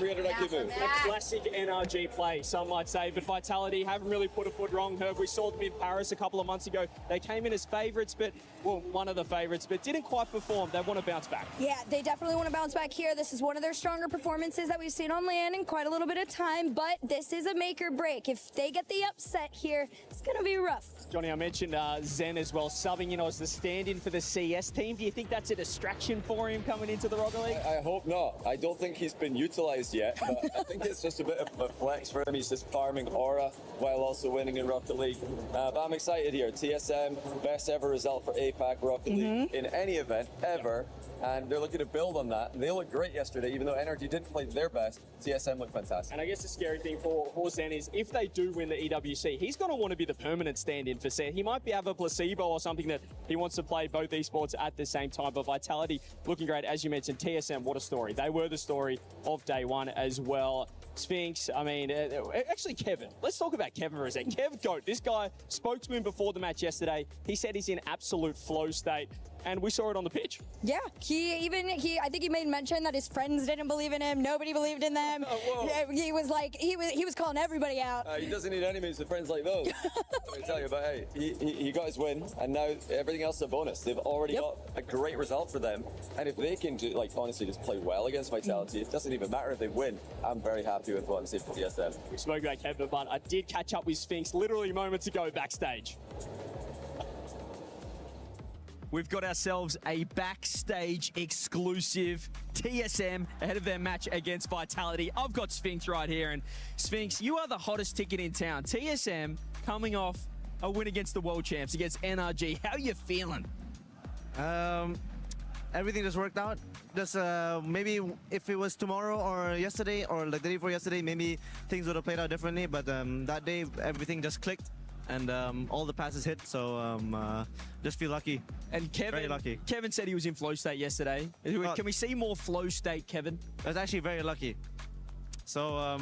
300 IQ move. A classic NRG play, some might say, but Vitality haven't really put a foot wrong. Herb, we saw them in Paris a couple of months ago. They came in as favourites, but, well, one of the favourites, but didn't quite perform. They want to bounce back. Yeah, they definitely want to bounce back here. This is one of their stronger performances that we've seen on land in quite a little bit of time, but this is a make or break. If they get the upset here, it's going to be rough. Johnny, I mentioned Zen as well, subbing in as the stand-in for the CS team. Do you think that's a distraction for him coming into the Rocket League? I hope not. I don't think he's been utilised yet, but I think it's just a bit of a flex for him. He's just farming aura while also winning in Rocket League. But I'm excited here. TSM, best ever result for APAC Rocket League in any event ever, and they're looking to build on that. They looked great yesterday, even though NRG didn't play their best. TSM looked fantastic. And I guess the scary thing for Zen is if they do win the EWC, he's going to want to be the permanent stand-in for Set. He might have a placebo or something that he wants to play both esports at the same time, but Vitality looking great. As you mentioned, TSM, what a story. They were the story of day one as well. Sphinx, I mean, actually Kevin. Let's talk about Kevin for a second. Kev Goat, this guy, spoke to him before the match yesterday. He said he's in absolute flow state, and we saw it on the pitch. Yeah, I think he made mention that his friends didn't believe in him. Nobody believed in them. He was like, he was calling everybody out. He doesn't need enemies with friends like those. Let me tell you, but hey, he got his win, and now everything else is a bonus. They've already got a great result for them, and if they can do, like, honestly just play well against Vitality, it doesn't even matter if they win. I'm very happy with what I'm seeing for TSM. We spoke about Kevin, but I did catch up with Sphinx literally moments ago backstage. We've got ourselves a backstage exclusive. TSM ahead of their match against Vitality. I've got Sphinx right here, and Sphinx, you are the hottest ticket in town. TSM coming off a win against the world champs, against NRG. How are you feeling? Everything just worked out. Just maybe if it was tomorrow or yesterday or like the day before yesterday, maybe things would have played out differently. But that day, everything just clicked, and all the passes hit. So just feel lucky. And Kevin, very lucky. Kevin said he was in flow state yesterday. Can we see more flow state, Kevin? I was actually very lucky. So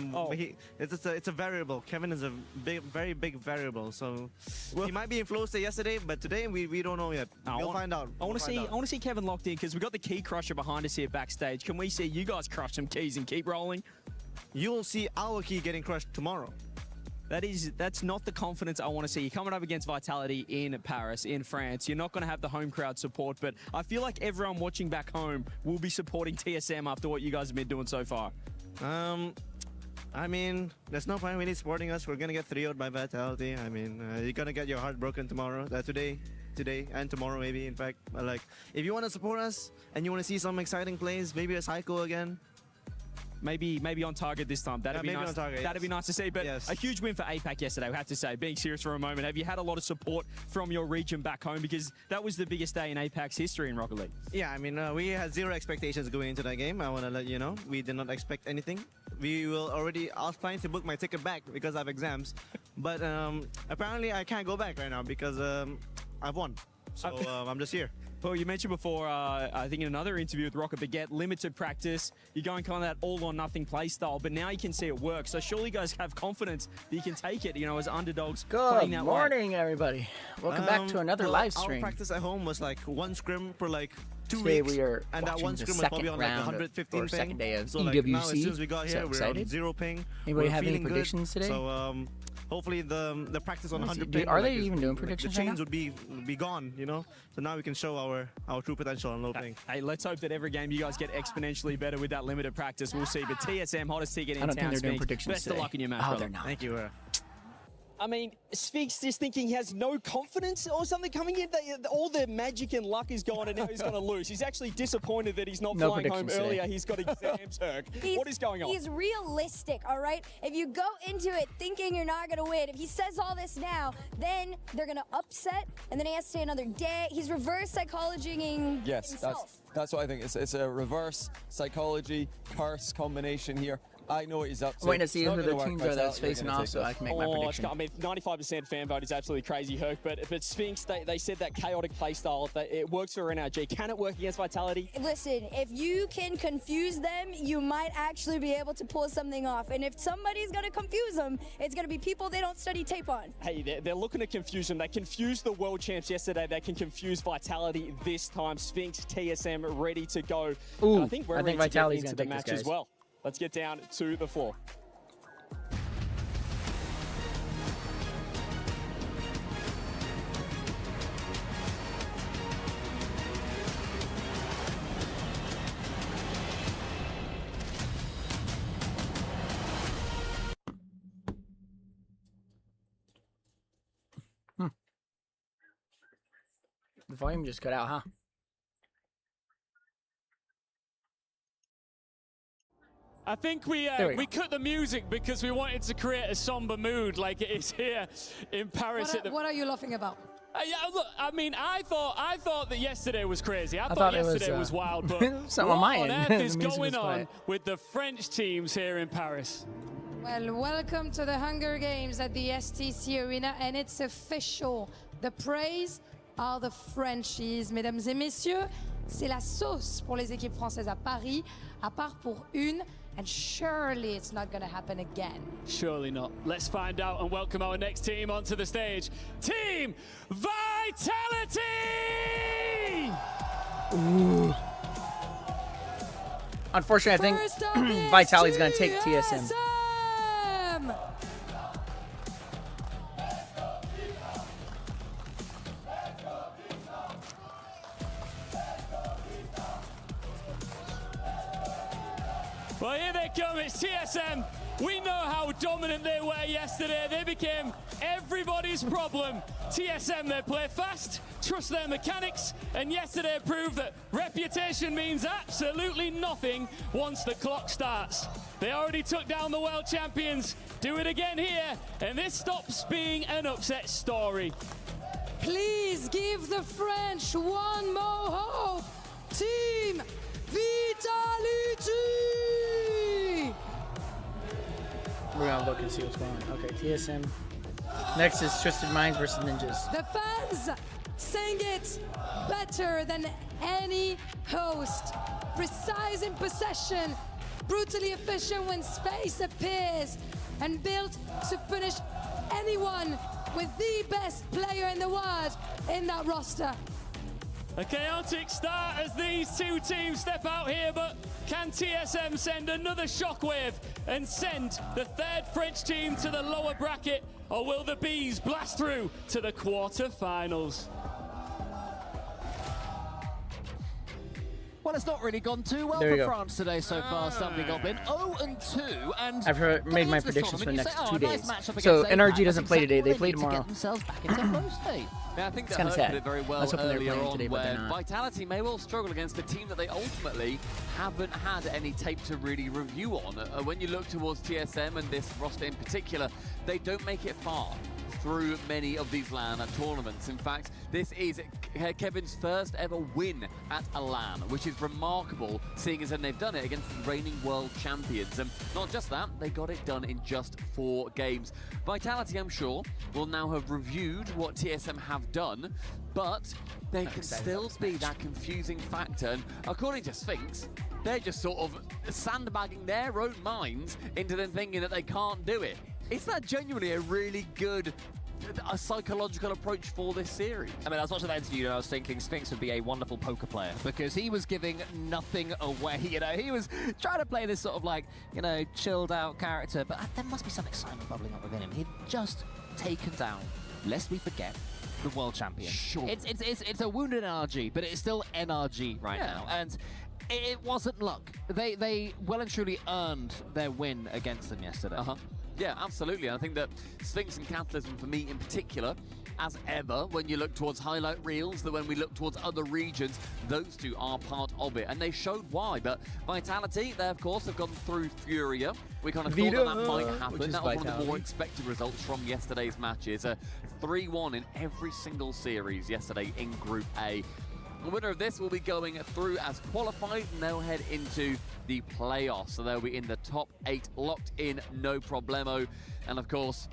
it's a variable. Kevin is a very big variable. So he might be in flow state yesterday, but today we don't know yet. We'll find out. I want to see Kevin locked in because we've got the key crusher behind us here backstage. Can we see you guys crush some keys and keep rolling? You'll see our key getting crushed tomorrow. That's not the confidence I want to see. You're coming up against Vitality in Paris, in France. You're not going to have the home crowd support, but I feel like everyone watching back home will be supporting TSM after what you guys have been doing so far. I mean, there's no point really supporting us. We're gonna get 3-0'd by Vitality. I mean, you're gonna get your heart broken tomorrow, today and tomorrow maybe. In fact, like if you want to support us and you want to see some exciting plays, maybe a cycle again. Maybe on target this time. That'd be nice. On target, That'd be nice to see. But a huge win for APAC yesterday, we have to say. Being serious for a moment, have you had a lot of support from your region back home? Because that was the biggest day in APAC's history in Rocket League. Yeah, I mean, we had zero expectations going into that game. I want to let you know, we did not expect anything. I was planning to book my ticket back because I have exams, but apparently I can't go back right now because I've won. So I'm just here. Well, you mentioned before, I think in another interview with Rocket Baguette, limited practice. You're going kind of that all-or-nothing play style, but now you can see it work. So surely you guys have confidence that you can take it, as underdogs. Good morning, everybody. Welcome back to another live stream. Our practice at home was like one scrim for like 2 Today weeks. We are and that one scrim was probably on like 115 ping. Second day of so EWC. Like now, as soon as we got here, we're on 0 ping. Anybody have any predictions today? So hopefully the practice on 100 ping. Are they even doing predictions? The chains would be gone, So now we can show our true potential on low ping. Hey, let's hope that every game you guys get exponentially better with that limited practice. We'll see. But TSM, hottest ticket in town. I don't think they're doing predictions Best of luck in your match, brother. They're not. Thank you. I mean, Sphinx just thinking he has no confidence or something coming in. All the magic and luck is gone, and now he's going to lose. He's actually disappointed that he's not flying home earlier. He's got exams, Herc. What is going on? He's realistic, all right? If you go into it thinking you're not going to win, if he says all this now, then they're going to upset, and then he has to stay another day. He's reverse psychologying himself. That's what I think. It's a reverse psychology curse combination here. I know what he's up to. Waiting to see who the teams are that's facing off so I can make my prediction. I mean, 95% fan vote is absolutely crazy, Herc, but Sphinx, they said that chaotic play style, it works for NRG. Can it work against Vitality? Listen, if you can confuse them, you might actually be able to pull something off. And if somebody's going to confuse them, it's going to be people they don't study tape on. Hey, they're looking to confuse them. They confused the world champs yesterday. They can confuse Vitality this time. Sphinx, TSM, ready to go. Ooh, I think we're I ready think Vitality's to get into the match as well. Let's get down to the floor. The volume just cut out, huh? I think we go. cut the music because we wanted to create a somber mood like it is here in Paris. What are you laughing about? Yeah, look, I mean, I thought that yesterday was crazy. I thought thought it was, yesterday was wild, but something what on my on end. earth is The music going was on quiet. with the French teams here in Paris? Well, welcome to the Hunger Games at the STC Arena, and it's official. The praise are the Frenchies, mesdames et messieurs. C'est la sauce pour les équipes françaises à Paris, à part pour une. And surely it's not going to happen again. Surely not. Let's find out and welcome our next team onto the stage. Team Vitality! Ooh. Unfortunately, I First up think is Vitality's going to take TSM. TSM. Well, here they come. It's TSM. We know how dominant they were yesterday. They became everybody's problem. TSM, they play fast, trust their mechanics, and yesterday proved that reputation means absolutely nothing once the clock starts. They already took down the world champions. Do it again here, and this stops being an upset story. Please give the French one more hope. Team Vitality. We're going to look and see what's going on. Okay, TSM. Next is Twisted Minds versus Ninjas. The fans sang it better than any host. Precise in possession, brutally efficient when space appears, and built to punish anyone with the best player in the world in that roster. A chaotic start as these two teams step out here, but can TSM send another shockwave and send the third French team to the lower bracket, or will the Bees blast through to the quarter-finals? Well, it's not really gone too well There you for go. France today so far, stumbling Goblin. 0-2, and I've made my into this predictions for the tournament, you next say, 2 nice days. matchup So against NRG APAC. doesn't That's play today, they exactly play what tomorrow. To get themselves back into flow state. Yeah, I think It's that kinda Hurt sad. did it very well I was hoping they were earlier playing on, today, but they're where not. Vitality may well struggle against a team that they ultimately haven't had any tape to really review on. When you look towards TSM and this roster in particular, they don't make it far through many of these LAN tournaments. In fact, this is Kevin's first ever win at a LAN, which is remarkable, seeing as they've done it against the reigning world champions. And not just that, they got it done in just 4 games. Vitality, I'm sure, will now have reviewed what TSM have done, but there can still be that confusing factor. And according to Sphinx, they're just sort of sandbagging their own minds into them thinking that they can't do it. Is that genuinely a really good psychological approach for this series? I mean, I was watching that interview and I was thinking Sphinx would be a wonderful poker player because he was giving nothing away. You know, he was trying to play this sort of like, you know, chilled out character, but there must be some excitement bubbling up within him. He'd just taken down, lest we forget, the world champion. Sure. It's a wounded NRG, but it's still NRG right now. And it wasn't luck. They well and truly earned their win against them yesterday. Yeah, absolutely. I think that Sphinx and Catalysm, for me in particular, as ever, when you look towards highlight reels, that when we look towards other regions, those two are part of it. And they showed why. But Vitality, they, of course, have gone through Furia. We kind of thought that might happen. That was one of the more expected results from yesterday's matches. 3-1 in every single series yesterday in Group A. The winner of this will be going through as qualified, and they'll head into the playoffs. So they'll be in the top 8, locked in, no problemo. And of course,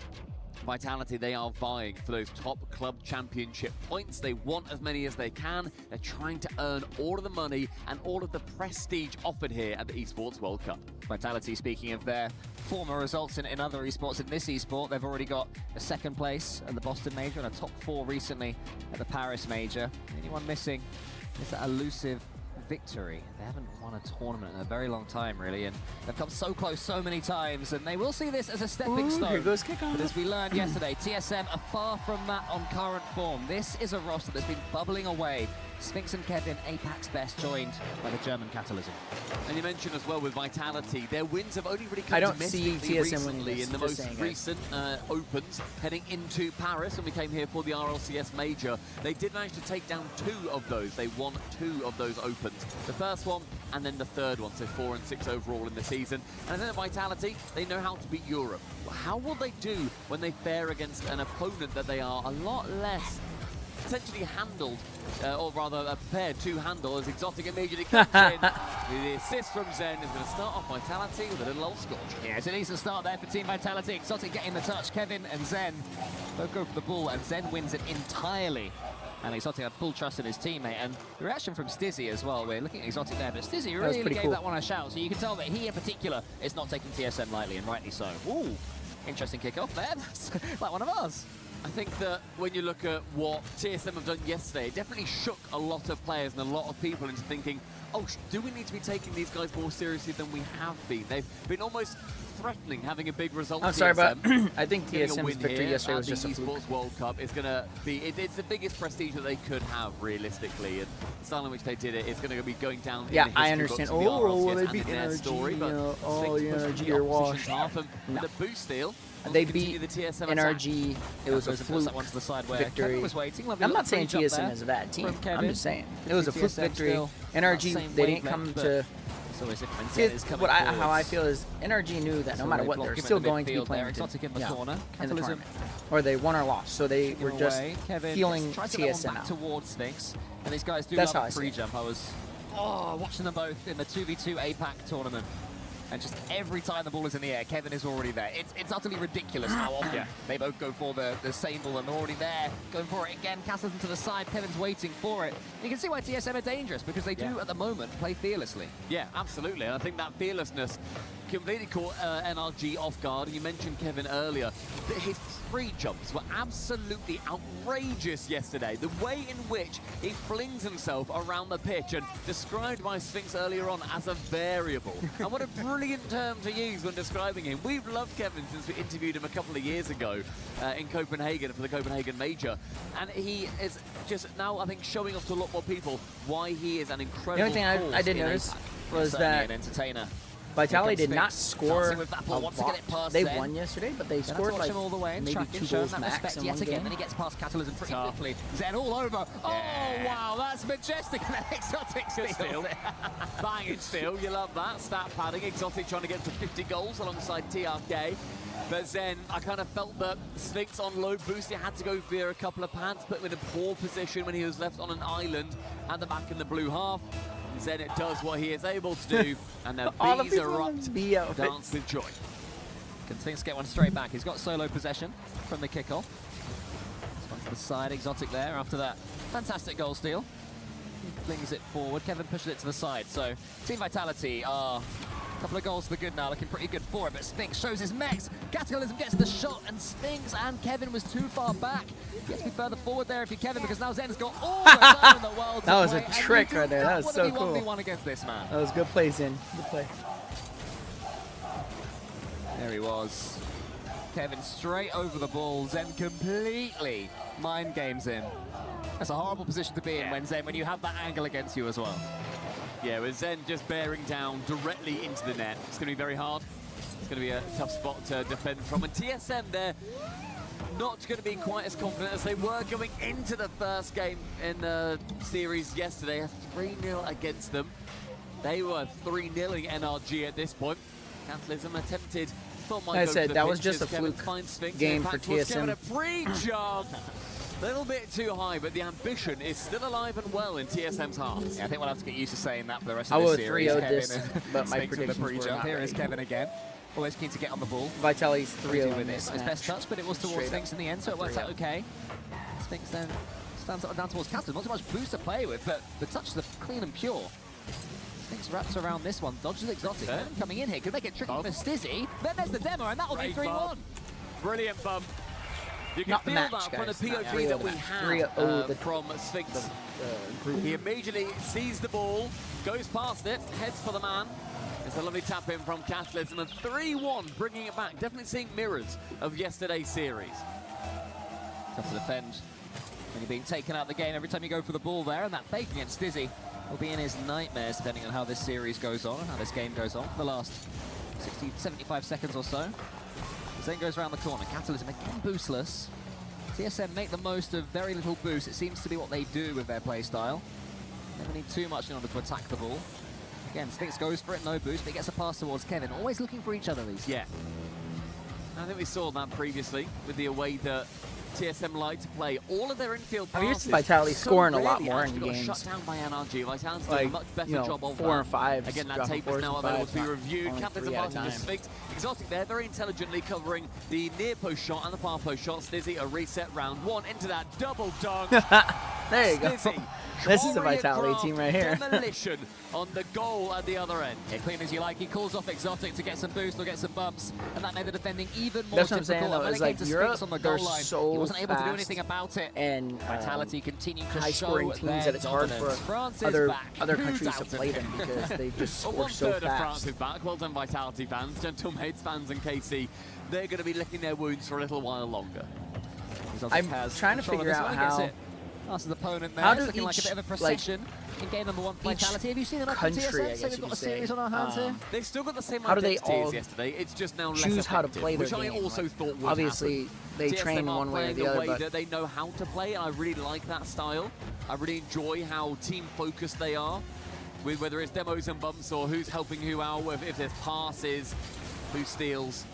Vitality, they are vying for those top club championship points. They want as many as they can. They're trying to earn all of the money and all of the prestige offered here at the Esports World Cup. Vitality, speaking of their former results in other esports, in this esport, they've already got a 2nd place at the Boston Major and a top 4 recently at the Paris Major. Anyone missing is that elusive victory. They haven't won a tournament in a very long time, really, and they've come so close so many times, and they will see this as a stepping stone. Here goes kick on. But as we learned yesterday, TSM are far from that on current form. This is a roster that's been bubbling away. Sphinx and Kevin, APAC's best, joined by the German Catalysm. And you mentioned as well with Vitality, their wins have only really come I don't see domestically TSM winning recently this, in the just most saying, guys. recent Opens, heading into Paris, and we came here for the RLCS Major. They did manage to take down 2 of those. They won 2 of those Opens. The first one and then the third one, so 4 and 6 overall in the season. And then at Vitality, they know how to beat Europe. How will they do when they fare against an opponent that they are a lot less potentially handled, or rather prepared to handle, as Exotic immediately comes in. The assist from Zen is going to start off Vitality with a little old scorch. Yeah, it's an easy start there for Team Vitality. Exotic getting the touch. Kevin and Zen both go for the ball, and Zen wins it entirely. And Exotic had full trust in his teammate. And the reaction from Stizzy as well. We're looking at Exotic there, but Stizzy really gave that one a shout. So you can tell that he in particular is not taking TSM lightly, and rightly so. Ooh, interesting kickoff there. That's like one of ours. I think that when you look at what TSM have done yesterday, it definitely shook a lot of players and a lot of people into thinking, oh, do we need to be taking these guys more seriously than we have been? They've been almost threatening having a big result. I'm sorry, but I think TSM's victory yesterday was just a fluke. Esports World Cup is going to be, it's the biggest prestige that they could have realistically, and the style in which they did it is going to be going down in the I history understand. books of the Oh, well, RLCS they and beat in their NRG, story, but NRG are are washed. half, and the boost steal. They beat the TSM NRG. It was a fluke that one to the side where victory. Kevin was waiting. I'm not saying TSM is a bad team. I'm just saying it was a fluke victory. NRG, they didn't come to. How I feel is NRG knew that no matter what, they're still going to be playing Exotic in the corner. in the tournament. Or they won or lost, so they were just feeling TSM out. Towards Sphinx, and these guys do That's love how I a free jump. I was watching them both in the 2v2 APAC tournament. And just every time the ball is in the air, Kevin is already there. It's utterly ridiculous how often they both go for the same ball and they're already there. Going for it again, castles them to the side, Kevin's waiting for it. You can see why TSM are dangerous, because they do, at the moment, play fearlessly. Yeah, absolutely. And I think that fearlessness completely caught NRG off guard. And you mentioned Kevin earlier. His free jumps were absolutely outrageous yesterday. The way in which he flings himself around the pitch, and described by Sphinx earlier on as a variable. And what a brilliant term to use when describing him. We've loved Kevin since we interviewed him a couple of years ago in Copenhagen for the Copenhagen Major. And he is just now, I think, showing off to a lot more people why he is an incredible The only thing I did notice was that an entertainer. Vitality did not score a lot. They won yesterday, but they scored like all the way and maybe 2 goals max in one game. Then he gets past Catalysm pretty quickly. Zen all over. Oh, wow, that's majestic. Exotic steal. Banging steal, you love that. Stat padding, Exotic trying to get to 50 goals alongside TRK. But Zen, I kind of felt that Sphinx on low boost, he had to go via a couple of pads, put him in a poor position when he was left on an island at the back in the blue half. Zen it does what he is able to do, and the bees erupt, dance with joy. Can Sphinx get one straight back? He's got solo possession from the kickoff. This one to the side, Exotic there after that fantastic goal steal. He flings it forward, Kevin pushes it to the side. So Team Vitality are a couple of goals to the good now, looking pretty good for it, but Sphinx shows his mechs. Cataclysm gets the shot, and Sphinx and Kevin was too far back. You have to be further forward there if you're Kevin, because now Zen's got all the time in the world. That was a trick right there. That was so cool. 1v1 against this man. That was good play, Zen. Good play. There he was. Kevin straight over the ball. Zen completely mind games him. That's a horrible position to be in when you have that angle against you as well. Yeah, with Zen just bearing down directly into the net. It's going to be very hard. It's going to be a tough spot to defend from. And TSM, they're not going to be quite as confident as they were going into the first game in the series yesterday. 3-0 against them. They were 3-0ing NRG at this point. Catalysm attempted. Like I said, that was just a fluke game for TSM. A free jump. A little bit too high, but the ambition is still alive and well in TSM's hearts. Yeah, I think we'll have to get used to saying that for the rest of this series. I will 3-0 this, but my predictions were not Here is Kevin again. Always keen to get on the ball. Vitality's 3-0 with this. His best touch, but it was towards Sphinx in the end, so it works out okay. Sphinx then stands up down towards Catalysm. Not too much boost to play with, but the touches are clean and pure. Sphinx wraps around this one, dodges Exotic. Coming in here, could make it tricky for Stizzy. Then there's the demo, and that'll be 3-1. Brilliant bump. You can Not the feel match, that from guys. the Not POV that we had from Sphinx. He immediately sees the ball, goes past it, heads for the man. It's a lovely tap in from Catalysm, and 3-1, bringing it back. Definitely seeing mirrors of yesterday's series. Tough to defend. When you're being taken out of the game every time you go for the ball there, and that fake against Dizzy will be in his nightmares depending on how this series goes on and how this game goes on for the last 60, 75 seconds or so. Zen goes around the corner. Catalysm again boostless. TSM make the most of very little boost. It seems to be what they do with their playstyle. Never need too much in order to attack the ball. Again, Sphinx goes for it, no boost, but he gets a pass towards Kevin. Always looking for each other, these. Yeah. I think we saw that previously with the way that TSM like to play all of their infield passes. I'm used to Vitality scoring a lot more in actually got games. shut down by NRG. Vitality did Like, a much better you know, job of 4 and 5. Again, that tape is now available to be reviewed. Captains Only are 3 at a marking the time. Sphinx. Exotic there, very intelligently covering the near post shot and the far post shot. Stizzy, a reset round 1 into that double dunk. There you go. Stizzy, This is a Vitality choreographed team right here. Demolition on the goal at the other end. Yeah, clean as you like. He calls off Exotic to get some boost or get some bumps, and that made the defending even more That's what I'm difficult. saying, though, When is it came like to Europe, Sphinx on the they're goal line, so he wasn't able to do fast anything about it. And Vitality continuing to high-scoring show teams their that it's hard for dominance. France is other back. other Who countries to doubted play it? them because they just Well, score so one-third of France fast. is back. Well done, Vitality fans. Gentlemaids fans and KC. They're going to be licking their wounds for a little while longer. Exotic I'm has trying to control of figure this out one, gets how- it past his opponent there. How It's do looking like a each, bit of a like, procession in game number 1 Vitality. Have you seen it up in country, I TSM? So guess we've you got a could series say, on our hands here. They've still got the same How do they identity all as yesterday. It's just now less choose how to effective, play their which I game? also Like, thought would obviously, happen. they TSM train are one way or playing the a other, way but that they know how to play, and I really like that style. I really enjoy how team-focused they are, with whether it's demos and bumps or who's helping who out, if there's passes, who steals.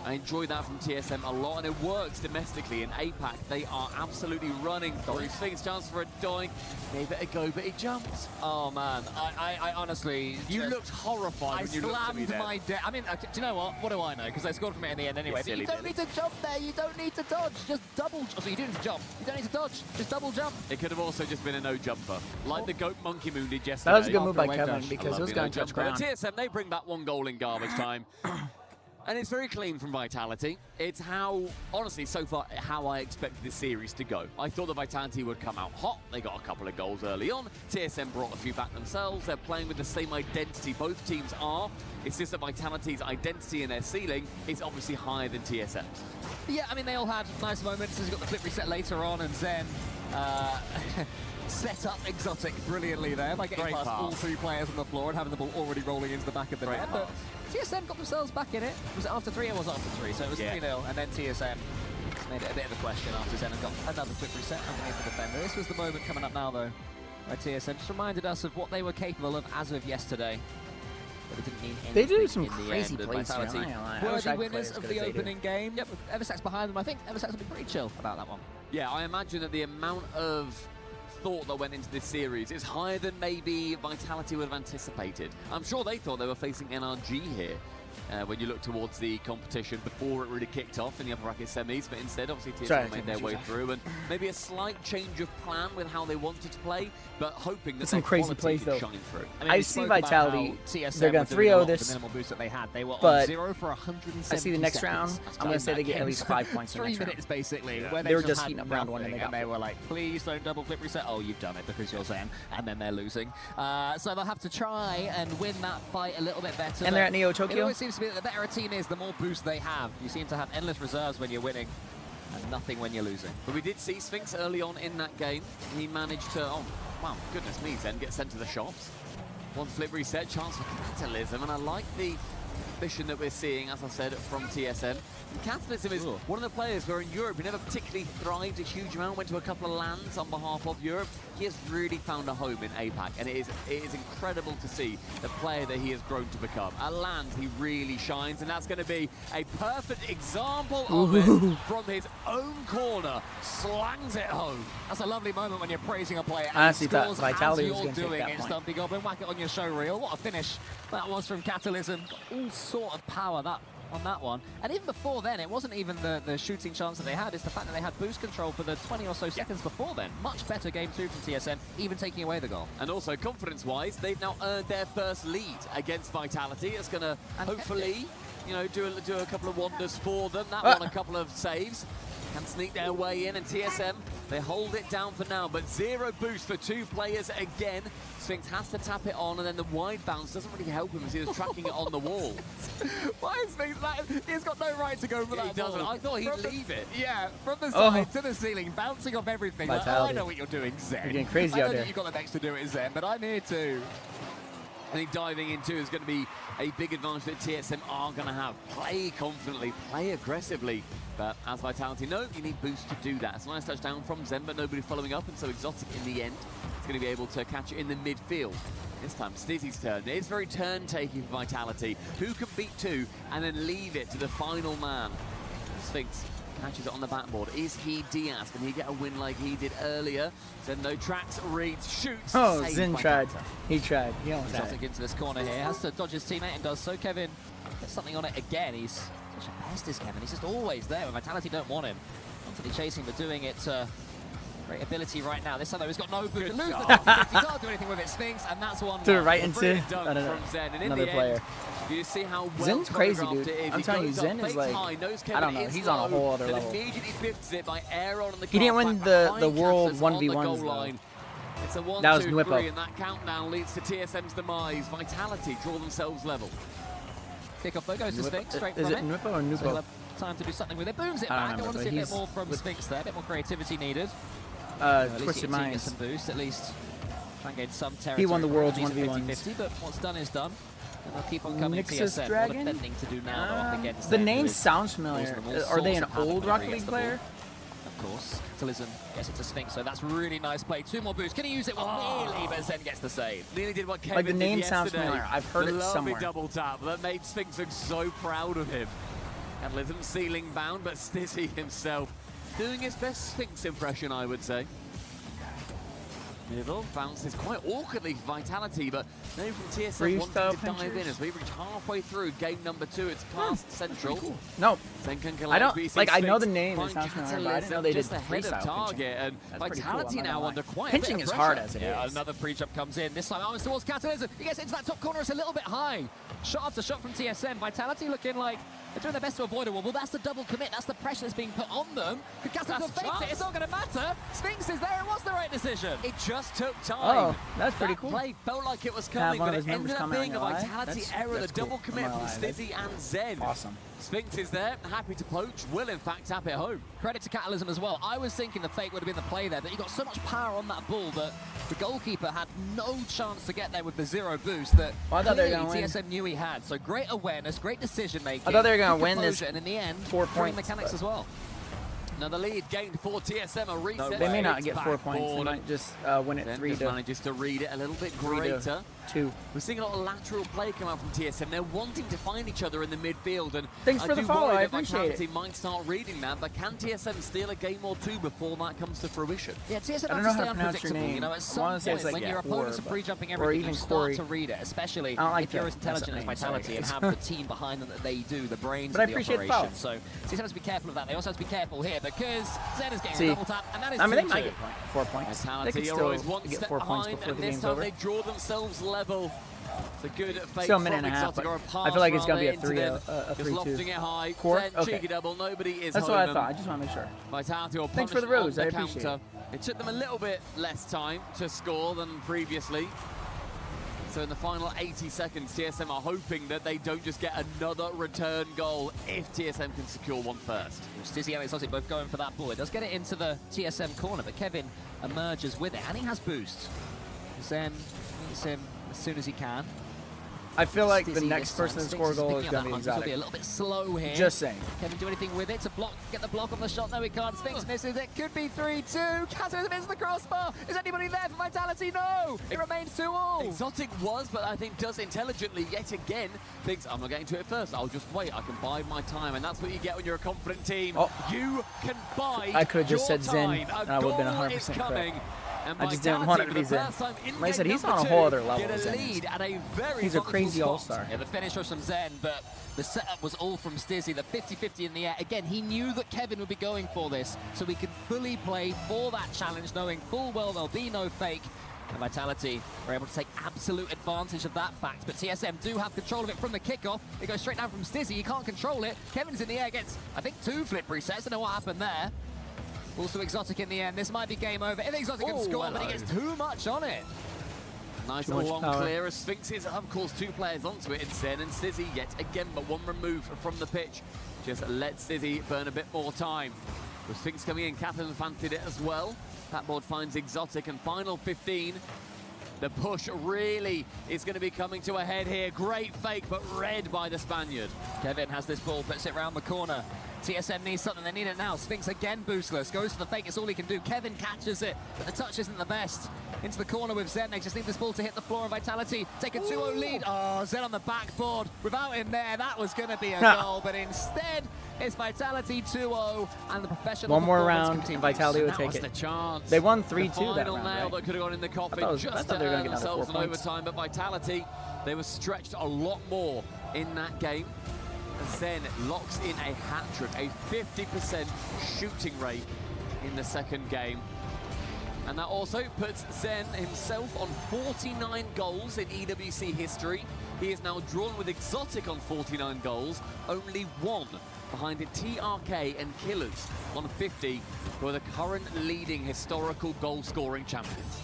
I enjoy that from TSM a lot, and it works domestically in APAC. They are absolutely running through. Sphinx chance for a doink. Gave it a go, but he jumped. Oh man, I honestly. You just- looked horrified I when you looked at me slammed then. my I mean, do you know what? What do I know? Because they scored from it in the end anyway. You But you silly don't Billy. need to jump there. You don't need to dodge. Just double. Oh, so you do need to jump. You don't need to dodge. Just double jump. It could have also just been a no jumper, like the Goat Monkey Moon did yesterday. that was a good move After by a wave Kevin dash. because I it was love going the to touch no jumper. ground. But TSM, they bring back 1 goal in garbage time. And it's very clean from Vitality. It's how, honestly, so far, how I expected this series to go. I thought the Vitality would come out hot. They got a couple of goals early on. TSM brought a few back themselves. They're playing with the same identity. Both teams are. It's just that Vitality's identity and their ceiling is obviously higher than TSM's. Yeah, I mean, they all had nice moments. He's got the flip reset later on, and Zen set up Exotic brilliantly there by getting Great past pass. all 3 players on the floor and having the ball already rolling into the back of the Great net. pass. But TSM got themselves back in it. Was it after 3? It was after 3, so it was Yeah. 3-0, and then TSM made it a bit of a question after Zen had got another quick reset underneath the defender. This was the moment coming up now, though, where TSM just reminded us of what they were capable of as of yesterday. But it didn't mean anything. They do some in the crazy end, and plays here, Vitality I'm not gonna lie. I wish were I the could play winners as of good the as they do. opening game. Yep, with Eversax behind them. I think Eversax will be pretty chill about that one. Yeah, I imagine that the amount of thought that went into this series is higher than maybe Vitality would have anticipated. I'm sure they thought they were facing NRG here. When you look towards the competition before it really kicked off in the upper bracket semis, but instead obviously TSM Sorry, made their way through, and maybe a slight change of plan with how they wanted to play, but hoping that Some their crazy quality plays, could though. shine through. I mean, I we see spoke about Vitality, how TSM they're gonna were doing 3-0 a lot with this, the minimal boost that they had. They were but on 0 for 170 I see the next seconds. round, I'm going to say they get at least 5 points in the 3 next round. minutes basically, where They were just just had heating up round 1 and they nothing, got they were like, please don't double flip reset. Oh, you've done it because you're Zen, and then they're losing. So they'll have to try and win that fight a little bit better. And they're but at Neo It Tokyo. always seems to be that the better a team is, the more boost they have. You seem to have endless reserves when you're winning, and nothing when you're losing. But we did see Sphinx early on in that game. He managed to, oh, wow, goodness me, Zen get sent to the shops. 1 flip reset, chance for Catalysm, and I like the mission that we're seeing, as I said, from TSM. And Catalysm is one of the players where in Europe he never particularly thrived a huge amount, went to a couple of lands on behalf of Europe. He has really found a home in APAC, and it is incredible to see the player that he has grown to become. At lands, he really shines, and that's going to be a perfect example of it from his own corner. Slangs it home. That's a lovely moment when you're praising a player and Honestly, he scores Vitality as was you're gonna take doing that it. point. Stumpy Goblin, whack it on your show reel. What a finish that was from Catalysm. All sort of power on that one. And even before then, it wasn't even the shooting chance that they had. It's the fact that they had boost control for the 20 or so seconds before then. Much better game 2 from TSM, even taking away the goal. And also, confidence-wise, they've now earned their first lead against Vitality. It's going to hopefully, you know, do a couple of wonders for them. That one, a couple of saves. can sneak their way in, and TSM, they hold it down for now, but 0 boost for 2 players again. Sphinx has to tap it on, and then the wide bounce doesn't really help him as he was tracking it on the wall. Why is Sphinx like, he's got no right to go for that He doesn't. ball. I thought he'd leave it. Yeah, from the side to the ceiling, bouncing off everything. Like, oh, I know what you're doing, Zen. You're getting crazy I out know there. that you've got the next to do it, Zen, but I'm here too. I think diving into is going to be a big advantage that TSM are going to have. Play confidently, play aggressively. But as Vitality know, you need boost to do that. It's a nice touchdown from Zen, but nobody following up, and so Exotic in the end is going to be able to catch it in the midfield. This time, Stizzy's turn. It's very turn-taking for Vitality. Who can beat 2 and then leave it to the final man? Sphinx catches it on the backboard. Is he Diaz? Can he get a win like he did earlier? Zen no tracks, reads, shoots. Oh, saved Zen by tried. Panther. He tried. He almost had Exotic it. into this corner here, has to dodge his teammate and does so. Kevin gets something on it again. He's such a pest, is Kevin. He's just always there when Vitality don't want him. Constantly chasing, but doing it great ability right now. This time though, he's got no boot to lose the confidence. He can't do anything with it, Sphinx, and that's one. Threw it right A into brilliant dunk I don't know, from Zen, and in another the player. End, you see how well Zen's crazy, choreographed dude. it is. I'm He telling you, goes Zen up, is fakes like, high, knows I Kevin don't know, is he's on a low, whole other then level. immediately fifths it by air on the He didn't car win back the behind world Cassius on the 1v1s goal though. line. It's a 1, That was 2, Nwippo. 3, and that countdown leads to TSM's demise. Vitality draw themselves level. Kickoff though goes to Sphinx, straight Is from it Nwippo or So he'll Nupo? have time to do something with it. Booms it I don't back. I remember, want to but see a bit he's more from with- Sphinx there. A bit more creativity needed. At least Twisted your team gets Minds. some boost, at least try and gain some territory. He won the world's These are 1v1s. 50-50, but what's done is done. And they'll keep on coming to Nixus TSM. Dragon? What defending to do now, though, up against The them, name who is sounds familiar. causing them all Are they an sorts of havoc old whenever Rocket he gets League the ball. player? Of course, Catalysm gets it to Sphinx, so that's really nice play. 2 more boosts. Can he use it? Well, nearly, but Zen gets the save. Nearly did what Kevin Like, the did name sounds yesterday. familiar. I've heard The it lovely somewhere. double tap that made Sphinx look so proud of him. Catalysm ceiling bound, but Stizzy himself doing his best Sphinx impression, I would say. Middle bounces quite awkwardly for Vitality, but no from TSM wanting Freestyle to dive in pinchers. as we reach halfway through game number 2. It's past Central. No. Zen can I collect don't BC like. I know the Sphinx, name. It find sounds familiar, but I didn't know Catalysm they did just ahead of freestyle target, pinching. and That's pretty cool, Vitality I'm not now gonna under lie. quite a Pinching bit of is hard pressure. as it Yeah, is. another pre-jump comes in. This time arms towards Catalysm. He gets into that top corner. It's a little bit high. Shot after shot from TSM. Vitality looking like they're doing their best to avoid it. Well, that's the double commit. That's the pressure that's being put on them. Could Catalysm That's a fake it? chance. It's not going to matter. Sphinx is there. It was the right decision. It just took time. Oh, that's pretty that cool. play felt like it was Have coming, one but of it his members ended up come out being a on your live? Vitality That's- error. The that's double cool. commit I'm from not gonna lie, Stizzy and Zen. Awesome. Sphinx is there, happy to poach, will in fact tap it home. Credit to Catalysm as well. I was thinking the fake would have been the play there, but he got so much power on that ball that the goalkeeper had no chance to get there with the 0 boost that Well, I thought they were clearly gonna win. TSM knew he had. So great awareness, great decision making. I thought they were gonna good win this composure, and in the end, 4 great points, mechanics but- as well. Another lead gained for TSM, a reset. They may not It's get back 4 points. They forward. might just win it Zen 3 just to manages to read it a little bit 3 greater. to 2. We're seeing a lot of lateral play come out from TSM. They're wanting to find each other in the midfield, and Thanks for the do follow, worry I that appreciate Vitality it. might start reading that, but can TSM steal a game or 2 before that comes to fruition? Yeah, TSM I don't have know to how stay to pronounce your unpredictable. name. You know, at I some wanna say point, it's like when your Core, opponents are but- pre-jumping or everything, even you start Corey. to read it, especially I don't like if you're that. as intelligent as That's a name, Vitality and sorry. have the team behind them that they do, the brains But I of the appreciate the operation. follow. So TSM has to be careful of that. They also have to be careful here because Zen is getting See, a double tap, and that is I mean, they 2-2. might get 4 points. They Vitality could are still always one get step 4 points behind, before and the this game's time over. they draw themselves level. It's a good fake Still a minute from and a half, Exotic, but or a I pass feel like it's rather gonna be a into 3, them. a Just 3-2. lofting it high. Court? Zen, Okay. cheeky double, nobody is That's home what I them. thought. I just want to make sure. Vitality will Thanks for the punish rose, on I the appreciate counter. It took them a little bit less time to score than previously. So in the final 80 seconds, TSM are hoping that they don't just get another return goal if TSM can secure one first. Stizzy and Exotic both going for that ball. It does get it into the TSM corner, but Kevin emerges with it, and he has boost. Zen meets him as soon as he can. I feel like the Stizzy next this time. person to Sphinx score a goal picking is up going that to be hunt. This will be a Exotic. little bit slow here. Just saying. Kevin do anything with it to block, get the block on the shot? No, he can't. Sphinx misses it. Could be 3-2. Catalysm misses the crossbar. Is anybody there for Vitality? No. It remains 2-all. Exotic was, but I think does intelligently yet again. Thinks, I'm not getting to it first. I'll just wait. I can bide my time. And that's what you get when you're a confident team. Oh. You can bide I could've just your said Zen, time. and I would've been goal 100% is coming. correct. And I just didn't want it to be Zen. Like I said, he's on a whole other level, Get a Zen is. lead at a very He's a vulnerable crazy spot. all-star. Yeah, the finish was from Zen, but the setup was all from Stizzy. The 50-50 in the air. Again, he knew that Kevin would be going for this, so he could fully play for that challenge, knowing full well there'll be no fake. And Vitality are able to take absolute advantage of that fact, but TSM do have control of it from the kickoff. It goes straight down from Stizzy, you can't control it. Kevin's in the air, gets, I think, 2 flip resets. Don't know what happened there. Also Exotic in the end. This might be game over. If Exotic can score, but he gets too much on it. Nice little long clear as Sphinxes, of course, 2 players onto it. It's Zen and Stizzy yet again, but 1 remove from the pitch. Just let Stizzy burn a bit more time. With Sphinx coming in, Catalan fancied it as well. Patboard finds Exotic, and final 15. The push really is going to be coming to a head here. Great fake, but read by the Spaniard. Kevin has this ball, puts it round the corner. TSM needs something, they need it now. Sphinx again boostless, goes for the fake, it's all he can do. Kevin catches it, but the touch isn't the best. Into the corner with Zen, they just need this ball to hit the floor, and Vitality take a 2-0 lead. Oh, Zen on the backboard. Without him there, that was going to be a goal, but instead, it's Vitality 2-0, and the professional One more performance round, continues. Vitality would That take was it. the chance. They won The 3-2 that final round, nail right? that could have gone in the coffin, I just thought to they were gonna earn get another themselves 4 an points. overtime, but Vitality, they were stretched a lot more in that game. Zen locks in a hat-trick, a 50% shooting rate in the second game. And that also puts Zen himself on 49 goals in EWC history. He is now drawn with Exotic on 49 goals, only 1 behind it TRK and Killers on 50, who are the current leading historical goal-scoring champions.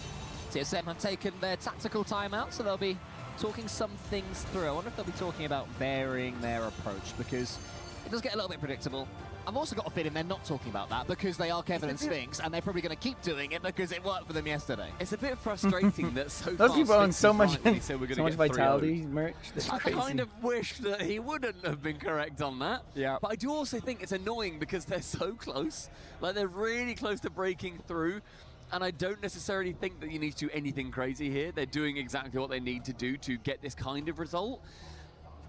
TSM have taken their tactical timeout, so they'll be talking some things through. I wonder if they'll be talking about varying their approach, because it does get a little bit predictable. I've also got a feeling they're not talking about that because they are Kevin and Sphinx, and they're probably going to keep doing it because it worked for them yesterday. It's a bit frustrating that so Those far people own Sphinx so is much, right when he said we're so gonna much get 3-0. Vitality merch. That's I crazy. kind of wish that he wouldn't have been correct on that. Yeah. But I do also think it's annoying because they're so close. Like, they're really close to breaking through. And I don't necessarily think that you need to do anything crazy here. They're doing exactly what they need to do to get this kind of result.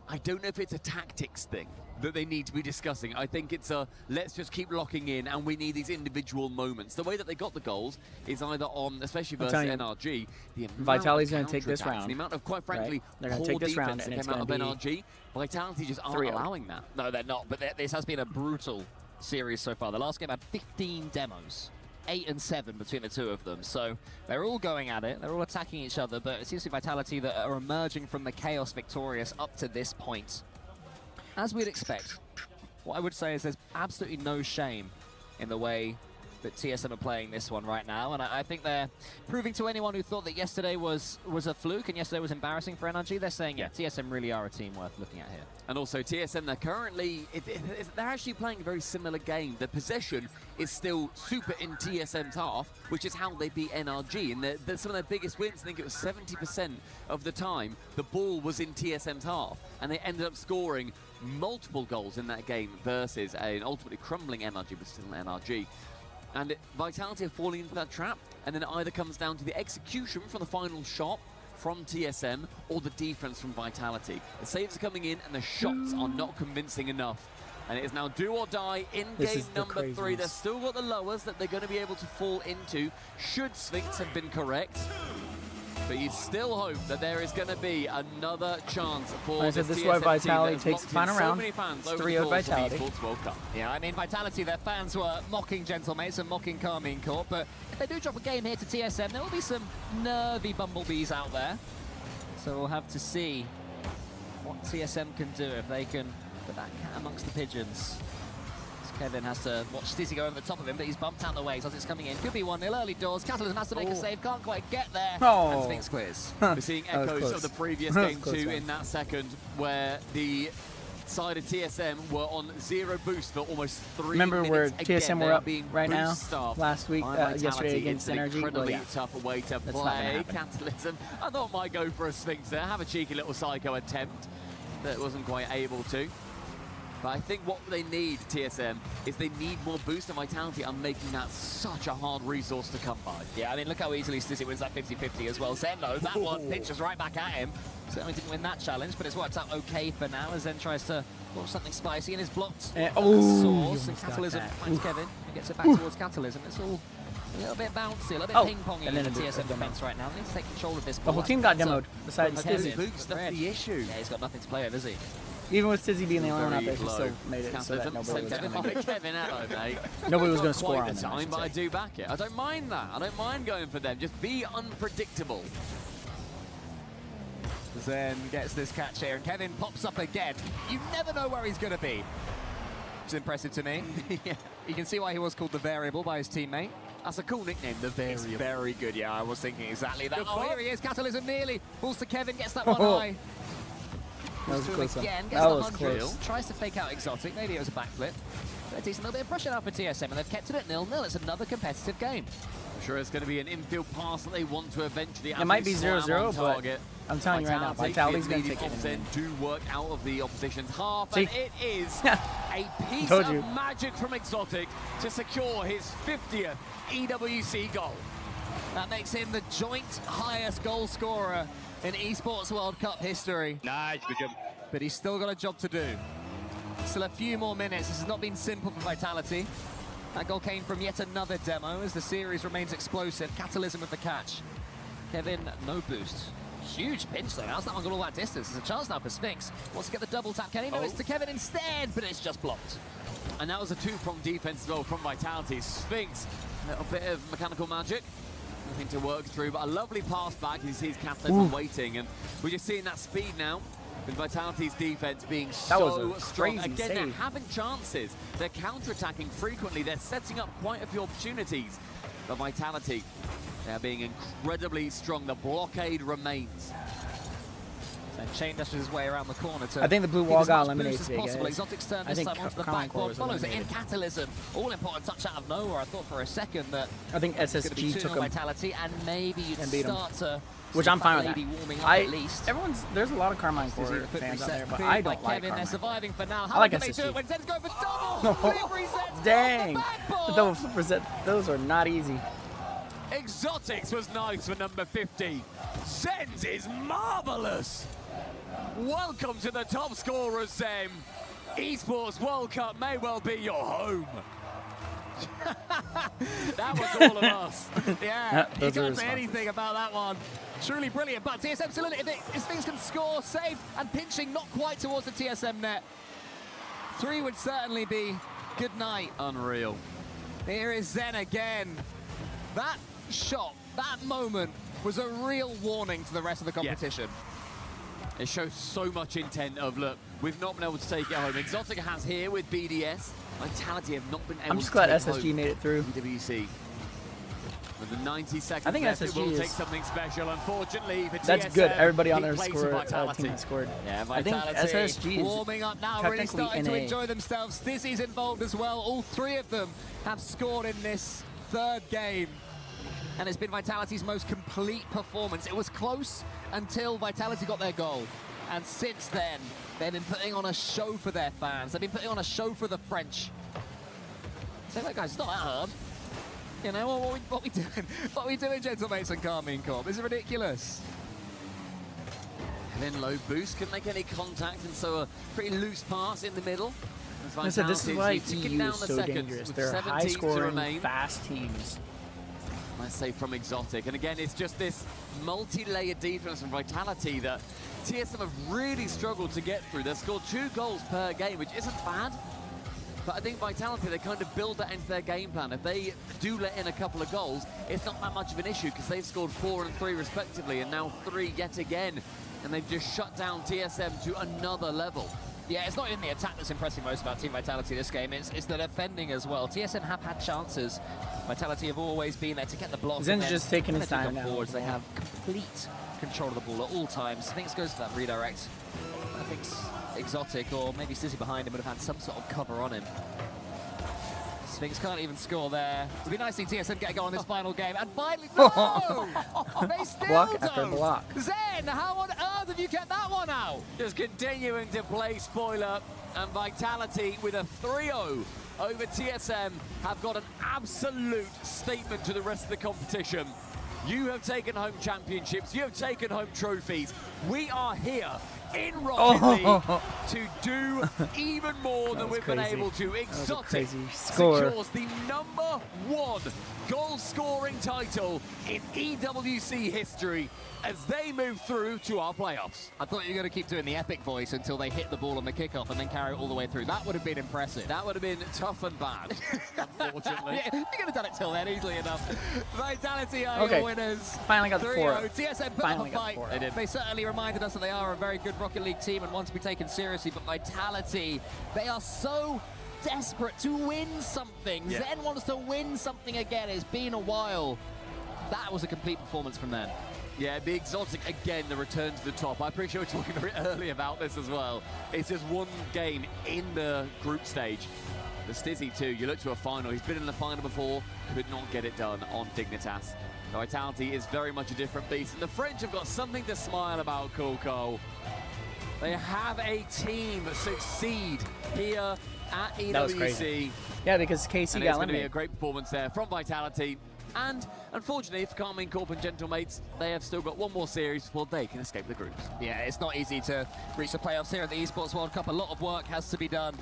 I don't know if it's a tactics thing that they need to be discussing. I think it's a, let's just keep locking in and we need these individual moments. The way that they got the goals is either on, especially versus NRG, the amount Vitality's of going to take this counterattacks, round. the amount of, quite frankly, They're going poor to take this defense round, that and it's came out going of to be NRG. Vitality just aren't 3-0. allowing that. No, they're not, but this has been a brutal series so far. The last game had 15 demos. 8 and 7 between the two of them, so they're all going at it, they're all attacking each other, but it seems to be Vitality that are emerging from the chaos victorious up to this point. As we'd expect, what I would say is there's absolutely no shame in the way that TSM are playing this one right now, and I think they're proving to anyone who thought that yesterday was a fluke and yesterday was embarrassing for NRG, they're saying, yeah, TSM really are a team worth looking at here. And also TSM, they're currently, they're actually playing a very similar game. The possession is still super in TSM's half, which is how they beat NRG. And some of their biggest wins, I think it was 70% of the time, the ball was in TSM's half. And they ended up scoring multiple goals in that game versus an ultimately crumbling NRG, but still an NRG. And Vitality are falling into that trap, and then it either comes down to the execution from the final shot from TSM or the defense from Vitality. The saves are coming in and the shots are not convincing enough. And it is now do or die in game number 3. They've still got the lowers that they're going to be able to fall into should Sphinx have been correct. But you still hope that there is going to be another chance for this is TSM why team Vitality that has takes locked the final in so round. many fans It's over 3-0 the course of the Vitality. Esports World Cup. Yeah, I mean, Vitality, their fans were mocking Gentlemates and mocking Carmine Court, but if they do drop a game here to TSM, there will be some nervy bumblebees out there. So we'll have to see what TSM can do if they can put that cat amongst the pigeons. Kevin has to watch Stizzy go over the top of him, but he's bumped out the way as it's coming in. Could be 1-0 early doors. Catalan has to make a save, can't quite get there. And Sphinx clears. We're seeing echoes of the previous game 2 in that second, where the side of TSM were on 0 boost for almost 3 Remember minutes. where Again, TSM they were are up being right now, boost-starved last week, by yesterday Vitality. against It's an NRG? incredibly Well, yeah. tough way to That's not gonna play. happen. Catalysm. I thought might go for a Sphinx there, have a cheeky little psycho attempt that wasn't quite able to. But I think what they need, TSM, is they need more boost, and Vitality are making that such a hard resource to come by. Yeah, I mean, look how easily Stizzy wins that 50-50 as well. Zen, though, that one pitches right back at him. Certainly didn't win that challenge, but it's worked out okay for now as Zen tries to launch something spicy and is blocked. Source, and Catalysm finds Kevin and gets it back towards Catalysm. It's all a little bit bouncy, a little bit ping-pongy in the TSM defense right now. They need to take control of this ball. The whole team got demoed, besides Kevin. him. Boost, that's the issue. Yeah, he's got nothing to play with, is he? Even with Stizzy being the only one out there, she Very still low. made it so that nobody was Kevin, gonna Kevin out, mate. Nobody was Not gonna score quite on the them, I time, should but I say. do back it. I don't mind that. I don't mind going for them. Just be unpredictable. Zen gets this catch here, and Kevin pops up again. You never know where he's going to be. It's impressive to me. Yeah. You can see why he was called the Variable by his teammate. That's a cool nickname, the It's Variable. very good, yeah, I was thinking exactly that. Good Oh, ball. here he is, Catalysm nearly. Falls to Kevin, gets that one Oh. high. That was To him close. again, gets That the was 100. close. Tries to fake out Exotic, maybe it was a backflip. But a decent little bit of pressure now for TSM, and they've kept it at 0-0. It's another competitive game. I'm sure it's going to be an infield pass that they want to eventually It might be slam 0-0, on but target. I'm telling you right now, Vitality's going to take it. Then do work out of the opposition's half, See? and it is a piece Told of you. magic from Exotic to secure his 50th EWC goal. That makes him the joint highest goal scorer in Esports World Cup history. Nice, good job. But he's still got a job to do. Still a few more minutes. This has not been simple for Vitality. That goal came from yet another demo as the series remains explosive. Catalysm with the catch. Kevin, no boost. Huge pinch though. How's that one got all that distance? There's a chance now for Sphinx. Wants to get the double tap. Can he? No, it's to Kevin instead, but it's just blocked. And that was a two-pronged defense as well from Vitality. Sphinx, a little bit of mechanical magic. Nothing to work through, but a lovely pass back. He sees Catalysm waiting, and we're just seeing that speed now. With Vitality's defense being so strong. crazy Again, they're save. having chances. They're counter-attacking frequently. They're setting up quite a few opportunities. But Vitality, they're being incredibly strong. The blockade remains. And Chain dashes his way around the corner to I think the blue give wall as got much eliminated boost as today, possible. guys. Exotic's turn I this think time onto the Carmine Core backboard. was Follows it in eliminated. Catalysm. All important touch out of nowhere. I thought for a second that I think it's going to be SSG 2-0 took him. Vitality, and maybe you'd And beat him. start to Which see I'm fine with Fat that. Lady warming up at least. There's a lot of Carmine Core Quick fans out reset there, but cleared I by don't like Kevin. They're Carmine. surviving for now. I How like can they do SSG. it when Zen's going for double? Quick resets Dang! off the backboard. The double flip reset, those are not easy. Exotics was nice for number 50. Zen's is marvelous. Welcome to the top scorers, Zen. Esports World Cup may well be your home. That was all of us. Yeah, you those are can't say responses. anything about that one. Truly brilliant, but TSM still in it. If things can score, safe, and pinching not quite towards the TSM net. 3 would certainly be good night. Unreal. Here is Zen again. That shot, that moment, was a real warning to the rest of the competition. It shows so much intent of, look, we've not been able to take it home. Exotic has here with BDS. Vitality have not been able I'm just to glad take SSG home made it through. EWC. With the 90 seconds I think left, SSG it will is- take something special. Unfortunately for That's TSM, good. Everybody on big their plays score, for team Vitality. has scored. Yeah, I think Vitality SSG is warming up now, really technically starting to NA. enjoy themselves. Stizzy's involved as well. All 3 of them have scored in this 3rd game. And it's been Vitality's most complete performance. It was close until Vitality got their goal. And since then, they've been putting on a show for their fans. They've been putting on a show for the French. So look, guys, it's not that hard. You know, what we doing? What we doing, gentlemates and Carmine Corp? This is ridiculous. And then low boost, couldn't make any contact, and so a pretty loose pass in the middle. As I said, this is why Vitality ticking EU down is the so seconds dangerous. with They're 17 to high-scoring, remain. fast teams. I say from Exotic. And again, it's just this multi-layered defense from Vitality that TSM have really struggled to get through. They've scored 2 goals per game, which isn't bad. But I think Vitality, they kind of build that into their game plan. If they do let in a couple of goals, it's not that much of an issue because they've scored 4 and 3 respectively, and now 3 yet again. And they've just shut down TSM to another level. Yeah, it's not even the attack that's impressing most about Team Vitality this game, it's the defending as well. TSM have had chances. Vitality have always been there to get the block. Zen's and then just taking when his they time come now. forwards, they have complete control of the ball at all times. Sphinx goes for that redirect. I think Exotic or maybe Stizzy behind him would have had some sort of cover on him. Sphinx can't even score there. It'd be nice to see TSM get a goal in this final game. And finally, no! They still Block don't! after block. Zen, how on earth have you kept that one out? Just continuing to play spoiler, and Vitality with a 3-0 over TSM have got an absolute statement to the rest of the competition. You have taken home championships, you have taken home trophies. We are here in Rocket Oh. League to do even more than we've been crazy. able to. That was a Exotic crazy score. secures the #1 goal-scoring title in EWC history as they move through to our playoffs. I thought you were going to keep doing the epic voice until they hit the ball on the kickoff and then carry it all the way through. That would have been impressive. That would have been tough and bad, unfortunately. Yeah, you could have done it till then easily enough. Vitality are Okay. your winners. Finally got the 3-0. 4. TSM put Finally up a got fight. the 4. They did. They certainly reminded us that they are a very good Rocket League team and one to be taken seriously, but Vitality, they are so desperate to win something. Yeah. Zen wants to win something again. It's been a while. That was a complete performance from them. Yeah, the Exotic, again, the return to the top. I appreciate we're talking very early about this as well. It's just one game in the group stage. The Stizzy, too, you look to a final. He's been in the final before, could not get it done on Dignitas. The Vitality is very much a different beast, and the French have got something to smile about, Coco. They have a team succeed here at EWC. That was crazy. Yeah, because KC And got it's going to be a eliminated. great performance there from Vitality. And unfortunately for Carmine Corp and Gentlemates, they have still got one more series before they can escape the groups. Yeah, it's not easy to reach the playoffs here at the Esports World Cup. A lot of work has to be done.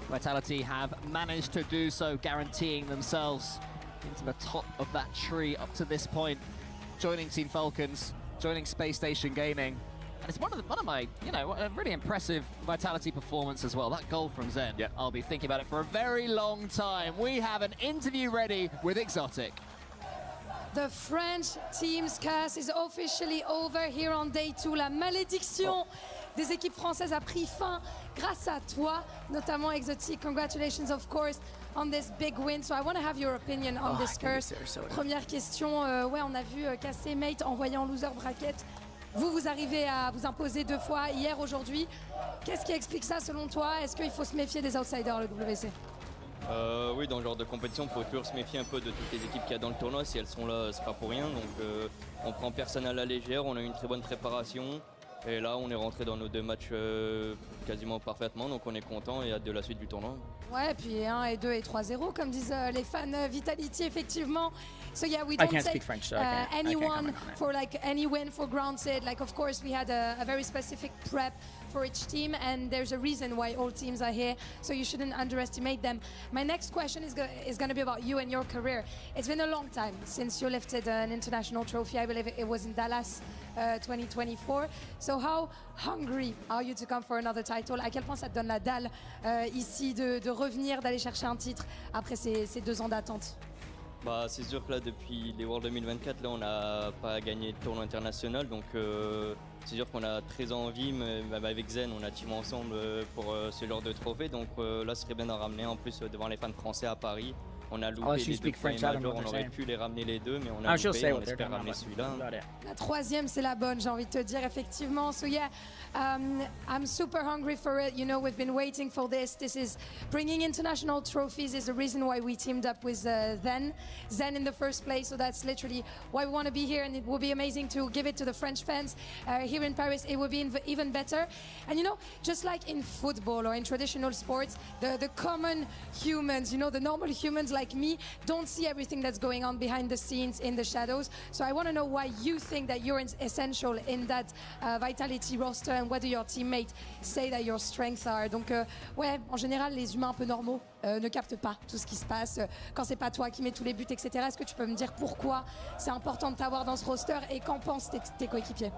Vitality have managed to do so, guaranteeing themselves into the top of that tree up to this point. Joining Team Falcons, joining Space Station Gaming. And it's one of my, you know, a really impressive Vitality performance as well. That goal from Zen, Yep. I'll be thinking about it for a very long time. We have an interview ready with Exotic. The French team's cast is officially over here on day 2. La malédiction des équipes françaises a pris fin grâce à toi, notamment Exotic. Congratulations, of course, on this big win. So I want to have your opinion on this curse. Première question, ouais, on a vu Cassé Mate envoyé en loser bracket. Vous arrivez à vous imposer 2 fois, hier, aujourd'hui. Qu'est-ce qui explique ça selon toi? Est-ce qu'il faut se méfier des outsiders, le WC? Oui, dans ce genre de compétition, il faut toujours se méfier un peu de toutes les équipes qu'il y a dans le tournoi. Si elles sont là, c'est pas pour rien. Donc on prend personne à la légère, on a eu une très bonne préparation. Et là, on est rentré dans nos 2 matchs quasiment parfaitement. Donc on est content et hâte de la suite du tournoi. Ouais, puis 1 et 2 et 3-0, comme disent les fans Vitality, effectivement. So yeah, we I don't can't take speak French, so I can't anyone comment on it. for like any win for granted. Like, of course, we had a very specific prep for each team, and there's a reason why all teams are here, so you shouldn't underestimate them. My next question is going to be about you and your career. It's been a long time since you lifted an international trophy. I believe it was in Dallas 2024. So how hungry are you to come for another title? À quel point ça te donne la dalle ici de revenir, d'aller chercher un titre après ces 2 ans d'attente? Bah, c'est sûr que là, depuis les Worlds 2024, là, on n'a pas gagné de tournoi international. Donc c'est sûr qu'on a très envie, mais avec Zen, on a teamé ensemble pour ce genre de trophée. Donc là, ce serait bien d'en ramener en plus devant les fans français à Paris. On a loupé les 2 premiers majors, on aurait pu les ramener les 2, mais on a loupé, on espère ramener celui-là. La 3e, c'est la bonne, j'ai envie de te dire, effectivement. So yeah, I'm super hungry for it. You know, we've been waiting for this. This is bringing international trophies is the reason why we teamed up with Zen in the first place. So that's literally why we want to be here, and it will be amazing to give it to the French fans here in Paris. It will be even better. And you know, just like in football or in traditional sports, the common humans, you know, the normal humans like me, don't see everything that's going on behind the scenes in the shadows. So I want to know why you think that you're essential in that Vitality roster, and whether your teammates say that your strengths are. Donc ouais, en général, les humains un peu normaux ne captent pas tout ce qui se passe quand c'est pas toi qui mets tous les buts, etc. Est-ce que tu peux me dire pourquoi c'est important de t'avoir dans ce roster et qu'en pensent tes coéquipiers?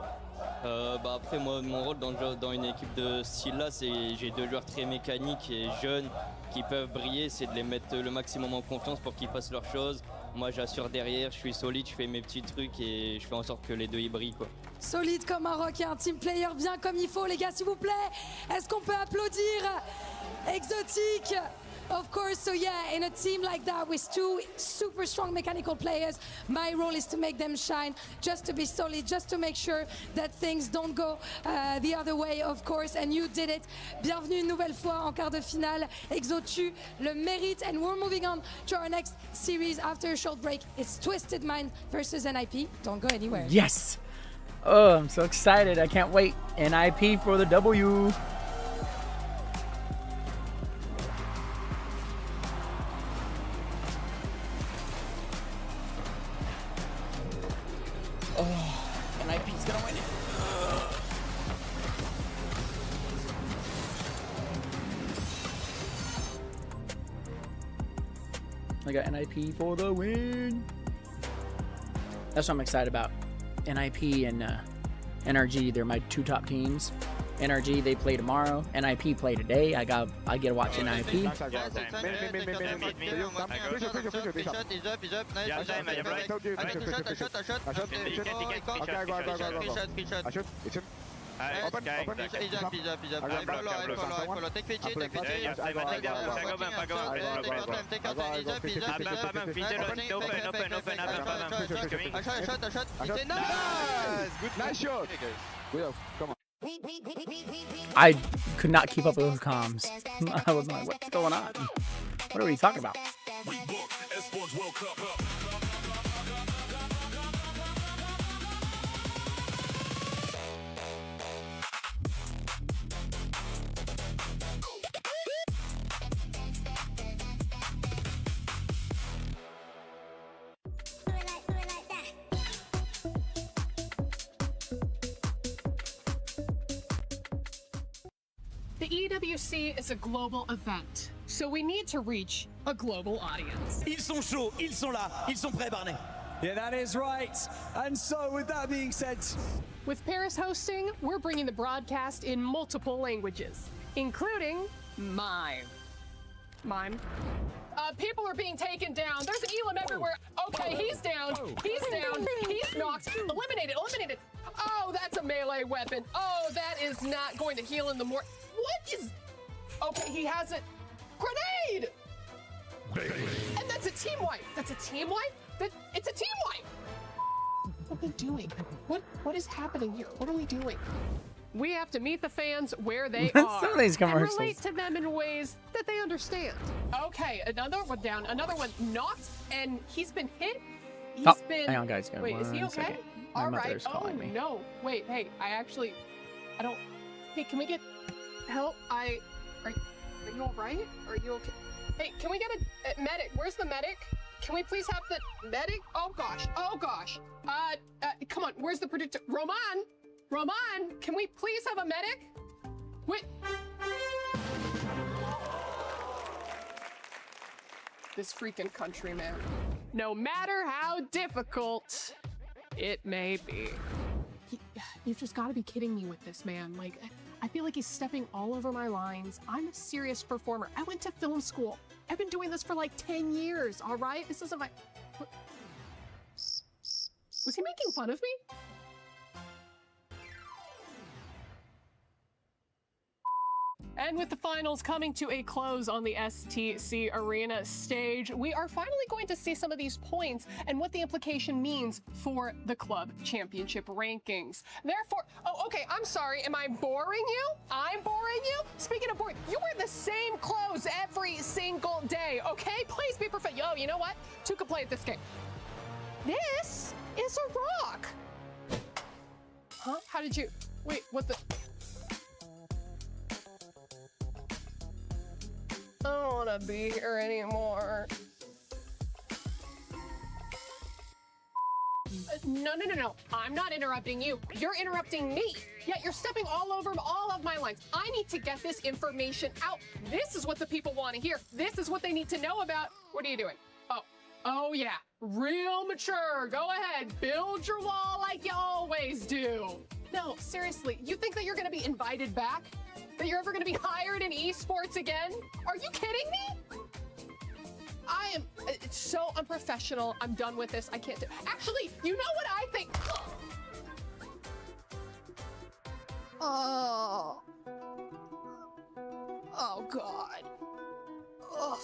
Bah après, moi, mon rôle dans une équipe de ce style-là, c'est j'ai 2 joueurs très mécaniques et jeunes qui peuvent briller, c'est de les mettre le maximum en confiance pour qu'ils fassent leurs choses. Moi, j'assure derrière, je suis solide, je fais mes petits trucs et je fais en sorte que les 2 y brillent, quoi. Solide comme un rock et un team player bien comme il faut, les gars, s'il vous plaît. Est-ce qu'on peut applaudir Exotic? Of course, so yeah, in a team like that with 2 super strong mechanical players, my role is to make them shine, just to be solid, just to make sure that things don't go the other way, of course, and you did it. Bienvenue une nouvelle fois en quart de finale. Exo, tu le mérites, and we're moving on to our next series after a short break. It's Twisted Mind versus NIP. Don't go anywhere. Yes! Oh, I'm so excited. I can't wait. NIP for the W. NIP's gonna win it. I got NIP for the win. That's what I'm excited about. NIP and NRG, they're my two top teams. NRG, they play tomorrow. NIP play today. I get to watch NIP. Nice shot. Come on. I could not keep up with those comms. I was like, what's going on? What are we talking about? The EWC is a global event, so we need to reach a global audience. Ils sont chauds, ils sont là, ils sont prêts, Barney. Yeah, that is right. And so, with that being said, With Paris hosting, we're bringing the broadcast in multiple languages, including mime. Mime. People are being taken down. There's an Elam everywhere. Okay, he's down. He's down. He's knocked. Eliminated. Eliminated. Oh, that's a melee weapon. Oh, that is not going to heal in the more. What is? Okay, he has a grenade. And that's a team wipe. That's a team wipe. It's a team wipe. What are we doing? What is happening here? What are we doing? We have to meet the fans where they are. Some of these commercials. And relate to them in ways that they understand. Okay, another one down, another one knocked, and he's been hit. He's been. Hang on, guys. Wait, is he okay? Second. My All right. mother's calling me. No. Wait. Hey, I don't. Hey, can we get help? Are you all right? Are you okay? Hey, can we get a medic? Where's the medic? Can we please have the medic? Oh gosh. Oh gosh. Come on. Where's the predictor? Roman, can we please have a medic? Wait. This freaking country, man. No matter how difficult it may be. You've just got to be kidding me with this, man. Like, I feel like he's stepping all over my lines. I'm a serious performer. I went to film school. I've been doing this for like 10 years, all right? This isn't my... Was he making fun of me? And with the finals coming to a close on the STC Arena stage, we are finally going to see some of these points and what the implication means for the club championship rankings. Therefore, oh, okay, I'm sorry, am I boring you? I'm boring you? Speaking of boring, you wear the same clothes every single day, okay? Please be perfect. Yo, you know what? Two can play at this game. This is a rock. Huh? How did you, wait, what the? I don't want to be here anymore. No. I'm not interrupting you. You're interrupting me. Yeah, you're stepping all over all of my lines. I need to get this information out. This is what the people want to hear. This is what they need to know about. What are you doing? Oh yeah. Real mature. Go ahead. Build your wall like you always do. No, seriously. You think that you're going to be invited back? That you're ever going to be hired in esports again? Are you kidding me? It's so unprofessional. I'm done with this. I can't do. Actually, you know what I think? Oh God. Ugh.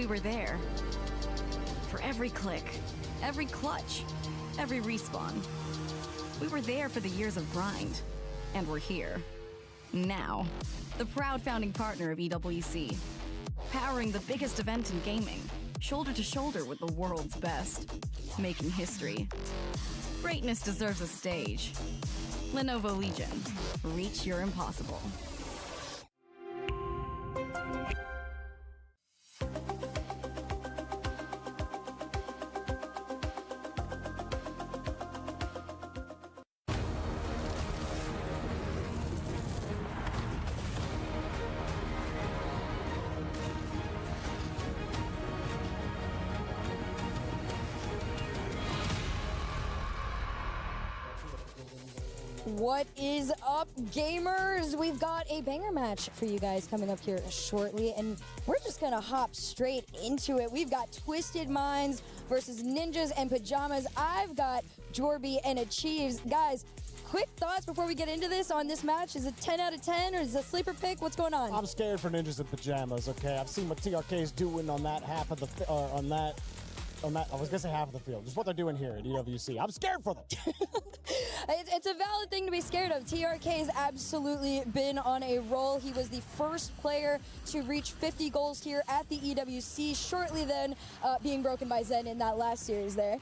were there. For every click, every clutch, every respawn. We were there for the years of grind, and we're here. Now, the proud founding partner of EWC, powering the biggest event in gaming, shoulder to shoulder with the world's best, making history. Greatness deserves a stage. Lenovo Legion, reach your impossible. What is up, gamers? We've got a banger match for you guys coming up here shortly, and we're just gonna hop straight into it. We've got Twisted Minds versus Ninjas and Pajamas. I've got Jorby and Achieves. Guys, quick thoughts before we get into this on this match. Is it 10 out of 10 or is it a sleeper pick? What's going on? I'm scared for Ninjas and Pajamas, okay? I've seen what TRK is doing on that half of the, I was gonna say half of the field. Just what they're doing here at EWC. I'm scared for them. It's a valid thing to be scared of. TRK has absolutely been on a roll. He was the first player to reach 50 goals here at the EWC, shortly then being broken by Zen in that last series there.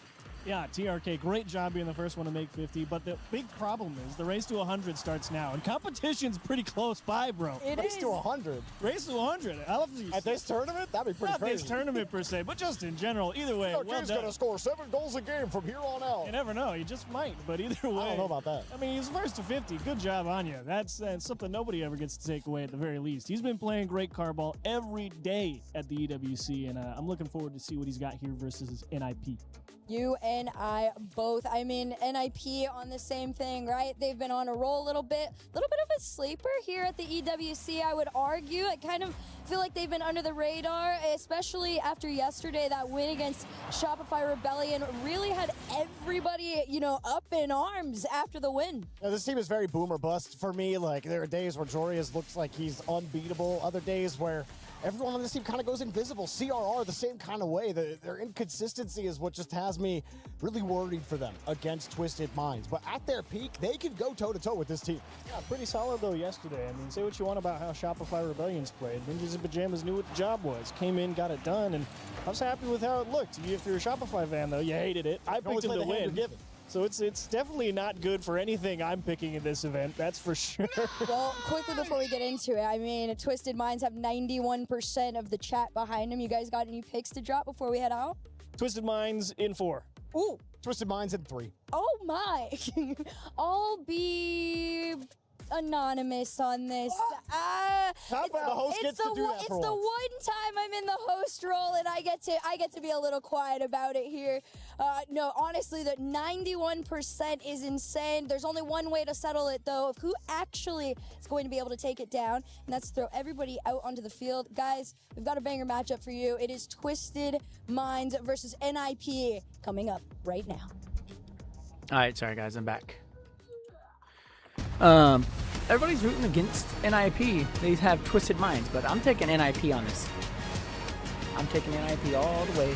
Yeah, TRK, great job being the first one to make 50, but the big problem is the race to 100 starts now, and competition's pretty close by, bro. Race to 100? Race to 100. I love these. At this tournament? That'd be pretty Not crazy. this tournament per se, but just in general. Either way, TRK's gonna score 7 goals a game from here on out. You never know. You just might, but either way. I don't know about that. I mean, he's first to 50. Good job on you. That's something nobody ever gets to take away at the very least. He's been playing great carball every day at the EWC, and I'm looking forward to see what he's got here versus NIP. You and I both. I mean, NIP on the same thing, right? They've been on a roll a little bit of a sleeper here at the EWC, I would argue. I kind of feel like they've been under the radar, especially after yesterday. That win against Shopify Rebellion really had everybody, up in arms after the win. Now, this team is very boom or bust for me. Like, there are days where Jorius looks like he's unbeatable. Other days where everyone on this team kind of goes invisible. CRR the same kind of way. Their inconsistency is what just has me really worried for them against Twisted Minds. But at their peak, they can go toe-to-toe with this team. Yeah, pretty solid though yesterday. I mean, say what you want about how Shopify Rebellion's played. Ninjas and Pajamas knew what the job was. Came in, got it done, and I was happy with how it looked. If you're a Shopify fan though, you hated it. I picked him to win. So it's definitely not good for anything I'm picking in this event, that's for sure. Well, quickly before we get into it, I mean, Twisted Minds have 91% of the chat behind them. You guys got any picks to drop before we head out? Twisted Minds in 4. Ooh. Twisted Minds in 3. Oh my. I'll be anonymous on this. The host gets to do that It's for the once. one time I'm in the host role and I get to be a little quiet about it here. No, honestly, the 91% is insane. There's only one way to settle it though, of who actually is going to be able to take it down, and that's throw everybody out onto the field. Guys, we've got a banger matchup for you. It is Twisted Minds versus NIP coming up right now. All right, sorry guys, I'm back. Everybody's rooting against NIP. They have Twisted Minds, but I'm taking NIP on this. I'm taking NIP all the way.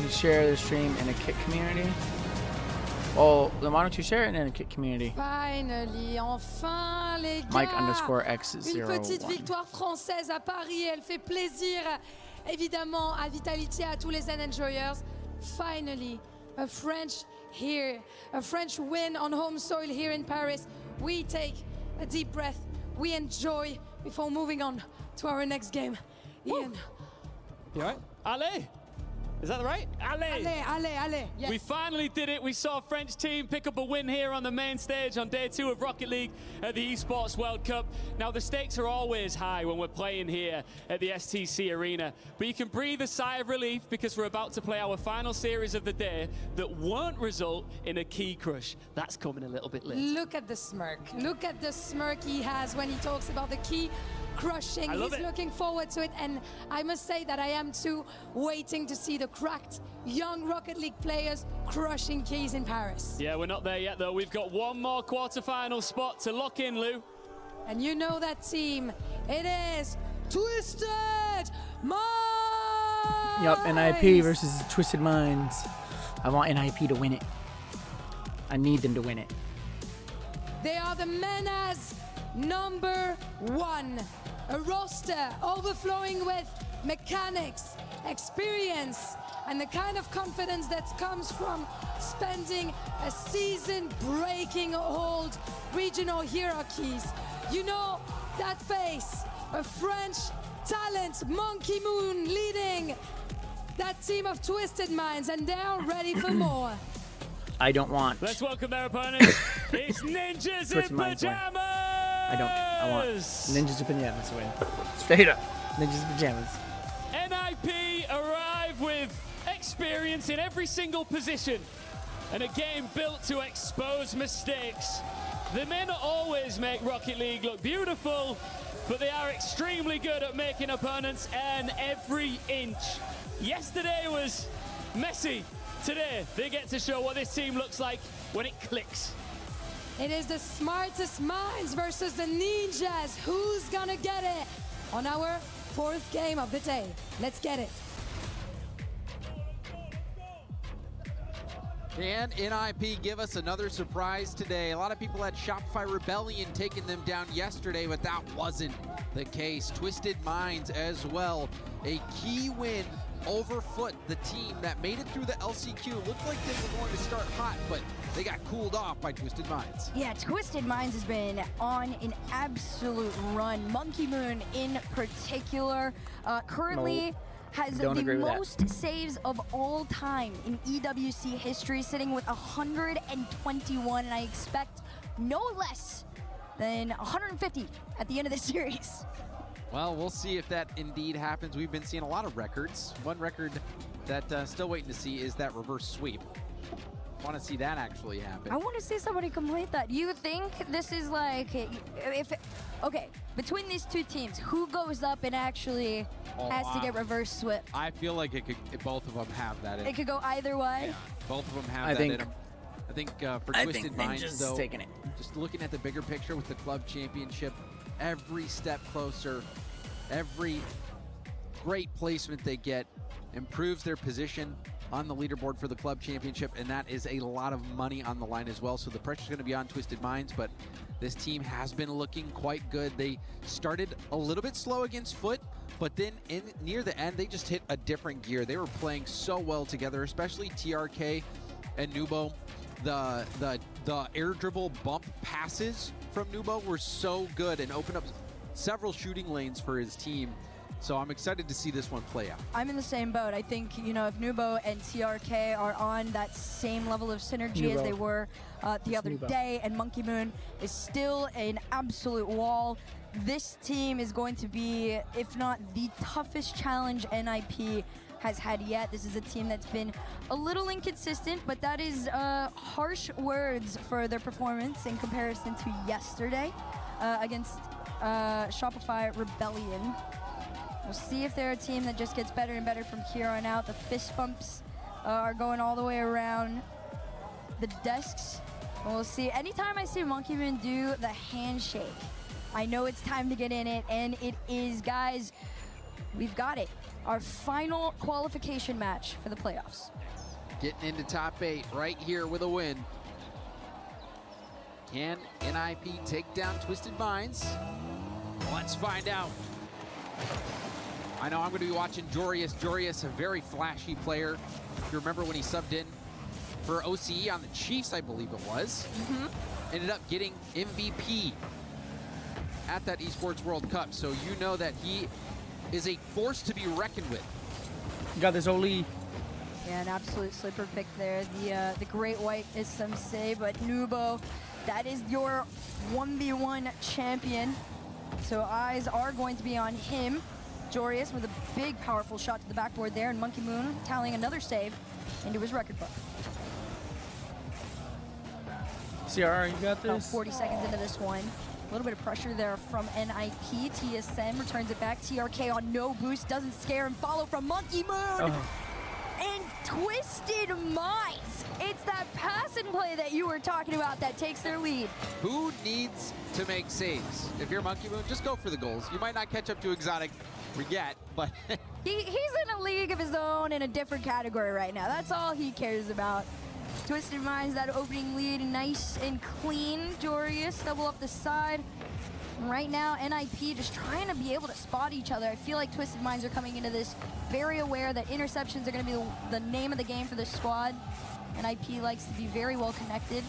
You share the stream in a Kit community. Oh, why don't you share it in a Kit community? Finally, enfin les gars. Mike_X01. Une petite victoire française à Paris. Elle fait plaisir évidemment à Vitality, à tous les Zen Enjoyers. Finally, a French win on home soil here in Paris. We take a deep breath. We enjoy before moving on to our next game. Ian. You all right? Allez! Is that right? Allez! Allez. Yes. We finally did it. We saw a French team pick up a win here on the main stage on day 2 of Rocket League at the Esports World Cup. Now, the stakes are always high when we're playing here at the STC Arena, but you can breathe a sigh of relief because we're about to play our final series of the day that won't result in a key crush. That's coming a little bit later. Look at the smirk. Look at the smirk he has when he talks about the key. crushing. I love He's it. looking forward to it, and I must say that I am too, waiting to see the cracked young Rocket League players crushing keys in Paris. Yeah, we're not there yet, though. We've got one more quarterfinal spot to lock in, Lou. And you know that team. It is Twisted Minds! Yup, NIP versus Twisted Minds. I want NIP to win it. I need them to win it. They are the Menace #1. A roster overflowing with mechanics, experience, and the kind of confidence that comes from spending a season breaking old regional hierarchies. You know that face, a French talent, Monkey Moon, leading that team of Twisted Minds, and they're ready for more. I don't want. Let's welcome their opponents. It's Ninjas Twisted in Minds win. Pajamas. I want Ninjas in Pajamas to win. Straight up. Ninjas in Pajamas. NIP arrive with experience in every single position and a game built to expose mistakes. They may not always make Rocket League look beautiful, but they are extremely good at making opponents earn every inch. Yesterday was messy. Today, they get to show what this team looks like when it clicks. It is the smartest minds versus the ninjas. Who's gonna get it on our 4th game of the day? Let's get it. Can NIP give us another surprise today? A lot of people had Shopify Rebellion taking them down yesterday, but that wasn't the case. Twisted Minds as well. A key win over Foot, the team that made it through the LCQ. Looked like they were going to start hot, but they got cooled off by Twisted Minds. Yeah, Twisted Minds has been on an absolute run. Monkey Moon in particular currently has the most saves of all time in EWC history, sitting with 121, and I expect no less than 150 at the end of the series. Well, we'll see if that indeed happens. We've been seeing a lot of records. One record that still waiting to see is that reverse sweep. Want to see that actually happen. I want to see somebody complete that. You think this is like, okay, between these two teams, who goes up and actually has to get reverse swept? I feel like both of them have that in It could go either way. Yeah, both of them have that in them. I think for Twisted Minds, though, taking it. Just looking at the bigger picture with the club championship, every step closer, every great placement they get improves their position on the leaderboard for the club championship, and that is a lot of money on the line as well. So the pressure's going to be on Twisted Minds, but this team has been looking quite good. They started a little bit slow against Foot, but then near the end, they just hit a different gear. They were playing so well together, especially TRK and Nubo. The air dribble bump passes from Nubo were so good and opened up several shooting lanes for his team. So I'm excited to see this one play out. I'm in the same boat. I think, you know, if Nubo and TRK are on that same level of synergy as they were the other day, and Monkey Moon is still an absolute wall, this team is going to be, if not the toughest challenge NIP has had yet. This is a team that's been a little inconsistent, but that is harsh words for their performance in comparison to yesterday against Shopify Rebellion. We'll see if they're a team that just gets better and better from here on out. The fist bumps are going all the way around the desks. And we'll see. Anytime I see Monkey Moon do the handshake, I know it's time to get in it, and it is, guys. We've got it. Our final qualification match for the playoffs. Getting into top 8 right here with a win. Can NIP take down Twisted Minds? Let's find out. I know I'm going to be watching Jorius. Jorius, a very flashy player. If you remember when he subbed in for OCE on the Chiefs, I believe it was. Ended up getting MVP at that Esports World Cup. So you know that he is a force to be reckoned with. Got this Oli. Yeah, an absolute slipper pick there. The Great White, as some say, but Nubo, that is your 1v1 champion. So eyes are going to be on him. Jorius with a big, powerful shot to the backboard there, and Monkey Moon tallying another save into his record book. CR, you got this? About 40 seconds into this one. A little bit of pressure there from NIP. TSM returns it back. TRK on no boost, doesn't scare, and follow from Monkey Moon. And Twisted Minds. It's that pass and play that you were talking about that takes their lead. Who needs to make saves? If you're Monkey Moon, just go for the goals. You might not catch up to Exotic yet, but... He's in a league of his own in a different category right now. That's all he cares about. Twisted Minds, that opening lead, nice and clean. Jorius double up the side. Right now, NIP just trying to be able to spot each other. I feel like Twisted Minds are coming into this very aware that interceptions are going to be the name of the game for this squad. NIP likes to be very well connected.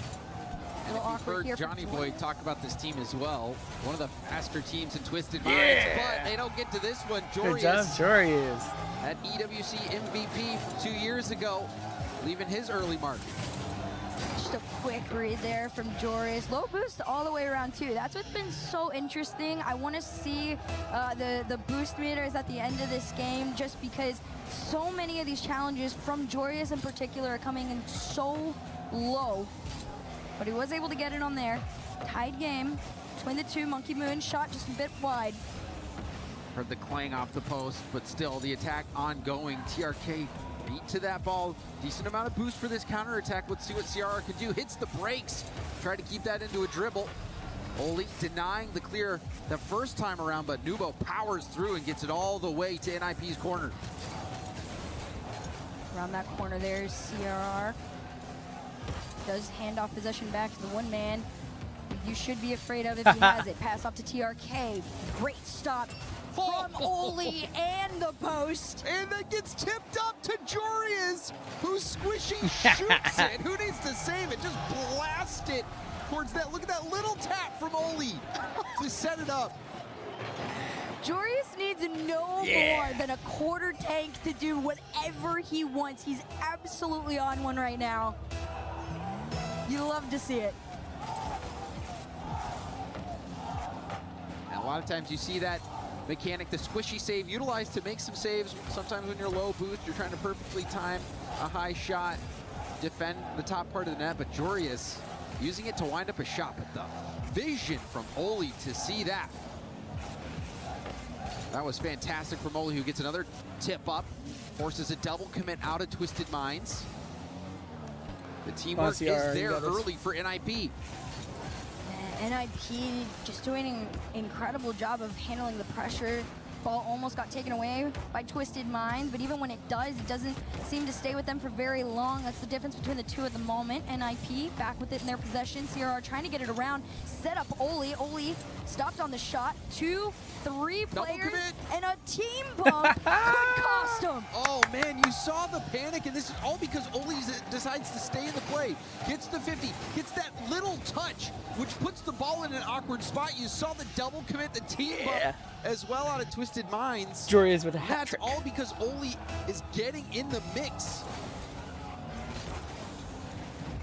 And if you've heard Johnny Boy talk about this team as well, one of the faster teams in Twisted Minds, but they don't get to this one. Good job, Jorius. That EWC MVP from 2 years ago, leaving his early mark. Just a quick read there from Jorius. Low boost all the way around too. That's what's been so interesting. I want to see the boost meters at the end of this game, just because so many of these challenges from Jorius in particular are coming in so low. But he was able to get it on there. Tied game between the two. Monkey Moon shot just a bit wide. Heard the clang off the post, but still the attack ongoing. TRK beat to that ball. Decent amount of boost for this counterattack. Let's see what CRR can do. Hits the brakes. Try to keep that into a dribble. Oli denying the clear the first time around, but Nubo powers through and gets it all the way to NIP's corner. Around that corner there is CRR. Does hand off possession back to the one man you should be afraid of if he has it. Pass off to TRK. Great stop from Oli and the post. And that gets tipped up to Jorius, who squishy shoots it. Who needs to save it? Just blast it towards that. Look at that little tap from Oli to set it up. Jorius needs no more than a quarter tank to do whatever he wants. He's absolutely on one right now. You love to see it. And a lot of times you see that mechanic, the squishy save, utilized to make some saves. Sometimes when you're low boost, you're trying to perfectly time a high shot, defend the top part of the net, but Jorius using it to wind up a shot. But the vision from Oli to see that. That was fantastic from Oli, who gets another tip up, forces a double commit out of Twisted Minds. The teamwork is there early for NIP. NIP just doing an incredible job of handling the pressure. Ball almost got taken away by Twisted Minds, but even when it does, it doesn't seem to stay with them for very long. That's the difference between the two at the moment. NIP back with it in their possession. CRR trying to get it around, set up Oli. Oli stopped on the shot. 2, 3 players, and a team bump could cost him. Oh man, you saw the panic, and this is all because Oli decides to stay in the play. Gets the 50, gets that little touch, which puts the ball in an awkward spot. You saw the double commit, the team bump as well out of Twisted Minds. Jorius with a hat trick. That's all because Oli is getting in the mix.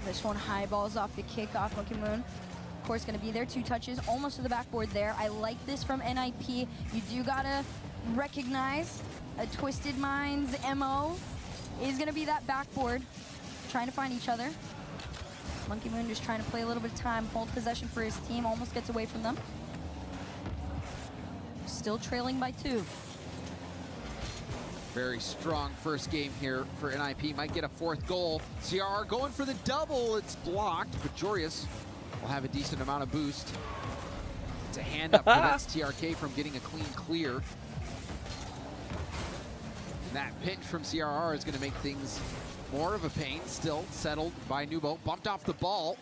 This one high balls off the kickoff. Monkey Moon, of course, going to be there. 2 touches, almost to the backboard there. I like this from NIP. You do gotta recognize a Twisted Minds MO is going to be that backboard, trying to find each other. Monkey Moon just trying to play a little bit of time, hold possession for his team, almost gets away from them. Still trailing by 2. Very strong first game here for NIP. Might get a 4th goal. CRR going for the double. It's blocked, but Jorius will have a decent amount of boost. It's a hand up prevents TRK from getting a clean clear. And that pinch from CRR is going to make things more of a pain. Still settled by Nubo. Bumped off the ball.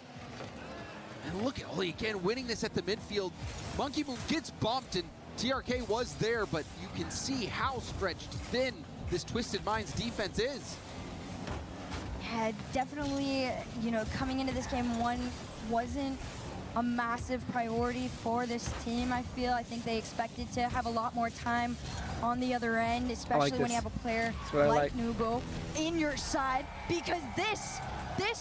And look at Oli again winning this at the midfield. Monkey Moon gets bumped, and TRK was there, but you can see how stretched thin this Twisted Minds defense is. Yeah, definitely, you know, coming into this game, one wasn't a massive priority for this team, I feel. I think they expected to have a lot more time on the other end, especially when you have a player like Nubo in your side, because this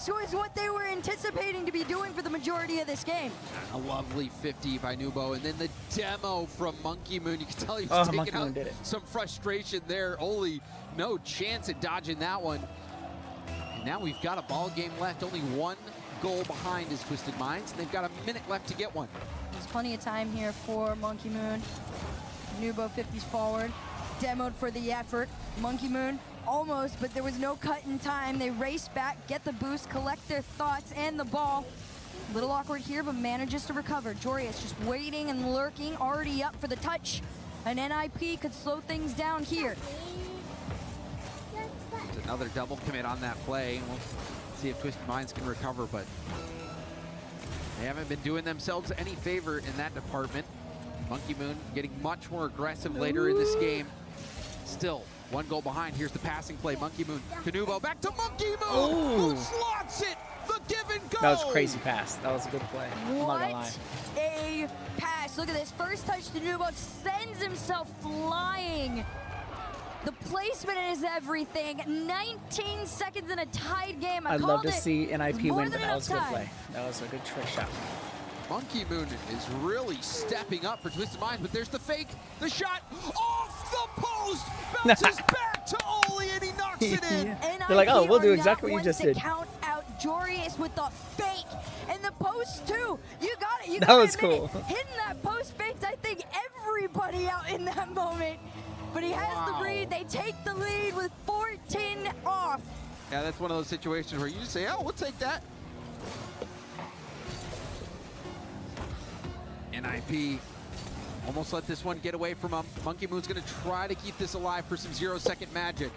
was what they were anticipating to be doing for the majority of this game. A lovely 50 by Nubo, and then the demo from Monkey Moon. You can tell he was taking out some frustration there. Oli, no chance at dodging that one. And now we've got a ball game left. Only 1 goal behind is Twisted Minds, and they've got a minute left to get one. There's plenty of time here for Monkey Moon. Nubo 50s forward, demoed for the effort. Monkey Moon almost, but there was no cut in time. They race back, get the boost, collect their thoughts and the ball. A little awkward here, but manages to recover. Jorius just waiting and lurking, already up for the touch. An NIP could slow things down here. It's another double commit on that play. We'll see if Twisted Minds can recover, but they haven't been doing themselves any favor in that department. Monkey Moon getting much more aggressive later in this game. Still, 1 goal behind. Here's the passing play. Monkey Moon, Canubo, back to Monkey Moon, who slots it. The give and go. That was a crazy pass. That was a good play. I'm not gonna lie. What a pass. Look at this. First touch to Nubo, sends himself flying. The placement is everything. 19 seconds in a tied game. I'd love to called it. see NIP More win, than but that was a good enough play. time. That was a good trick shot. Monkey Moon is really stepping up for Twisted Minds, but there's the fake, the shot, off the post, bounces back to Oli, and he knocks it in. They're like, oh, we'll do NIP exactly are what you just not ones did. to count out Jorius with the fake and the post too. You got it. You That gotta was admit cool. it. Hitting that post fakes, I think everybody out in that moment. But he has the read. They take the lead with 14 off. Yeah, that's one of those situations where you just say, oh, we'll take that. NIP almost let this one get away from him. Monkey Moon's going to try to keep this alive for some 0-second magic.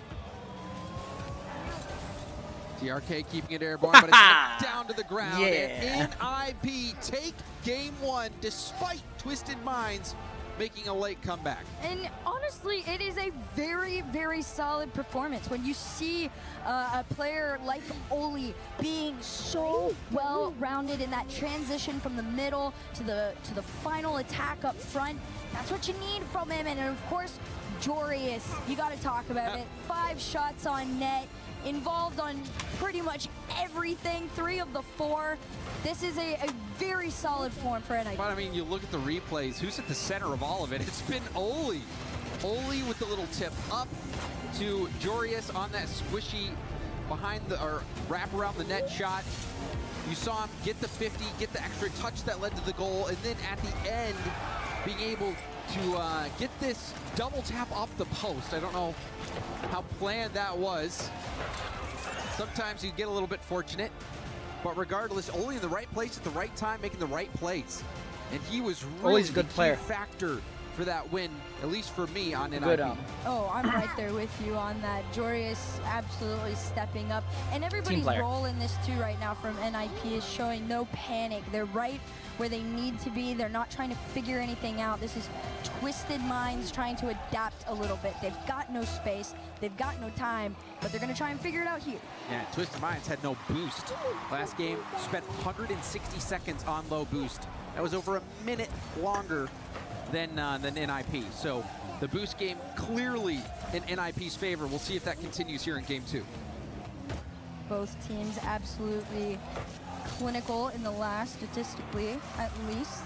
TRK keeping it airborne, but it's knocked down to the ground. Yeah. And NIP take game 1 despite Twisted Minds making a late comeback. And honestly, it is a very, very solid performance. When you see a player like Oli being so well-rounded in that transition from the middle to the final attack up front, that's what you need from him. And of course, Jorius, you got to talk about it. 5 shots on net, involved on pretty much everything, 3 of the 4. This is a very solid form for NIP. But I mean, you look at the replays, who's at the center of all of it? It's been Oli. Oli with the little tip up to Jorius on that squishy behind the, or wrap around the net shot. You saw him get the 50, get the extra touch that led to the goal, and then at the end, being able to get this double tap off the post. I don't know how planned that was. Sometimes you get a little bit fortunate, but regardless, Oli in the right place at the right time, making the right plays. And he was really Oli's a good the key player. factor for that win, at least for me on NIP. Good, Oh, I'm right there with you on that. Jorius absolutely stepping up. And everybody's player. role in this too right now from NIP is showing no panic. They're right where they need to be. They're not trying to figure anything out. This is Twisted Minds trying to adapt a little bit. They've got no space. They've got no time, but they're going to try and figure it out here. Yeah, Twisted Minds had no boost. Last game, spent 160 seconds on low boost. That was over a minute longer than NIP. So the boost game clearly in NIP's favor. We'll see if that continues here in game 2. Both teams absolutely clinical in the last, statistically, at least.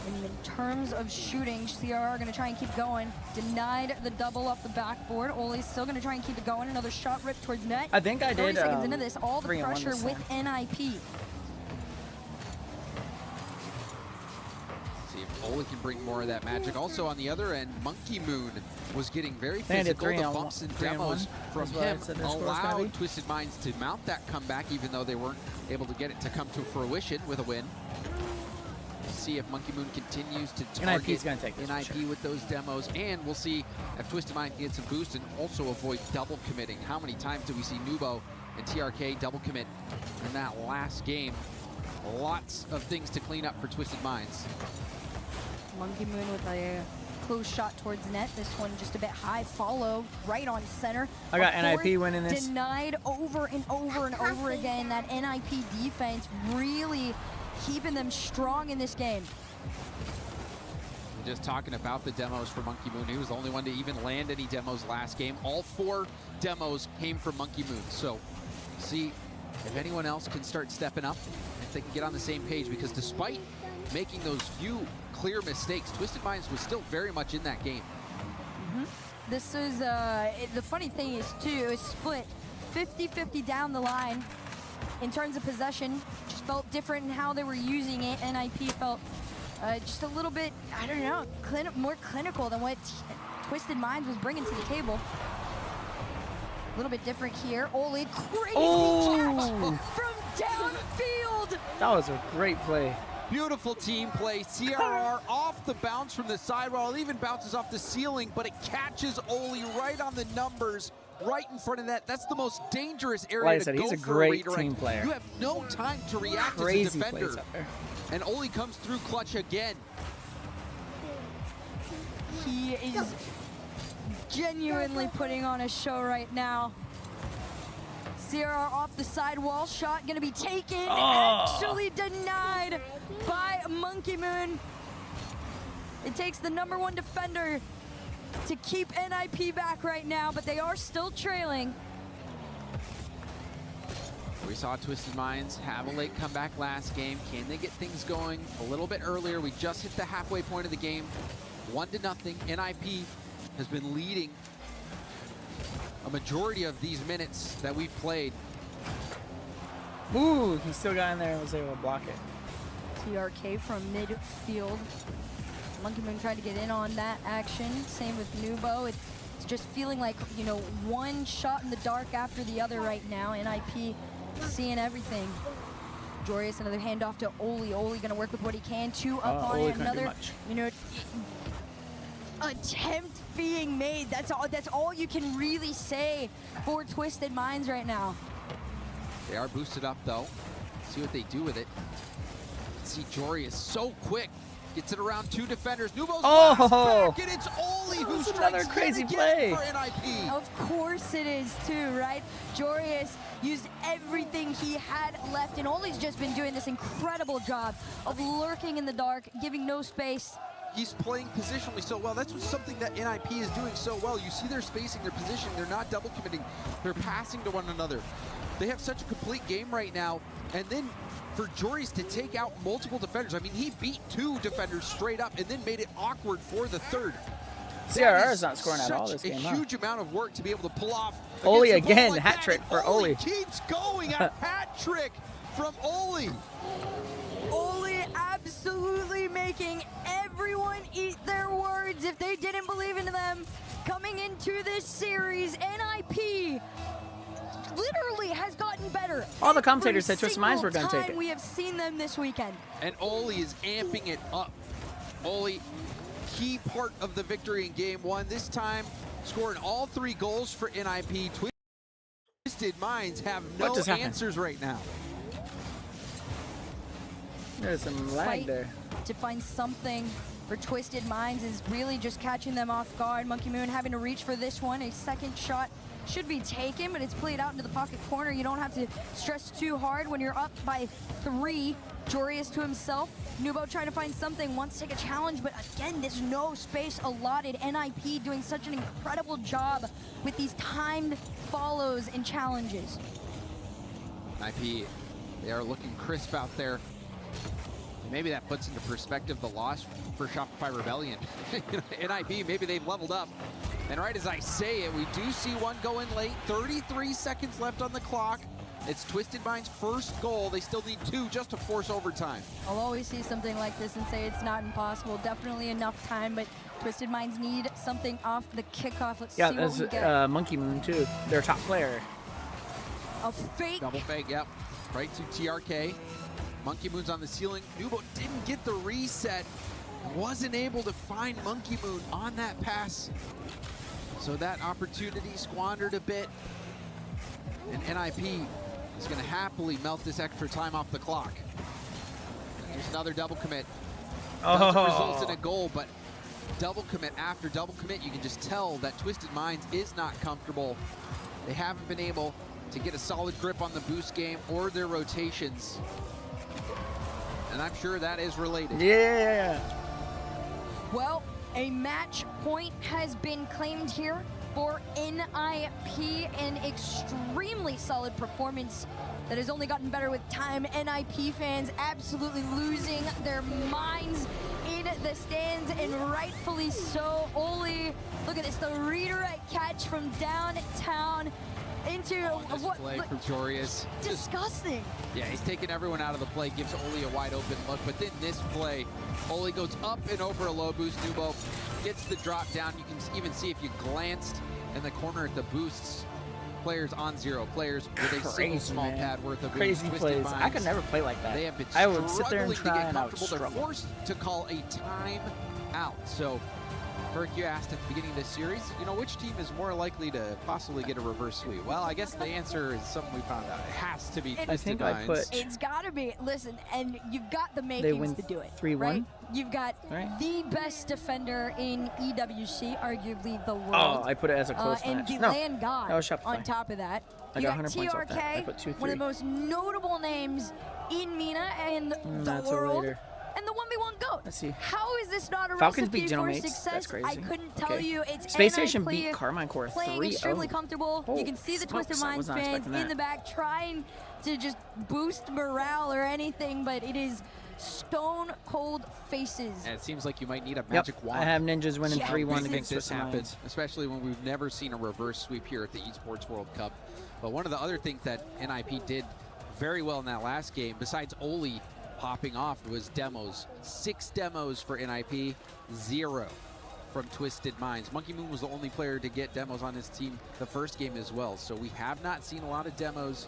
In terms of shooting, CRR are going to try and keep going. Denied the double off the backboard. Oli's still going to try and keep it going. Another shot ripped towards net. I think I 30 did, seconds into this, all the 3-1 pressure this with time. NIP. See if Oli can bring more of that magic. Also on the other end, Monkey Moon was getting very Landed physical. The 3-on-1 bumps and demos from That's what I him said their score's gonna be. allowed Twisted Minds to mount that comeback, even though they weren't able to get it to come to fruition with a win. See if Monkey Moon continues to target NIP's gonna take this for NIP sure. with those demos, and we'll see if Twisted Mind can get some boost and also avoid double committing. How many times do we see Nubo and TRK double commit in that last game? Lots of things to clean up for Twisted Minds. Monkey Moon with a close shot towards net. This one just a bit high, follow right on center. I got A NIP fourth winning this. Denied over and over and over again. That NIP defense really keeping them strong in this game. Just talking about the demos for Monkey Moon, he was the only one to even land any demos last game. All 4 demos came from Monkey Moon. So see if anyone else can start stepping up, if they can get on the same page, because despite making those few clear mistakes, Twisted Minds was still very much in that game. This is, the funny thing is too, it's split 50-50 down the line. in terms of possession, just felt different in how they were using it. NIP felt just a little bit, I don't know, more clinical than what Twisted Minds was bringing to the table. A little bit different here. Oli, crazy catch from downfield. That was a great play. Beautiful team play. CRR off the bounce from the sidewall. It even bounces off the ceiling, but it catches Oli right on the numbers, right in front of that. That's the most dangerous area Like I to said, go he's a for great redirect. team player. You have no time to react Crazy as a defender. plays up there. And Oli comes through clutch again. He is genuinely putting on a show right now. CRR off the sidewall, shot gonna be taken, actually denied by Monkey Moon. It takes the #1 defender to keep NIP back right now, but they are still trailing. We saw Twisted Minds have a late comeback last game. Can they get things going a little bit earlier? We just hit the halfway point of the game. 1-0. NIP has been leading a majority of these minutes that we've played. Ooh, he still got in there and was able to block it. TRK from midfield. Monkey Moon tried to get in on that action. Same with Nubo. It's just feeling like, you know, one shot in the dark after the other right now. NIP seeing everything. Jorius, another handoff to Oli. Oli gonna work with what he can. Two up on Oli it. couldn't do Another, much. you know, attempt being made. That's all you can really say for Twisted Minds right now. They are boosted up though. See what they do with it. See Jorius so quick. Gets it around 2 defenders. Nubo's back, and it's Oli who strikes another crazy yet play again for NIP. Of course it is too, right? Jorius used everything he had left, and Oli's just been doing this incredible job of lurking in the dark, giving no space. He's playing positionally so well. That's something that NIP is doing so well. You see their spacing, their positioning. They're not double committing. They're passing to one another. They have such a complete game right now. And then for Jorius to take out multiple defenders, I mean, he beat 2 defenders straight up and then made it awkward for the third. CRR is not scoring at all this Such game, a huge amount of work to be able to pull off. Oli against the ball again, like hat that, trick and for Oli. Keeps going, a hat trick from Oli. Oli absolutely making everyone eat their words if they didn't believe in them. Coming into this series, NIP literally has gotten better. All the commentators every said Twisted Minds were single gonna take time it. we have seen them this weekend. And Oli is amping it up. Oli, key part of the victory in game 1. This time, scoring all 3 goals for NIP. Twisted Minds have no answers right now. There's some lag Fight there. to find something for Twisted Minds is really just catching them off guard. Monkey Moon having to reach for this one. A second shot should be taken, but it's played out into the pocket corner. You don't have to stress too hard when you're up by 3. Jorius to himself. Nubo trying to find something, wants to take a challenge, but again, there's no space allotted. NIP doing such an incredible job with these timed follows and challenges. NIP, they are looking crisp out there. Maybe that puts into perspective the loss for Shopify Rebellion. NIP, maybe they've leveled up. And right as I say it, we do see one go in late. 33 seconds left on the clock. It's Twisted Minds' first goal. They still need 2 just to force overtime. I'll always see something like this and say it's not impossible. Definitely enough time, but Twisted Minds need something off the kickoff. Let's see what we get. Yeah, Monkey Moon too. Their top player. A fake. Double fake, yep. Right to TRK. Monkey Moon's on the ceiling. Nubo didn't get the reset. Wasn't able to find Monkey Moon on that pass. So that opportunity squandered a bit. And NIP is going to happily melt this extra time off the clock. Just another double commit. Doesn't result in a goal, but double commit after double commit, you can just tell that Twisted Minds is not comfortable. They haven't been able to get a solid grip on the boost game or their rotations. And I'm sure that is related. Yeah. Well, a match point has been claimed here for NIP, an extremely solid performance that has only gotten better with time. NIP fans absolutely losing their minds in the stands, and rightfully so. Oli, look at this, the redirect catch from downtown. into This what? play from Jorius. Disgusting. Yeah, he's taking everyone out of the play, gives Oli a wide open look, but then this play, Oli goes up and over a low boost. Nubo gets the drop down. You can even see if you glanced in the corner at the boosts. Players on 0, players with a single small pad worth of crazy boost. plays. Twisted I could Minds, never play like that. They have been I would sit there and struggling try, to and get I would comfortable. They're struggle. forced to call a time out. So, Burke, you asked at the beginning of this series, you know, which team is more likely to possibly get a reverse sweep? Well, I guess the answer is something we found out. It has to be Twisted Minds. It's got to be. Listen, and you've got the makings to do it. 3-1. Right? You've got Right. the best defender in EWC, arguably the world. Oh, I put it as a close and match. the No, land god that was Shopify. on top of that. I You got got 100 points off that. I TRK, put 2-3. one of the most notable names in MENA and the That's a world. later. And the 1v1 GOAT. Let's see. How is this not a Falcons recipe beat for Genomates. success? That's crazy. I couldn't tell Okay. you. It's Space NIP Station beat Carmine Core playing 3-0. extremely comfortable. Oh, You can see the smokes. Twisted I was Minds not fans expecting in the back trying to just boost morale or anything, but it is stone cold faces. And it seems like you might need a magic wand. I have Ninjas winning Yeah. 3-1 to against make this Twisted happen, Minds. especially when we've never seen a reverse sweep here at the Esports World Cup. But one of the other things that NIP did very well in that last game, besides Oli popping off, was demos. 6 demos for NIP, 0 from Twisted Minds. Monkey Moon was the only player to get demos on his team the first game as well. So we have not seen a lot of demos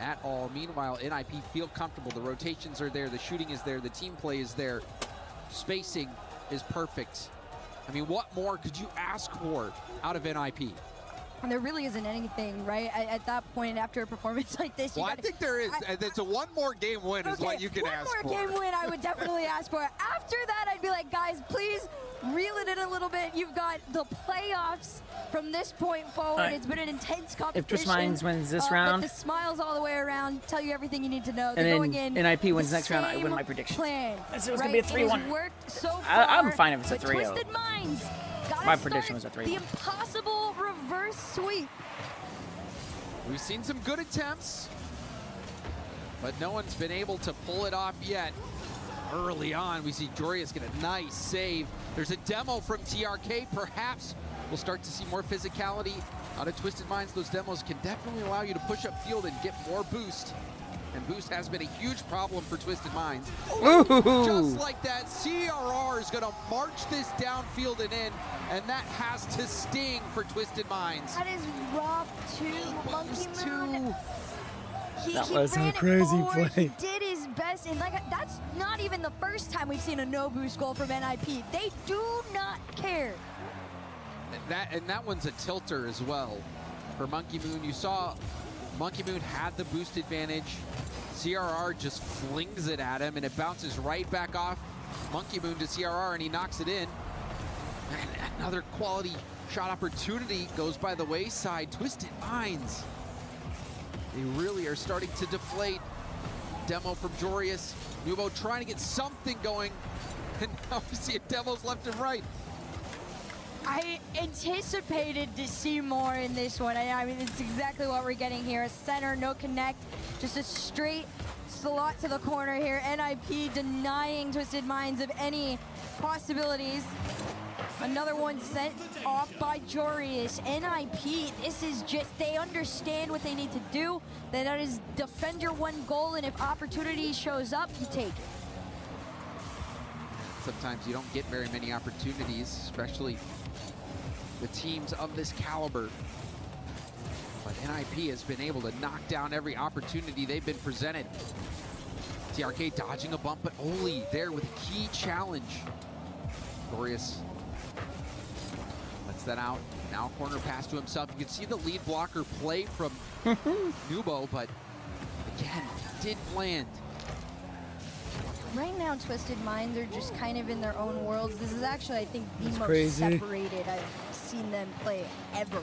at all. Meanwhile, NIP feel comfortable. The rotations are there, the shooting is there, the team play is there. Spacing is perfect. I mean, what more could you ask for out of NIP? And there really isn't anything, right? At that point, after a performance like this, Well, I think there is. It's a one more game win is what you can ask for. One more game win, I would definitely ask for. After that, I'd be like, guys, please reel it in a little bit. You've got the playoffs from this point forward. Right. It's been an intense competition. If Twisted Minds wins this but round, the smiles all the way around tell you everything you need to know. and They're then going in NIP wins the next round, I win same my prediction. Plan, It's gonna right? be a It has 3-1. worked so far. I'm fine if it's a but 3-0. Twisted Minds gotta My prediction start was a 3-1. The impossible reverse sweep. We've seen some good attempts, but no one's been able to pull it off yet. Early on, we see Jorius get a nice save. There's a demo from TRK. Perhaps we'll start to see more physicality out of Twisted Minds. Those demos can definitely allow you to push up field and get more boost. And boost has been a huge problem for Twisted Minds. Ooh. Just like that, CRR is going to march this downfield and in, and that has to sting for Twisted Minds. That is rough too, Monkey Moon. He That was a ran it crazy forward. play. He did his best, and that's not even the first time we've seen a no boost goal from NIP. They do not care. And that one's a tilter as well for Monkey Moon. You saw Monkey Moon had the boost advantage. CRR just flings it at him, and it bounces right back off Monkey Moon to CRR, and he knocks it in. And another quality shot opportunity goes by the wayside. Twisted Minds. They really are starting to deflate. Demo from Jorius. Nubo trying to get something going. And now we see demos left and right. I anticipated to see more in this one. I mean, it's exactly what we're getting here. A center, no connect, just a straight slot to the corner here. NIP denying Twisted Minds of any possibilities. Another one sent off by Jorius. NIP, this is just, they understand what they need to do. That is defend your one goal, and if opportunity shows up, you take it. Sometimes you don't get very many opportunities, especially the teams of this caliber. But NIP has been able to knock down every opportunity they've been presented. TRK dodging a bump, but Oli there with a key challenge. Glorious lets that out. Now corner pass to himself. You can see the lead blocker play from Nubo, but again, didn't land. Right now, Twisted Minds are just kind of in their own worlds. This is actually, I think, the most crazy. separated I've seen them play ever.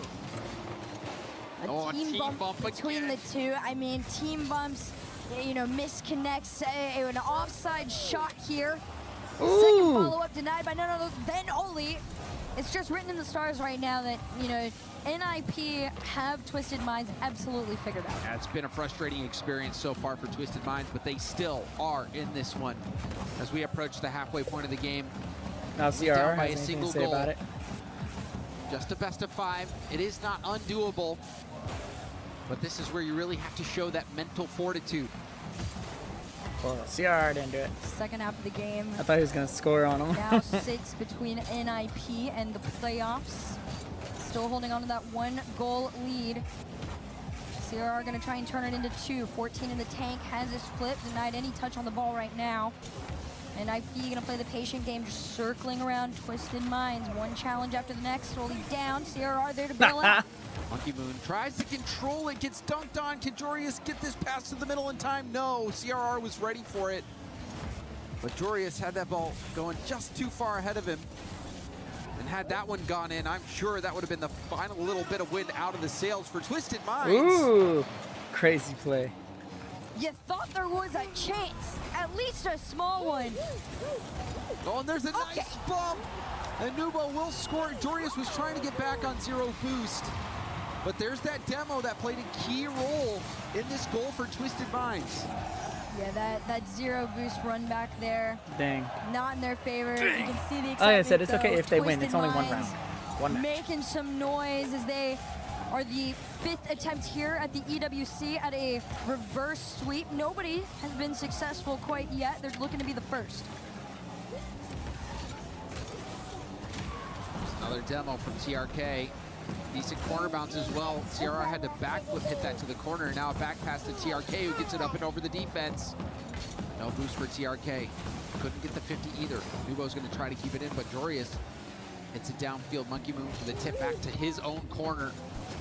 A team bump between again. the two. I mean, team bumps, you know, misconnects, an offside shot here. Ooh. Second follow-up denied by none other than Oli. It's just written in the stars right now that, you know, NIP have Twisted Minds absolutely figured out. Yeah, it's been a frustrating experience so far for Twisted Minds, but they still are in this one as we approach the halfway point of the game. Now Down CRR by has a anything single to say goal. about it? Just a best of 5. It is not undoable. But this is where you really have to show that mental fortitude. Well, CRR didn't do it. Second half of the game. I thought he was going to score on him. Now sits between NIP and the playoffs. Still holding on to that 1-goal lead. CRR going to try and turn it into 2. 14 in the tank, has his flip, denied any touch on the ball right now. NIP going to play the patient game, just circling around Twisted Minds. One challenge after the next, rolling down. CRR there to bail out. Monkey Moon tries to control it, gets dunked on. Can Jorius get this pass to the middle in time? No, CRR was ready for it. But Jorius had that ball going just too far ahead of him. And had that one gone in, I'm sure that would have been the final little bit of wind out of the sails for Twisted Minds. Ooh, crazy play. You thought there was a chance, at least a small one. Oh, and there's a nice bump. And Nubo will score. Jorius was trying to get back on 0 boost. But there's that demo that played a key role in this goal for Twisted Minds. Yeah, that 0 boost run back there. Dang. Not in their favor. Dang. You can see the excitement. Like I said, it's okay though. if they win. Twisted It's only one Minds round. One match. Making some noise as they are the 5th attempt here at the EWC at a reverse sweep. Nobody has been successful quite yet. They're looking to be the first. Another demo from TRK. Decent corner bounce as well. CRR had to backflip, hit that to the corner. Now a back pass to TRK, who gets it up and over the defense. No boost for TRK. Couldn't get the 50 either. Nubo's going to try to keep it in, but Jorius hits it downfield. Monkey Moon for the tip back to his own corner.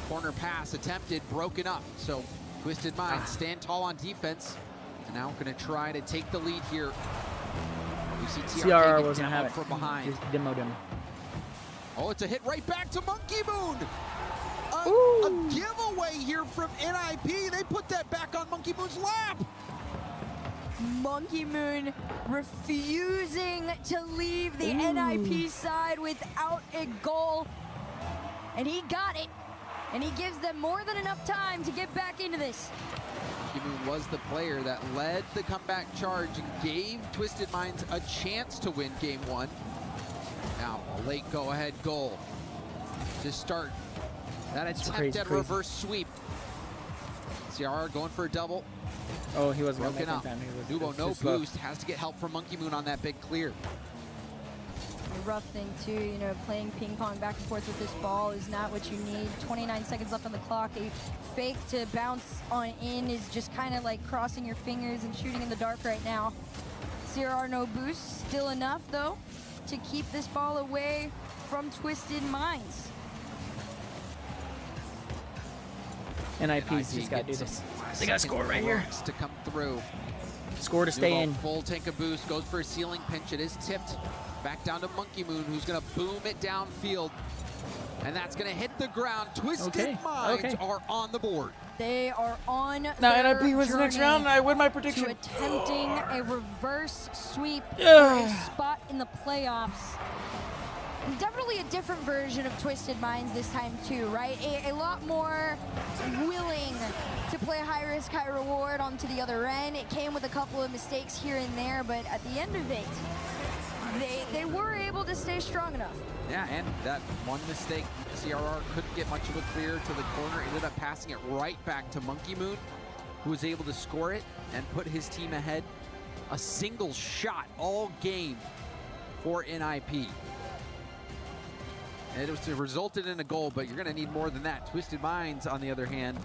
Corner pass attempted, broken up. So Twisted Minds stand tall on defense. And now going to try to take the lead here. You see TRK CRR get wasn't demoed having it. from behind. Just demoed him. Oh, it's a hit right back to Monkey Moon. A giveaway here from NIP. They put that back on Monkey Moon's lap. Monkey Moon refusing to leave the NIP side without a goal. And he got it. And he gives them more than enough time to get back into this. Monkey Moon was the player that led the comeback charge and gave Twisted Minds a chance to win game 1. Now, a late go-ahead goal to start that attempt at reverse sweep. CRR going for a double. Oh, he wasn't broken up. Nubo, no slow. boost, has to get help from Monkey Moon on that big clear. The rough thing too, you know, playing ping pong back and forth with this ball is not what you need. 29 seconds left on the clock. A fake to bounce on in is just kind of like crossing your fingers and shooting in the dark right now. CRR no boost, still enough though to keep this ball away from Twisted Minds. NIP's just got to do this. They got to score right here. To come through. Score to stay in. Full tank of boost, goes for a ceiling pinch. It is tipped back down to Monkey Moon, who's going to boom it downfield. And that's going to hit the ground. Twisted Minds are on the board. They are on Now their NIP wins the next round, and I win my prediction. To attempting a reverse sweep for a spot in the playoffs. Definitely a different version of Twisted Minds this time too, right? A lot more willing to play high risk, high reward onto the other end. It came with a couple of mistakes here and there, but at the end of it, they were able to stay strong enough. Yeah, and that one mistake, CRR couldn't get much of a clear to the corner, ended up passing it right back to Monkey Moon, who was able to score it and put his team ahead. A single shot all game for NIP. And it resulted in a goal, but you're going to need more than that. Twisted Minds, on the other hand,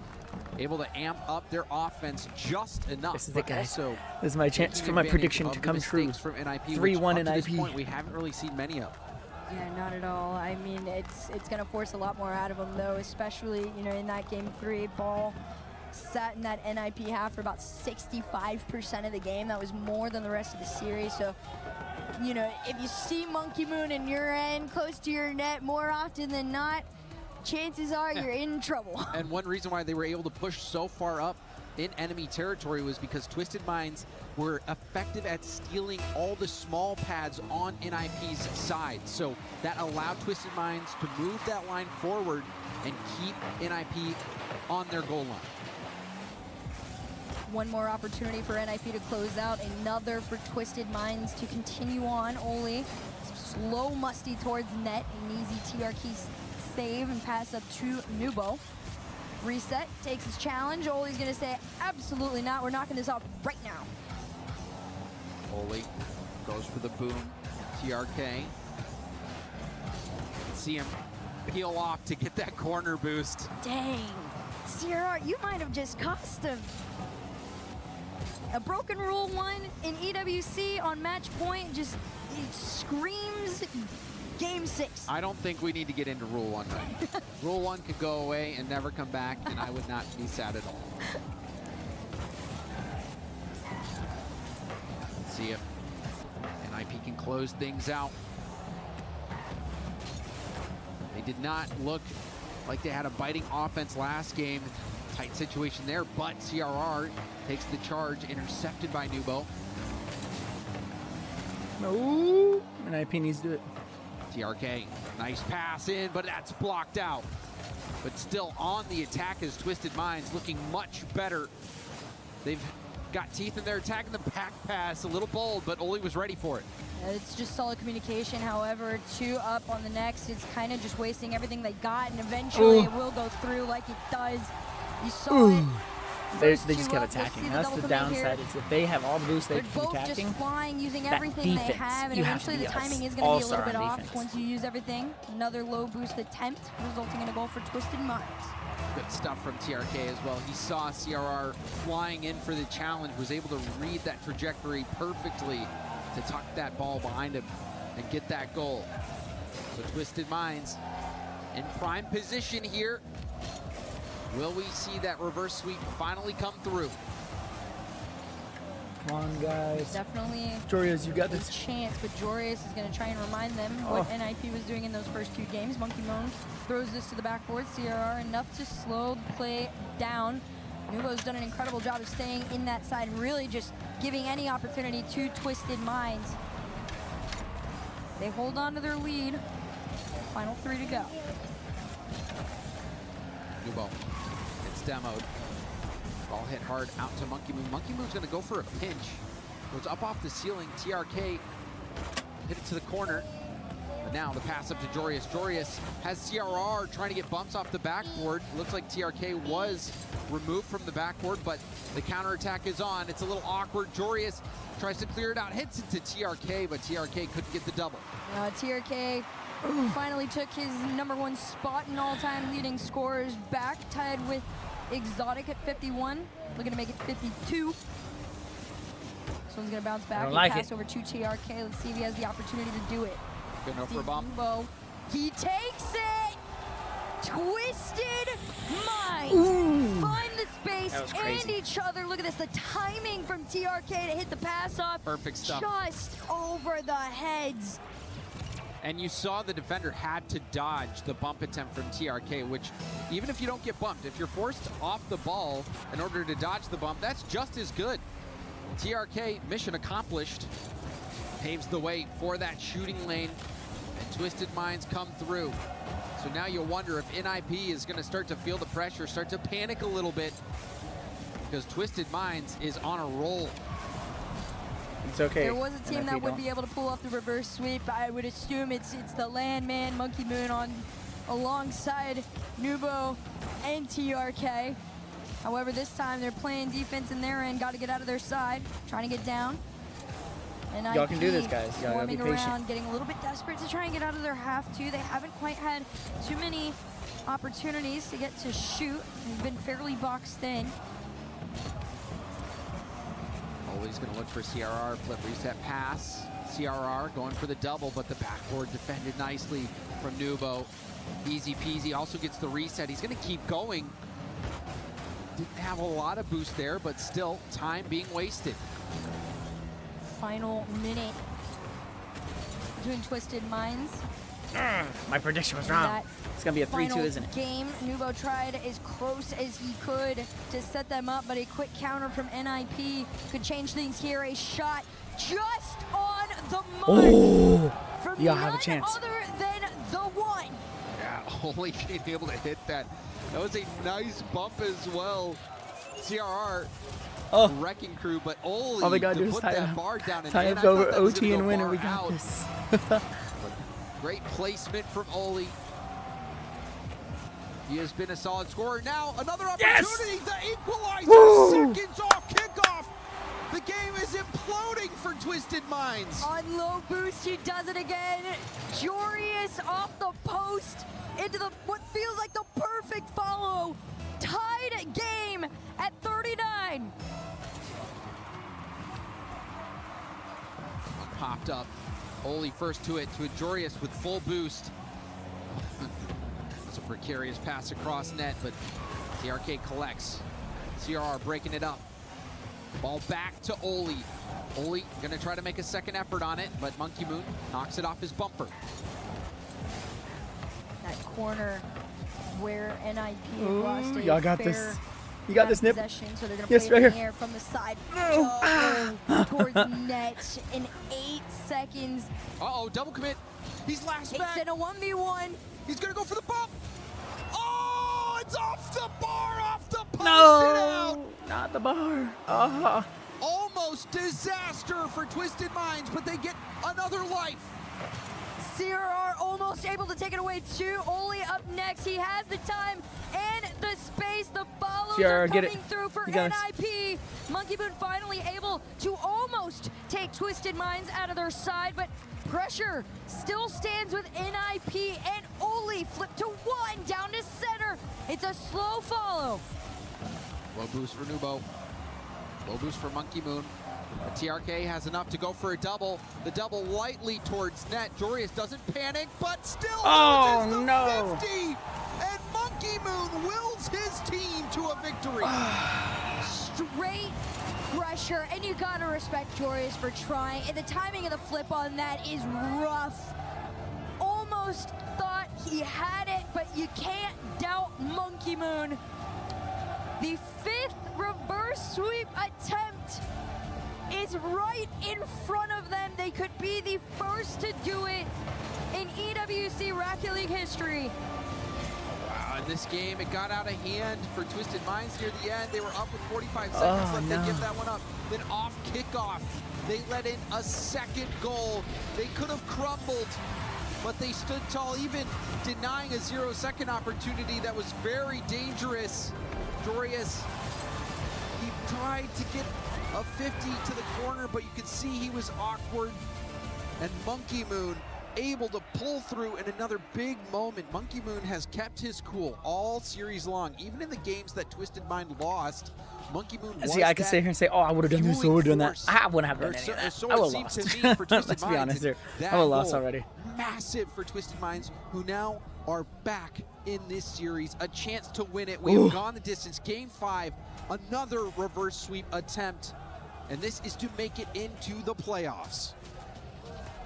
able to amp up their offense just enough. This is it, guys. Also this is my chance for my prediction to come true. 3-1 NIP. NIP. We haven't really seen many of. Yeah, not at all. I mean, it's going to force a lot more out of them, though, especially, you know, in that game 3, ball sat in that NIP half for about 65% of the game. That was more than the rest of the series. So, you know, if you see Monkey Moon in your end, close to your net more often than not, chances are you're in trouble. And one reason why they were able to push so far up in enemy territory was because Twisted Minds were effective at stealing all the small pads on NIP's side. So that allowed Twisted Minds to move that line forward and keep NIP on their goal line. One more opportunity for NIP to close out, another for Twisted Minds to continue on. Oli slow musty towards net, an easy TRK save and pass up to Nubo. Reset takes his challenge. Oli's gonna say, absolutely not. We're knocking this off right now. Oli goes for the boom. TRK. See him peel off to get that corner boost. Dang. CRR, you might have just cost him. A broken rule 1 in EWC on match point just it screams game 6. I don't think we need to get into Rule 1 right now. Rule 1 could go away and never come back, and I would not be sad at all. Let's see if NIP can close things out. They did not look like they had a biting offense last game. Tight situation there, but CRR takes the charge, intercepted by Nubo. No, NIP needs to do it. TRK, nice pass in, but that's blocked out. But still on the attack is Twisted Minds, looking much better. They've got teeth in their attack in the back pass, a little bold, but Oli was ready for it. It's just solid communication. However, 2 up on the next, it's kind of just wasting everything they got, and eventually it will go through like it does. You saw it. They just kept attacking. That's the downside. Is if they have all the boosts, they They're keep both attacking. just flying, using that everything defense, they have, and you eventually have the to be timing is going to be a little all-star bit on off defense. once you use everything. Another low boost attempt, resulting in a goal for Twisted Minds. Good stuff from TRK as well. He saw CRR flying in for the challenge, was able to read that trajectory perfectly to tuck that ball behind him and get that goal. So Twisted Minds in prime position here. Will we see that reverse sweep finally come through? Come on, guys. Definitely Jorius, you got a this. chance, but Jorius is going to try and remind them what NIP was doing in those first 2 games. Monkey Moan throws this to the backboard. CRR enough to slow the play down. Nubo's done an incredible job of staying in that side and really just giving any opportunity to Twisted Minds. They hold on to their lead. Final 3 to go. Nubo, it's demoed. Ball hit hard out to Monkey Moon. Monkey Moon's gonna go for a pinch. Goes up off the ceiling. TRK hit it to the corner. But now the pass up to Jorius. Jorius has CRR trying to get bumps off the backboard. Looks like TRK was removed from the backboard, but the counterattack is on. It's a little awkward. Jorius tries to clear it out, hits it to TRK, but TRK couldn't get the double. TRK finally took his #1 spot in all-time leading scorers back, tied with Exotic at 51. Looking to make it 52. This one's gonna bounce back and pass over to TRK. Let's see if he has the opportunity to do it. Good enough for a bump. He takes it! Twisted Minds find the space and each other. Look at this, the timing from TRK to hit the pass off. Perfect stuff. Just over the heads. And you saw the defender had to dodge the bump attempt from TRK, which even if you don't get bumped, if you're forced off the ball in order to dodge the bump, that's just as good. TRK, mission accomplished, paves the way for that shooting lane, and Twisted Minds come through. So now you'll wonder if NIP is going to start to feel the pressure, start to panic a little bit, because Twisted Minds is on a roll. It's okay. There was a team that would be able to pull off the reverse sweep. I would assume it's the Landman, Monkey Moon on alongside Nubo and TRK. However, this time they're playing defense in their end. Got to get out of their side, trying to get down. And y'all can do this, guys. Y'all gotta be swarming patient. around, getting a little bit desperate to try and get out of their half too. They haven't quite had too many opportunities to get to shoot. They've been fairly boxed in. Always going to look for CRR, flip reset pass. CRR going for the double, but the backboard defended nicely from Nubo. Easy peasy, also gets the reset. He's going to keep going. Didn't have a lot of boost there, but still time being wasted. Final minute between Twisted Minds. My prediction was wrong. It's going to be a 3-2, isn't it? Game, Nubo tried as close as he could to set them up, but a quick counter from NIP could change things here. A shot just on the mark from y'all have a chance. other than the one. Yeah, only being able to hit that. That was a nice bump as well. CRR wrecking crew, but Oli all they gotta to do is put tie that up. bar down. Tie And up I over thought that was OT gonna and go win, and far we got out. this. Great placement from Oli. He has been a solid scorer. Now another Yes! opportunity. The equalizer. Woo! Seconds off kickoff. The game is imploding for Twisted Minds. On low boost, he does it again. Jorius off the post into the what feels like the perfect follow. Tied game at 39. Popped up. Oli first to it Jorius with full boost. It's a precarious pass across net, but TRK collects. CRR breaking it up. Ball back to Oli. Oli gonna try to make a second effort on it, but Monkey Moon knocks it off his bumper. That corner where NIP Ooh, lost a y'all got fair this. You got this, Nip. possession, so they're gonna Yes, play right it in the here. air from the side. No. Towards net in 8 seconds. Uh-oh, double commit. He's last It's back. in a 1v1. He's gonna go for the bump. Oh, it's off the bar, off the post. No, not the bar. Almost disaster for Twisted Minds, but they get another life. CRR almost able to take it away too. Oli up next. He has the time and the space. The follows CRR, are get coming it. through for You got NIP. Monkey Moon finally able to almost take Twisted Minds out of their side, but pressure still stands with NIP, and Oli flipped to 1 down to center. It's a slow follow. Low boost for Nubo. Low boost for Monkey Moon. But TRK has enough to go for a double. The double lightly towards net. Jorius doesn't panic, but still loses the no. 50. And Monkey Moon wills his team to a victory. Straight pressure, and you gotta respect Jorius for trying. And the timing of the flip on that is rough. Almost thought he had it, but you can't doubt Monkey Moon. The 5th reverse sweep attempt is right in front of them. They could be the first to do it in EWC Rocket League history. Wow, in this game, it got out of hand for Twisted Minds near the end. They were up with 45 seconds left. no. They give that one up. Then off kickoff, they let in a second goal. They could have crumbled, but they stood tall, even denying a 0-second opportunity that was very dangerous. Jorius, he tried to get a 50 to the corner, but you could see he was awkward. And Monkey Moon able to pull through in another big moment. Monkey Moon has kept his cool all series long. Even in the games that Twisted Mind lost, Monkey Moon was See, I could sit here and say, oh, I would have done this, I would have done that. I wouldn't have done any of that. So I it would seemed have to lost. me for Twisted Let's be Minds, honest here. that I would have lost goal, already. Massive for Twisted Minds, who now are back in this series. A chance to win it. We have gone the distance. Game 5, another reverse sweep attempt. And this is to make it into the playoffs.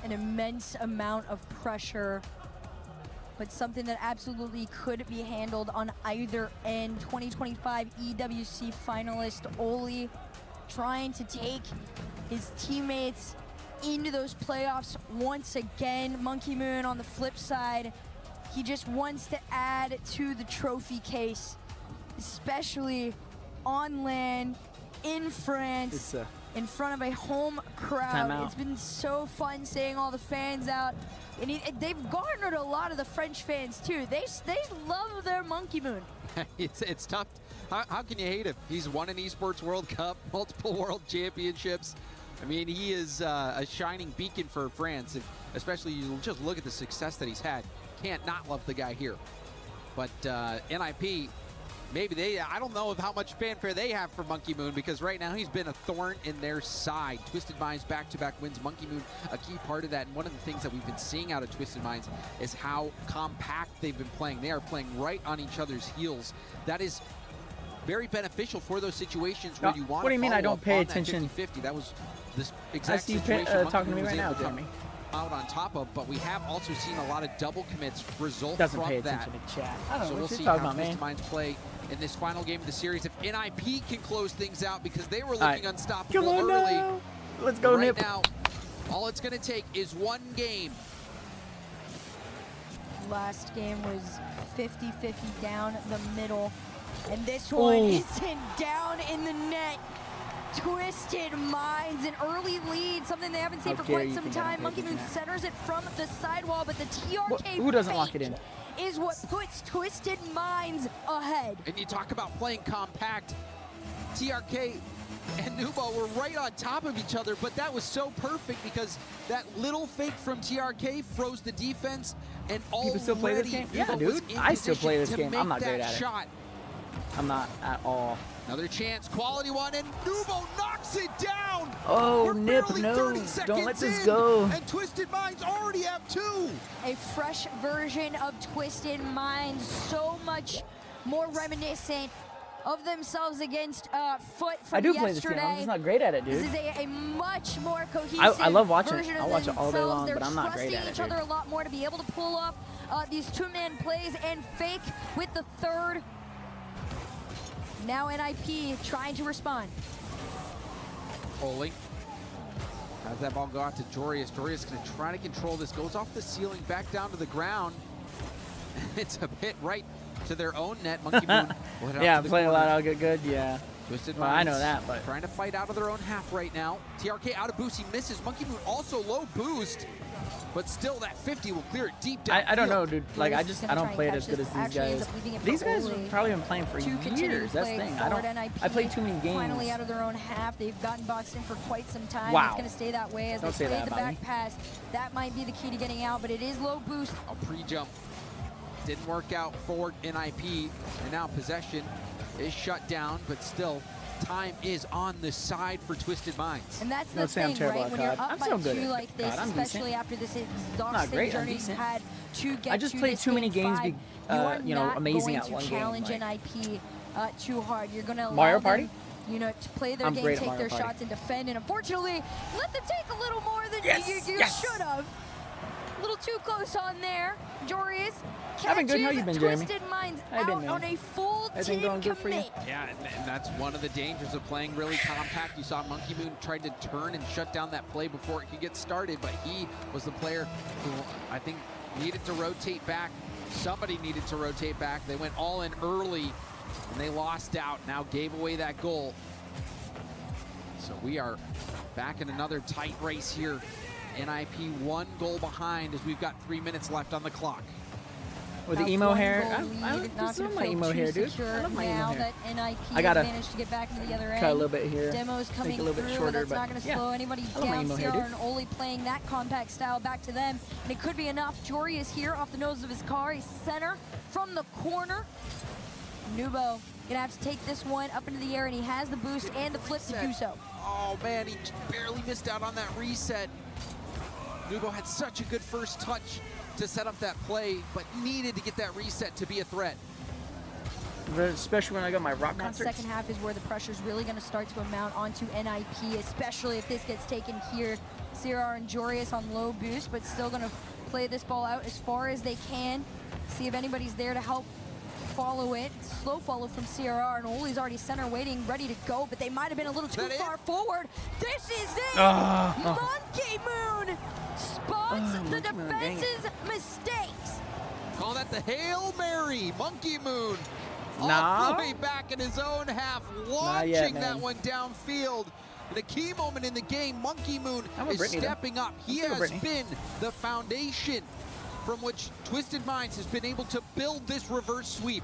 An immense amount of pressure, but something that absolutely could be handled on either end. 2025 EWC finalist Oli trying to take his teammates into those playoffs once again. Monkey Moon on the flip side, he just wants to add to the trophy case, especially on land in France. In front of a home crowd. It's been so fun seeing all the fans out. And they've garnered a lot of the French fans too. They love their Monkey Moon. It's tough. How can you hate him? He's won an Esports World Cup, multiple World Championships. I mean, he is a shining beacon for France. Especially, you just look at the success that he's had. Can't not love the guy here. But NIP, maybe I don't know of how much fanfare they have for Monkey Moon, because right now he's been a thorn in their side. Twisted Minds back-to-back wins. Monkey Moon, a key part of that. And one of the things that we've been seeing out of Twisted Minds is how compact they've been playing. They are playing right on each other's heels. That is very beneficial for those situations where you want to What do you mean I don't pay that attention? 50-50. That was this I exact see you situation talking to me Monkey Moon right was now, able to Tommy. out on top of, but we have also seen a lot of double commits result Doesn't from pay that. attention to chat. I don't So know we'll what see you're how talking about, Twisted man. Minds play in this final game of the series. If NIP can close things out, because they were All right. looking unstoppable Come on early. now. Let's go, right Nip. now, all it's going to take is one game. Last game was 50-50 down the middle. And this one is down in the net. Twisted Minds, an early lead, something they haven't seen for quite some time. Monkey Moon centers it from the sidewall, but the TRK Who doesn't lock it in? is what puts Twisted Minds ahead. And you talk about playing compact. TRK and Nubo were right on top of each other, but that was so perfect because that little fake from TRK froze the defense, and People still play this game? Yeah, dude. I still play this game. I'm not great at it. I'm not at all. Another chance, quality one, and Nubo knocks it down. Oh, We're Nip, barely no. 30 seconds Don't let this in, go. And Twisted Minds already have 2. A fresh version of Twisted Minds, so much more reminiscent of themselves against Foot from I do yesterday. play this game. I'm just not great at it, dude. This is a much more cohesive I love watching it. version I'll of watch it all day themselves. long, They're but I'm not great trusting at it, each other dude. a lot more to be able to pull off these two-man plays and fake with the third. Now NIP trying to respond. Oli. How's that ball go out to Jorius? Jorius going to try to control this. Goes off the ceiling, back down to the ground. It's a hit right to their own net. Monkey Moon. Yeah, playing a lot. I'll get good. Yeah. Twisted Well, I Minds know that, but trying to fight out of their own half right now. TRK out of boost. He misses. Monkey Moon also low boost. But still, that 50 will clear it deep down. I don't know, dude. Like, I don't play it as good as these guys. These guys Oli have probably been playing for years. That's the thing. I play too many games. Finally out of their own half. They've gotten boxed in for quite some time. Wow. It's going to stay that way as Don't they say play that the about back me. pass. That might be the key to getting out, but it is low boost. A pre-jump didn't work out for NIP, and now possession is shut down, but still, time is on the side for Twisted Minds. And that's the thing, right? When you're up by 2 like this, COD. I'm especially decent. after this Not exhausting great, I'm journey you've decent. had to get I just to played this too many game games, 5, you know, amazing you are at not one going game. to challenge NIP too hard. You're going to allow Mario them, Party? you know, to play their I'm game, great at take Mario their Party. shots, and defend. And unfortunately, let them take a little more than Yes, you yes. should have. A little too close on there. Jorius I've been good. How you been, Jeremy? Twisted Minds How you been, out man? on a full Everything team going good for you? commit. Yeah, and that's one of the dangers of playing really compact. You saw Monkey Moon tried to turn and shut down that play before it could get started, but he was the player who I think needed to rotate back. Somebody needed to rotate back. They went all in early, and they lost out. Now gave away that goal. So we are back in another tight race here. NIP 1 goal behind as we've got 3 minutes left on the clock. With the emo hair, I Not love my emo hair, dude. I love my emo now hair. that NIP I gotta has managed to get back into the other end. cut a little bit here. Demos coming Make it a little through, bit shorter, and that's not but going to yeah. slow anybody I love my down. emo hair, CR dude. and Oli playing that compact style back to them, and it could be enough. Jory is here off the nose of his car. He's center from the corner. Nubo gonna have to take this one up into the air, and he has the boost and the flip to do so. Oh man, he barely missed out on that reset. Nubo had such a good first touch to set up that play, but needed to get that reset to be a threat. Especially when I got my rock That concert. second half is where the pressure is really going to start to amount onto NIP, especially if this gets taken here. CRR and Jorius on low boost, but still going to play this ball out as far as they can. See if anybody's there to help follow it. Slow follow from CRR, and Oli's already center waiting, ready to go, but they might have been a little too far forward. This is it! Monkey Moon spots the Monkey Moon, dang it. defense's mistakes. Call that the Hail Mary, Monkey Moon. All Nah. the way back in his own half, Not yet, launching that man. one downfield. In a key moment in the game, Monkey Moon I'm a is Brittany, though. stepping up. He I'm still a has Brittany. been the foundation from which Twisted Minds has been able to build this reverse sweep.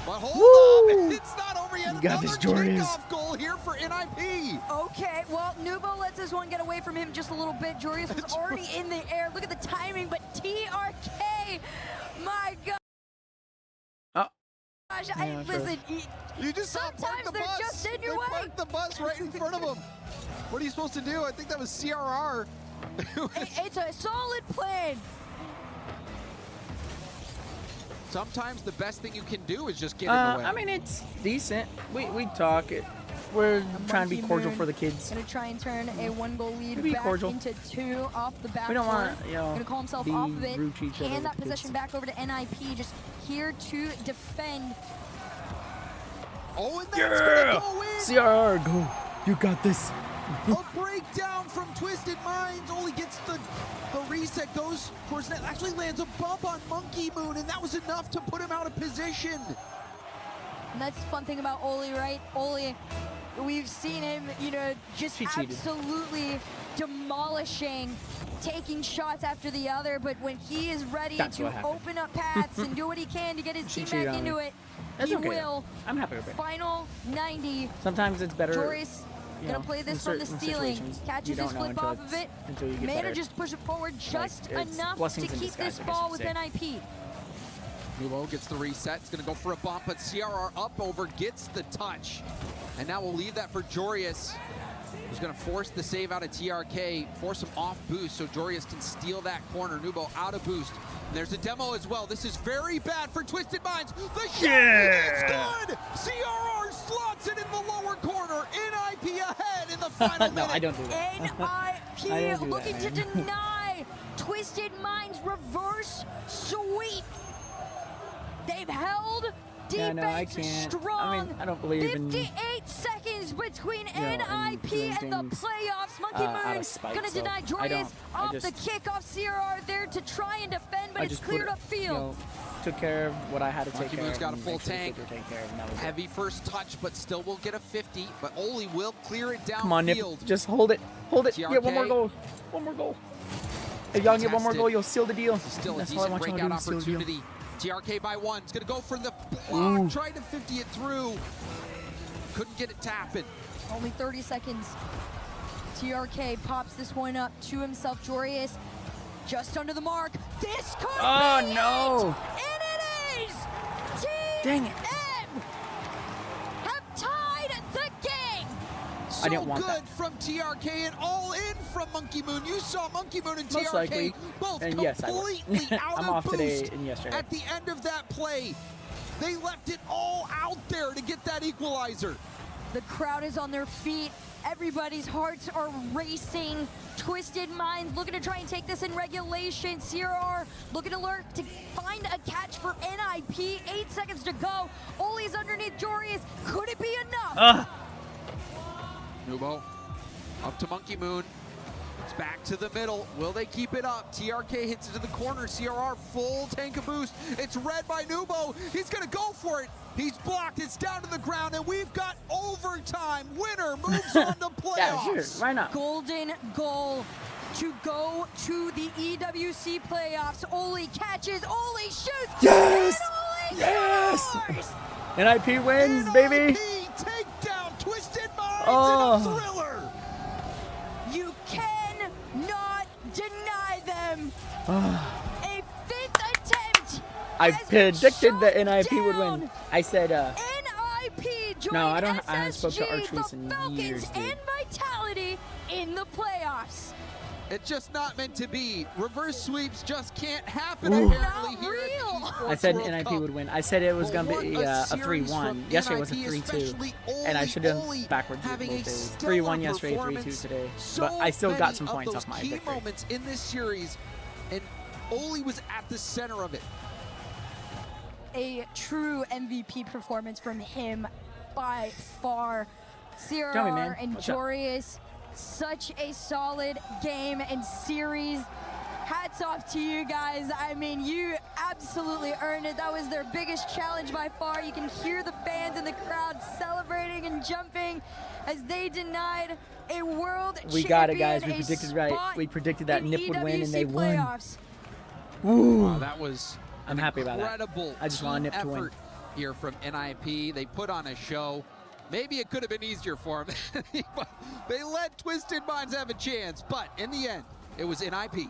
But hold up, it's not over yet. You got this, Another Jorius. kickoff goal here for NIP. Okay, well, Nubo lets this one get away from him just a little bit. Jorius was already in the air. Look at the timing, but TRK, my God. Oh. Gosh, Yeah, sure. listen, You just saw him park sometimes the they're bus. just in your They way. parked the bus right in front of him. What are you supposed to do? I think that was CRR. It's a solid plan. Sometimes the best thing you can do is just get in the way. I mean, it's decent. We talk. We're trying to be Monkey cordial Moon for the kids. Gonna try and turn a 1-goal lead Be back cordial. into 2 off the back. We don't wanna, you know, gonna call himself be off of it. rude to each other Hand that with the possession kids. back over to NIP, just here to defend. Oh, and that's Yeah! gonna go in. CRR, go. You got this. A breakdown from Twisted Minds. Only gets the reset, goes towards net. Actually lands a bump on Monkey Moon, and that was enough to put him out of position. And that's the fun thing about Oli, right? Oli, we've seen him, you know, just She cheated. absolutely demolishing taking shots after the other, but when he is ready That's to what happened. open up paths and do what he can to get his She team cheated back on me. into it, That's he okay. will. I'm happy with it. Final 90. Sometimes it's better. Joris you gonna know, play in this from the certain ceiling. situations, you Catches don't his know flip until off of it. until you get Manages to push it forward just it's enough to blessings in keep disguise, this I guess ball you with could say. NIP. Nubo gets the reset. It's going to go for a bump, but CRR up over gets the touch. And now we'll leave that for Jorius, who's going to force the save out of TRK, force him off boost so Jorius can steal that corner. Nubo out of boost. And there's a demo as well. This is very bad for Twisted Minds. The shot is good! CRR slots it in the lower corner. NIP ahead in the final No, minute. I don't do that. I NIP don't do looking that, to man. deny Twisted Minds reverse sweep. They've held Yeah, defense no, I can't. strong. I mean, I don't believe in 58 seconds between in NIP doing and the things, playoffs. Monkey out Moon of spite, gonna so deny I Jorius don't- I off the just- kickoff. CRR there to try and defend, but I it's just cleared put, up field. Took care of what I had to take Monkey care Moon's of. got a and full make sure the tank. kids were taken care of, and that was it. Heavy first touch, but still will get a 50. But Oli will clear it downfield. Come on, Nip. Just hold it. Hold it. Get one more TRK. goal. One more goal. If y'all get one more Contested. goal, you'll seal the deal. Still a That's all I decent want y'all to do, breakout seal the deal. opportunity. TRK by one. It's going to go for the block. Ooh. Trying to 50 it through. Couldn't get it tapping. Only 30 seconds. TRK pops this one up to himself. Jorius just under the mark. This could Oh, be no. it! And it is! Team Dang it. M have tied the game! So I didn't want good that. from TRK and all in from Monkey Moon. You saw Monkey Moon and Most TRK likely. both And yes, I was. completely out I'm of off boost today and yesterday. at the end of that play. They left it all out there to get that equalizer. The crowd is on their feet. Everybody's hearts are racing. Twisted Minds looking to try and take this in regulation. CRR looking to lurk to find a catch for NIP. 8 seconds to go. Oli's underneath Jorius. Could it be enough? Nubo up to Monkey Moon. It's back to the middle. Will they keep it up? TRK hits it to the corner. CRR full tank of boost. It's read by Nubo. He's going to go for it. He's blocked. It's down to the ground, and we've got overtime. Winner moves on to playoffs. Yeah, sure. Why not? Golden goal to go to the EWC playoffs. Oli catches. Oli shoots. Yes! And Oli Yes! scores! NIP wins, baby. Take down Twisted Minds Oh. in a thriller. You cannot deny them. A fifth attempt. I has been predicted that shot NIP would down. win. I said, NIP joined No, I haven't spoke to SSG, Artrice the in Falcons, years, dude. and Vitality in the playoffs. It's just not meant to be. Reverse sweeps just can't happen Ooh. apparently Not here at the real. Esports I said World NIP Cup. would win. I said it was But going to be what a series 3-1. from Yesterday was a NIP, 3-2. especially And I Oli, should have Oli backwards having both a days. stellar 3-1 yesterday, 3-2 performance. today. So But I still got many some of points those off my key victory. moments in this series, and Oli was at the center of it. A true MVP performance from him by far. Tell me, CRR man. and What's up? Jorius, such a solid game and series. Hats off to you guys. I mean, you absolutely earned it. That was their biggest challenge by far. You can hear the fans in the crowd celebrating and jumping as they denied a world We got it, champion guys. We a predicted right. spot We predicted that in Nip would win, and they EWC won. playoffs. Woo. Wow, that was I'm happy about that. incredible I just want team Nip to win. effort here from NIP. They put on a show. Maybe it could have been easier for them. But they let Twisted Minds have a chance, but in the end, it was NIP.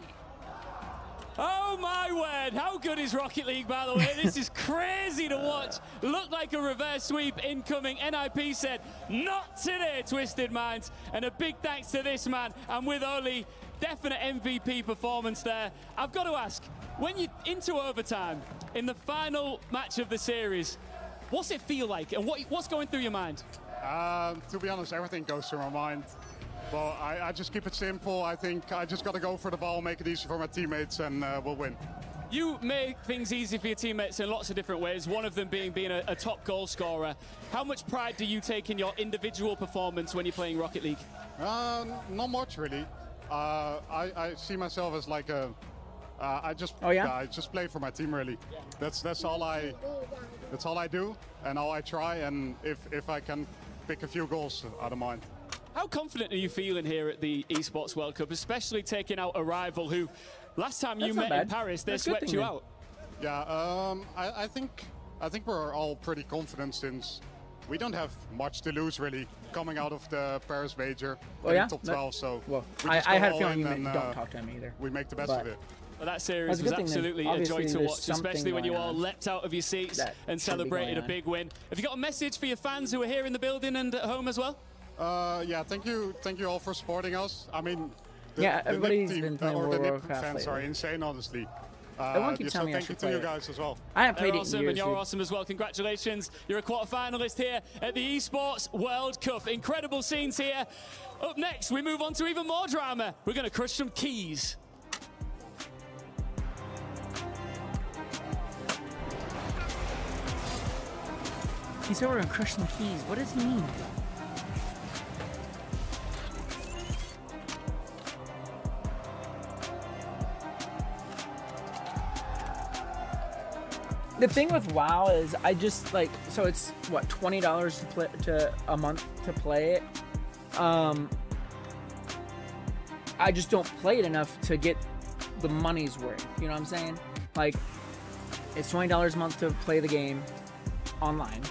Oh my word, how good is Rocket League, by the way? This is crazy to watch. Looked like a reverse sweep incoming. NIP said, not today, Twisted Minds. And a big thanks to this man. And with Oli, definite MVP performance there. I've got to ask, when you're into overtime, in the final match of the series, what's it feel like? And what's going through your mind? To be honest, everything goes through my mind. Well, I just keep it simple. I think I just got to go for the ball, make it easy for my teammates, and we'll win. You make things easy for your teammates in lots of different ways, one of them being a top goal scorer. How much pride do you take in your individual performance when you're playing Rocket League? Not much, really. I see myself as like a... I just play for my team, really. That's all I do, and all I try, and if I can pick a few goals, I don't mind. How confident are you feeling here at the Esports World Cup, especially taking out a rival who, last time you met in Paris, they swept you out? Yeah, I think we're all pretty confident since we don't have much to lose really coming out of the Paris major in top 12. So I had a feeling you don't talk to him either. We make the best of it. Well, that series was absolutely a joy to watch, especially when you all leapt out of your seats and celebrated a big win. Have you got a message for your fans who are here in the building and at home as well? Yeah, thank you all for supporting us. I mean, everybody's been playing the World NIP Cup fans are insane, honestly. Everyone keeps telling me I thank you should to play you it. guys as well. I haven't played it in awesome, years, and you're dude. awesome as well. Congratulations. You're a quarter-finalist here at the Esports World Cup. Incredible scenes here. Up next, we move on to even more drama. We're going to crush some keys. He said we're gonna crush some keys. What does he mean? The thing with WoW is I just like, so it's what, $20 to play a month to play it. I just don't play it enough to get the money's worth. You know what I'm saying? Like, it's $20 a month to play the game online,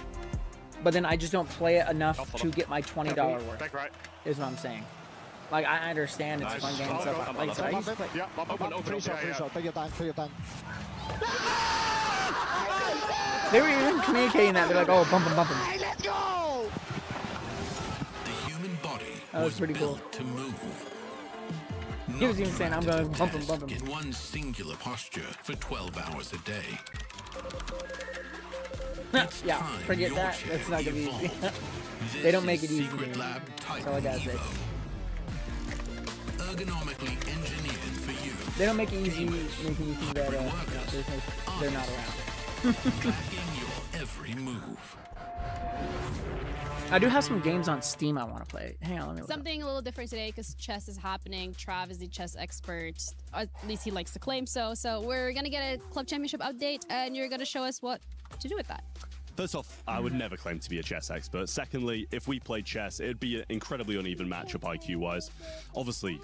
but then I just don't play it enough to get my $20 worth. Is what I'm saying. Like, I understand it's a fun game and stuff. Like I said, I used to play. They were even communicating that. They're like, oh, bump him, bump him. Hey, let's go! The human body That was pretty cool. to move. He was even saying, I'm going to bump him, bump him. In one singular posture for 12 hours a day. Yeah, forget that. That's not going to be easy. They don't make it easy. That's all I got to say. Ergonomically engineered for you. They don't make it easy making you think that they're not around. Tracking your every move. I do have some games on Steam I want to play. Hang on, let me look. Something a little different today because chess is happening. Trav is the chess expert. At least he likes to claim so. So we're going to get a club championship update and you're going to show us what to do with that. First off, I would never claim to be a chess expert. Secondly, if we played chess, it'd be an incredibly uneven matchup IQ-wise. Obviously,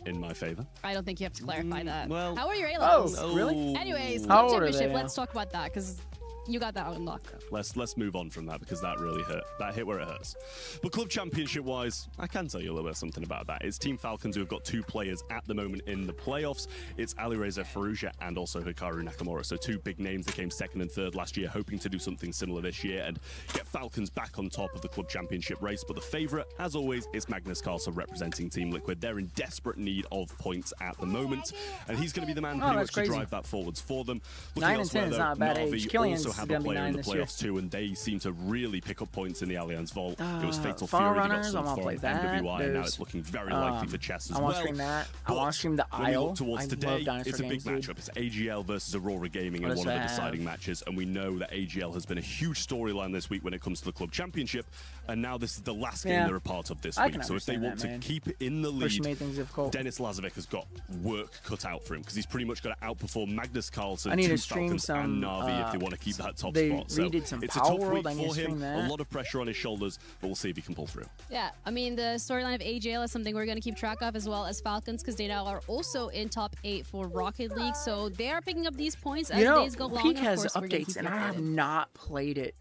in my favor. I don't think you have to clarify that. Well, how are your A-levels? Oh, really? Anyways, How club old are they championship. now? Let's talk about that because you got that on lock. Let's move on from that because that really hurt. That hit where it hurts. But club championship-wise, I can tell you a little bit something about that. It's Team Falcons who have got two players at the moment in the playoffs. It's Alireza Farouja and also Hikaru Nakamura. So two big names that came second and third last year, hoping to do something similar this year and get Falcons back on top of the club championship race. But the favourite, as always, is Magnus Carlsen representing Team Liquid. They're in desperate need of points at the moment, and he's going to be the man pretty much to drive that forwards for them. 9 and 10 is not a bad Na'Vi age. Killian's also have gonna a be player 9 in the this year. playoffs too, and they seem to really pick up points in the Allianz Vault. It was Fatal Far Fury that got Runners, I some wanna play from that. MWI, and now There's, it's looking very likely for chess as I well. want to stream that. I want to stream the When we Isle. look towards I today, love Dinosaur it's a big games, dude. matchup. It's AGL versus Aurora Gaming in What one does of the that deciding have? matches, and we know that AGL has been a huge storyline this week when it comes to the club championship, and now this is the last game Yeah. they're a part of this I week. can So if they understand want that, man. to keep in the Push lead, made things difficult. Dennis Lazovic has got work cut out for him because he's pretty much got to outperform Magnus Carlsen, I need to Team stream Falcons, some, and Na'Vi if they want to keep that top they spot. So redid some it's a Power tough World. week I need to for stream him, that. a lot of pressure on his shoulders, but we'll see if he can pull through. Yeah, I mean, the storyline of AJL is something we're going to keep track of, as well as Falcons, because they now are also in top 8 for Rocket League. So they are picking up these points as You know, days go along. Peak Of has course, we're gonna updates, keep and you I have updated. not played it.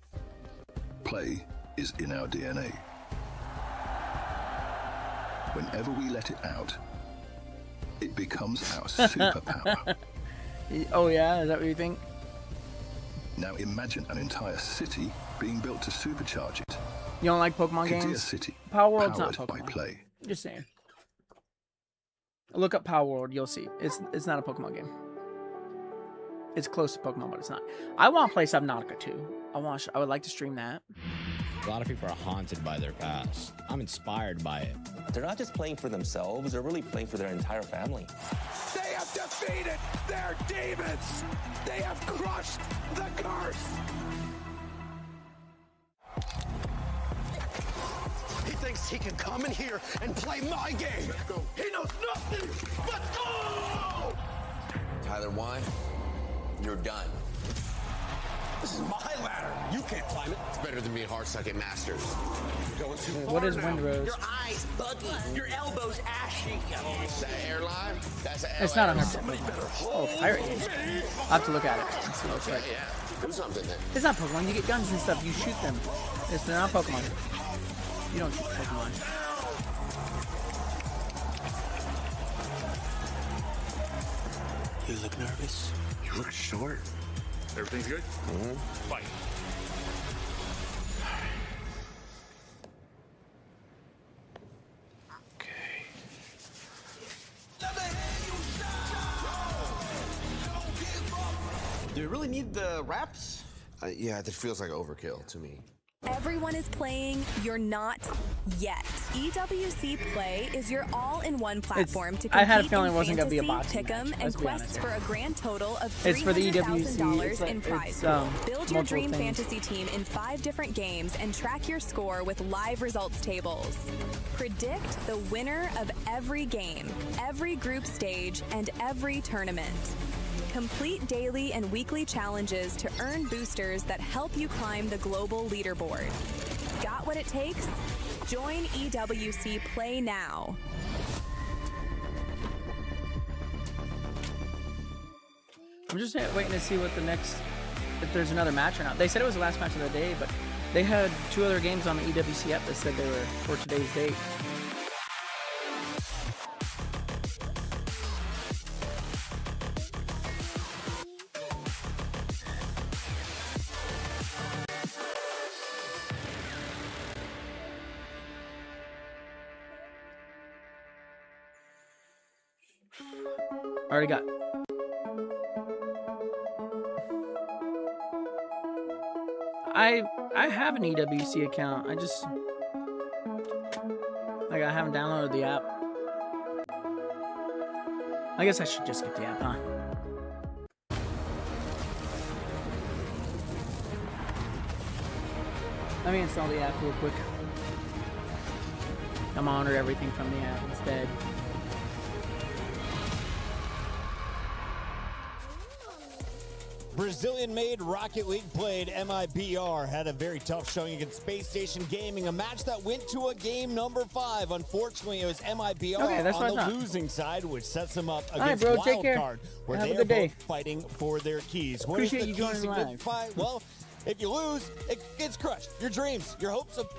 Play is in our DNA. Whenever we let it out, it becomes our superpower. Oh yeah, is that what you think? Now imagine an entire city being built to supercharge it. You don't like Pokemon Kidia games? City, Power World's not powered by Pokemon. Play. Just saying. Look up Power World, you'll see. It's not a Pokemon game. It's close to Pokemon, but it's not. I want to play Subnautica too. I would like to stream that. A lot of people are haunted by their past. I'm inspired by it. They're not just playing for themselves, they're really playing for their entire family. They have defeated their demons! They have crushed the curse! He thinks he can come in here and play my game! He knows nothing but go! Tyler, why? You're done. This is my ladder. You can't climb it. It's better than me at Hardsuck at Masters. You're going too far What is now. Windrose? Your eyes buggy. Your elbows ashy. Is that airline? That's an It's not on her. Somebody better Oh, pirate game. I'll have to look at it. And see what it's like. Yeah. Do something then. It's not Pokemon. You get guns and stuff. You shoot them. They're not Pokemon. You don't shoot Pokemon. You look nervous. You look short. Everything's good? Mm-hmm. Fight. Do you really need the wraps? Yeah, that feels like overkill to me. Everyone is playing, you're not yet. EWC Play is your all-in-one platform to compete I had a feeling in it wasn't going to be a fantasy, boxing pick'em, match. and Let's be quests honest. for a grand total of It's for the EWC. $300,000 in prize pool. Build your multiple dream things. fantasy team in 5 different games and track your score with live results tables. Predict the winner of every game, every group stage, and every tournament. Complete daily and weekly challenges to earn boosters that help you climb the global leaderboard. Got what it takes? Join EWC Play now. I'm just waiting to see what the next, if there's another match or not. They said it was the last match of the day, but they had 2 other games on the EWC app that said they were for today's date. Already got. I have an EWC account. I haven't downloaded the app. I guess I should just get the app, huh? Let me install the app real quick. I'm monitor everything from the app instead. Brazilian-made Rocket League played MIBR had a very tough showing against Space Station Gaming, a match that went to a game number 5. Unfortunately, it was MIBR on the losing side, which sets them up against Wildcard, where they are both fighting for their keys. What is the key signify? Well, if you lose, it gets crushed. Your dreams, your hopes of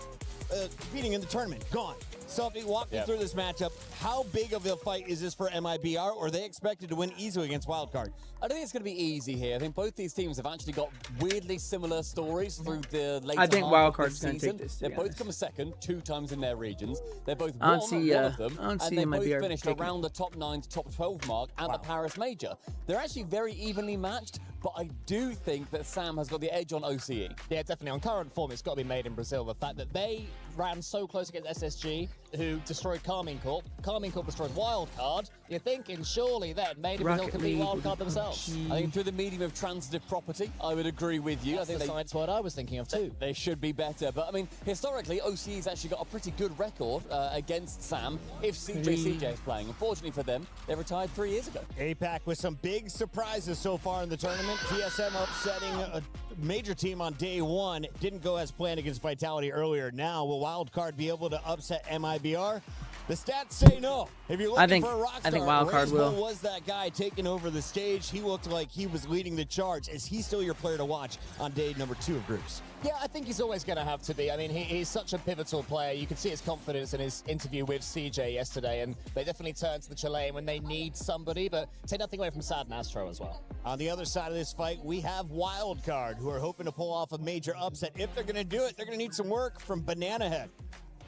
competing in the tournament, gone. Selfie, walk me through this matchup. How big of a fight is this for MIBR, or are they expected to win easily against Wildcard? I don't think it's going to be easy here. I think both these teams have actually got weirdly similar stories through the later I think half Wildcard's of going this to season. take this. They've both come second 2 times in their regions. They're both I won don't see, one of them, I don't and see they both MIBR finished taking around the top 9 to top 12 mark at the Paris Major. They're actually very evenly matched, but I do think that Sam has got the edge on OCE. Yeah, definitely. On current form, it's got to be made in Brazil. The fact that they ran so close against SSG, who destroyed Carmine Corp. Carmine Corp destroyed Wildcard. You're thinking, surely then, made in Brazil can be Wildcard themselves. I think through the medium of transitive property, I would agree with you. That's I think the science word I was thinking of too. They should be better. But I mean, historically, OCE's actually got a pretty good record against Sam if CJ is playing. Unfortunately for them, they retired 3 years ago. APAC with some big surprises so far in the tournament. TSM upsetting a major team on day 1. Didn't go as planned against Vitality earlier. Now, will Wildcard be able to upset MIBR? The stats say no. If you're looking for a rockstar, I think Wildcard will. was that guy taking over the stage. He looked like he was leading the charge. Is he still your player to watch on day number 2 of groups? Yeah, I think he's always going to have to be. I mean, he's such a pivotal player. You can see his confidence in his interview with CJ yesterday, and they definitely turn to the Chilean when they need somebody, but take nothing away from Sad and Astro as well. On the other side of this fight, we have Wildcard, who are hoping to pull off a major upset. If they're going to do it, they're going to need some work from Banana Head.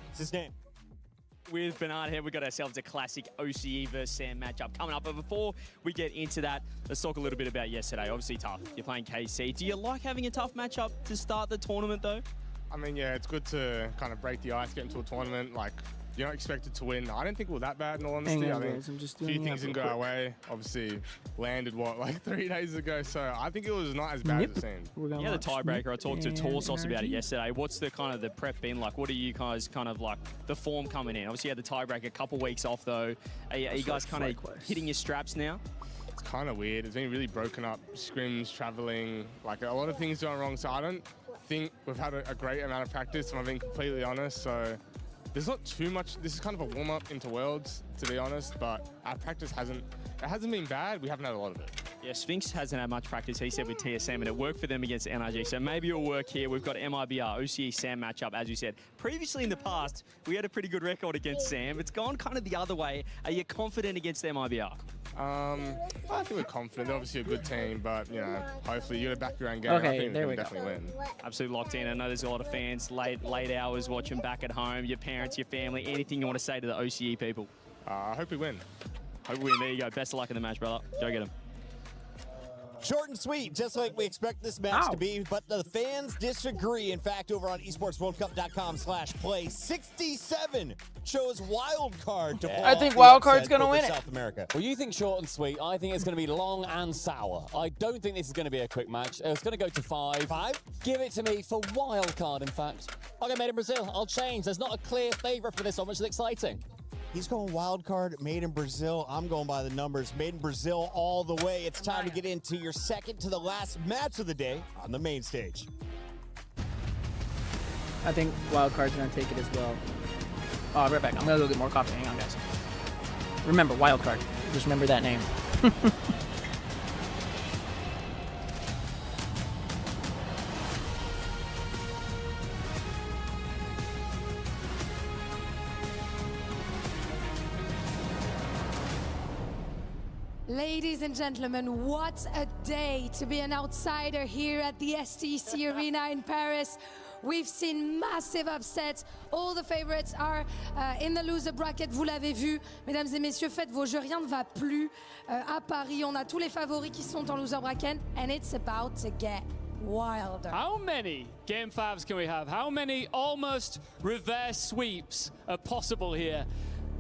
What's his name? With Banana Head, we got ourselves a classic OCE versus Sam matchup coming up. But before we get into that, let's talk a little bit about yesterday. Obviously tough. You're playing KC. Do you like having a tough matchup to start the tournament, though? I mean, yeah, it's good to kind of break the ice, get into a tournament. Like, you're not expected to win. I didn't think we were that bad, in all honesty. Hang on, I think guys, I'm just a few doing things that didn't go real our way. Obviously, landed, like 3 days ago. So I think it was not as bad as it seemed. Yeah, the tiebreaker. I talked to Torsos about it yesterday. What's the kind of the prep been like? What are you guys kind of like the form coming in? Obviously, you had the tiebreaker a couple weeks off, though. Are you guys kind of hitting your straps now? it's kind of weird. It's been really broken up, scrims, traveling, like a lot of things going wrong. So I don't think we've had a great amount of practice, if I'm being completely honest. So there's not too much. This is kind of a warm-up into Worlds, to be honest, but our practice hasn't been bad. We haven't had a lot of it. Yeah, Sphinx hasn't had much practice, he said, with TSM, and it worked for them against NRG. So maybe it'll work here. We've got MIBR, OCE Sam matchup, as you said. Previously in the past, we had a pretty good record against Sam. It's gone kind of the other way. Are you confident against MIBR? I think we're confident. They're obviously a good team, but, you know, hopefully you got to back your own game. Okay, I think there we we can go. definitely win. Absolutely locked in. I know there's a lot of fans, late hours watching back at home, your parents, your family. Anything you want to say to the OCE people? I hope we win. Hope we win. There you go. Best of luck in the match, brother. Go get him. Short and sweet, just like we expect this match to be, but the fans disagree. In fact, over on esportsworldcup.com/play, 67 chose wildcard to pull I think off the wildcard's upset gonna over win it. South America. Well, you think short and sweet. I think it's going to be long and sour. I don't think this is going to be a quick match. It's going to go to 5. 5? Give it to me for wild card, in fact. Okay, made in Brazil. I'll change. There's not a clear favourite for this one, which is exciting. He's going wild card, made in Brazil. I'm going by the numbers. Made in Brazil all the way. It's time to get into your second to the last match of the day on the main stage. I think wildcard's gonna take it as well. Oh, right back. I'm gonna go get more coffee. Hang on, guys. Remember, wildcard. Just remember that name. Ladies and gentlemen, what a day to be an outsider here at the STC Arena in Paris. We've seen massive upsets. All the favorites are in the loser bracket. Vous l'avez vu, mesdames et messieurs, faites vos jeux. Rien ne va plus à Paris. On a tous les favoris qui sont en loser bracket, and it's about to get wilder. How many Game 5s can we have? How many almost reverse sweeps are possible here?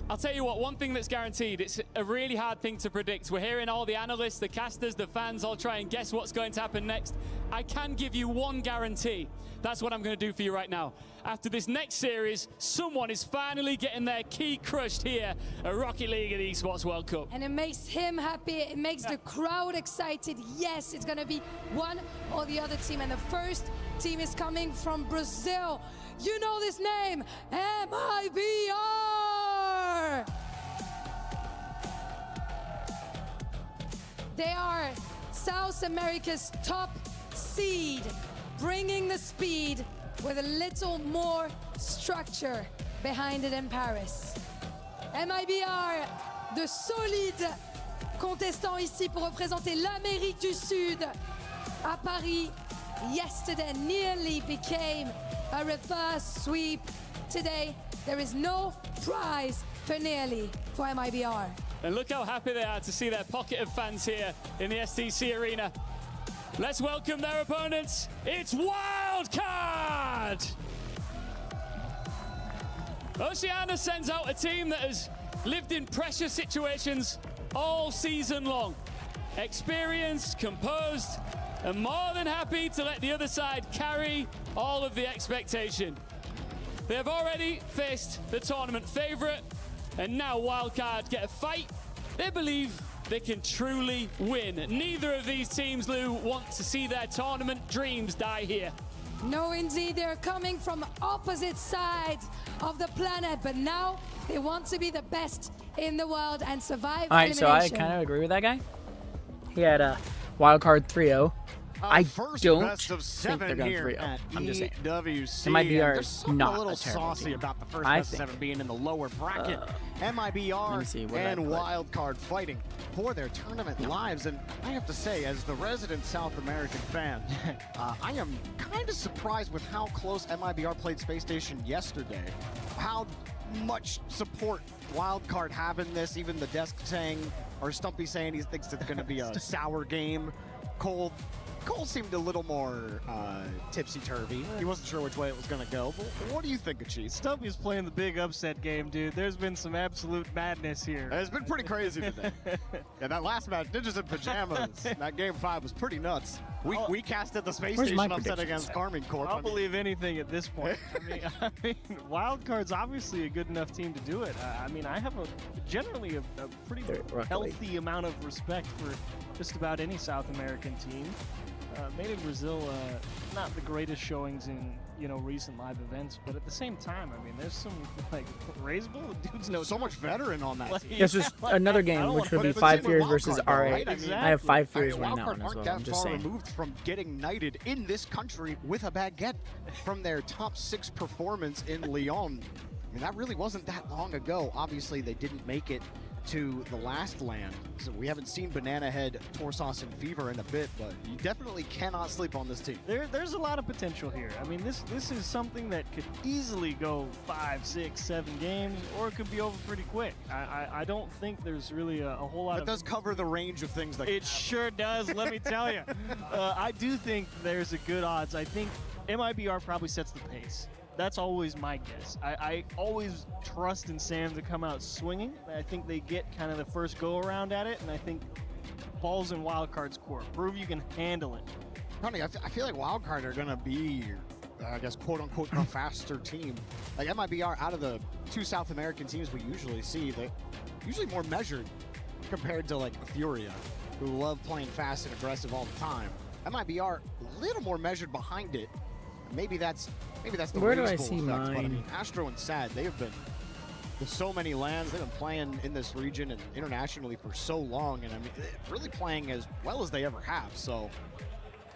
I'll tell you what, one thing that's guaranteed, it's a really hard thing to predict. We're hearing all the analysts, the casters, the fans all try and guess what's going to happen next. I can give you one guarantee. That's what I'm going to do for you right now. After this next series, someone is finally getting their key crushed here at Rocket League at Esports World Cup. And it makes him happy, it makes the crowd excited. Yes, it's gonna be one or the other team, and the first team is coming from Brazil. You know this name, MIBR! They are South America's top seed, bringing the speed with a little more structure behind it in Paris. MIBR, de solides contestants ici pour représenter l'Amérique du Sud à Paris. Yesterday nearly became a reverse sweep. Today, there is no prize for nearly for MIBR. And look how happy they are to see their pocket of fans here in the STC Arena. Let's welcome their opponents. It's Wildcard! Oceania sends out a team that has lived in pressure situations all season long. Experienced, composed, and more than happy to let the other side carry all of the expectation. They have already faced the tournament favorite, and now Wildcard get a fight they believe they can truly win. Neither of these teams, Lou, want to see their tournament dreams die here. No, indeed, they're coming from opposite sides of the planet, but now they want to be the best in the world and survive All right, so I elimination. kind of agree with that guy. He had a wildcard 3-0. I don't best of think they're 7 going here 3-0. at I'm just saying. EWC. MIBR There's is something not a little terrible saucy team. about the first I best of think. 7 being in the lower bracket. Let MIBR me see, what did I and put? Wildcard fighting for their tournament lives. And I have to say, as the resident South American fan, I am kind of surprised with how close MIBR played Space Station yesterday. How much support Wildcard have in this. Even the desk saying, or Stumpy saying he thinks it's going to be a sour game. Cole seemed a little more tipsy-turvy. He wasn't sure which way it was going to go. But what do you think of Chief? Stumpy's playing the big upset game, dude. There's been some absolute madness here. It's been pretty crazy today. Yeah, that last match, Ninjas in Pajamas, that game 5 was pretty nuts. We casted the Space Station upset against Carmine Corp. I'll believe anything at this point. I mean, Wildcard's obviously a good enough team to do it. I mean, I have generally a pretty healthy amount of respect for just about any South American team. Made in Brazil, not the greatest showings in recent live events, but at the same time, I mean, there's some like Raisable dudes know so much veteran on that team. This is another game, which would be 5 Fears versus RA. Right? I have 5 Fears right now Wildcard as well. aren't I'm that just far saying. removed from getting knighted in this country with a baguette from their top 6 performance in Lyon. I mean, that really wasn't that long ago. Obviously, they didn't make it to the last land, so we haven't seen Banana Head, Torsos, and Fever in a bit, but you definitely cannot sleep on this team. There's a lot of potential here. I mean, this is something that could easily go 5, 6, 7 games, or it could be over pretty quick. I don't think there's really a whole lot That does cover the range of things that it sure does, let me tell you. I do think there's a good odds. I think MIBR probably sets the pace. That's always my guess. I always trust in Sam to come out swinging. I think they get kind of the first go-around at it, and I think ball's in Wildcard's court. Prove you can handle it. Ronnie, I feel like Wildcard are going to be, I guess, quote-unquote, a faster team. Like, MIBR, out of the 2 South American teams we usually see, they're usually more measured compared to, like, Furia, who love playing fast and aggressive all the time. MIBR, a little more measured behind it. Maybe that's the Where do I Raisable see effect, mine? But I mean, Astro and Sad, they have been with so many lands. They've been playing in this region and internationally for so long, and I mean, really playing as well as they ever have. So,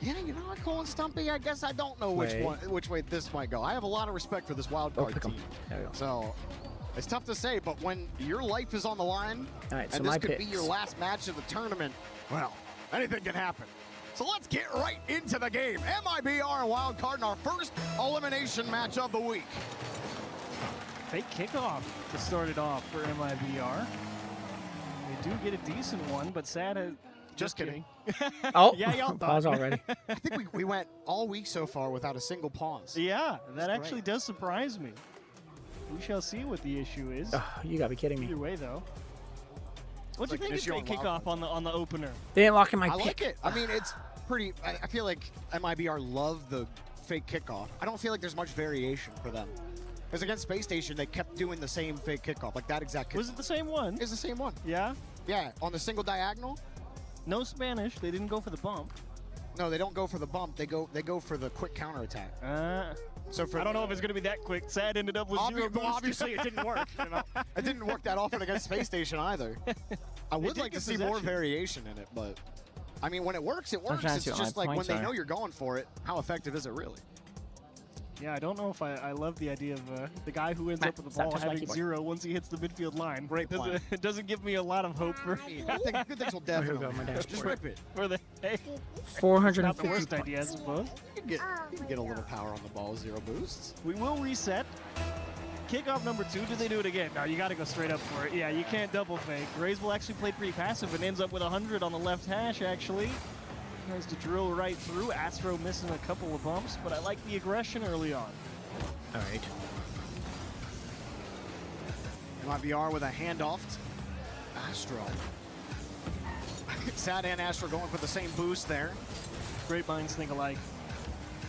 yeah, you know what, Cole and Stumpy, I guess I don't know which way this might go. I have a lot of respect for this wildcard team. So, it's tough to say, but when your life is on the line, right, so and this my could be picks. your last match of the tournament, well, anything can happen. So let's get right into the game. MIBR and Wildcard in our first elimination match of the week. Fake kickoff to start it off for MIBR. They do get a decent one, but Sad Just kidding. Oh, yeah, y'all pause already. I think we went all week so far without a single pause. Yeah, that actually does surprise me. We shall see what the issue is. Oh, you gotta be kidding me. Either way, though. What do you think of fake kickoff on the opener? They didn't lock in my I pick. like it. I mean, it's pretty. I feel like MIBR love the fake kickoff. I don't feel like there's much variation for them. Because against Space Station, they kept doing the same fake kickoff, like that exact kickoff. Was it the same one? It's the same one. Yeah? Yeah, on the single diagonal. No Spanish. They didn't go for the bump. No, they don't go for the bump. They go for the quick counterattack. So for I don't know if it's going to be that quick. Sad ended up with 0 boost. Obviously, it didn't work. You know? It didn't work that often against Space Station either. I would like to see more variation in it, but I mean, when it works, it works. It's just like when they know you're going for it, how effective is it really? Yeah, I don't know if I love the idea of the guy who ends up with the ball having 0 once he hits the midfield line. Great plan. It doesn't give me a lot of hope for Good things will definitely. Just rip it. for the day. 450 Not the worst idea, I suppose. You can get a little power on the ball, 0 boosts. We will reset. Kickoff number 2. Do they do it again? No, you got to go straight up for it. Yeah, you can't double fake. Raisable actually played pretty passive and ends up with 100 on the left hash, actually. Tries to drill right through. Astro missing a couple of bumps, but I like the aggression early on. All right. MIBR with a handoff to Astro. Sad and Astro going for the same boost there. Great minds think alike.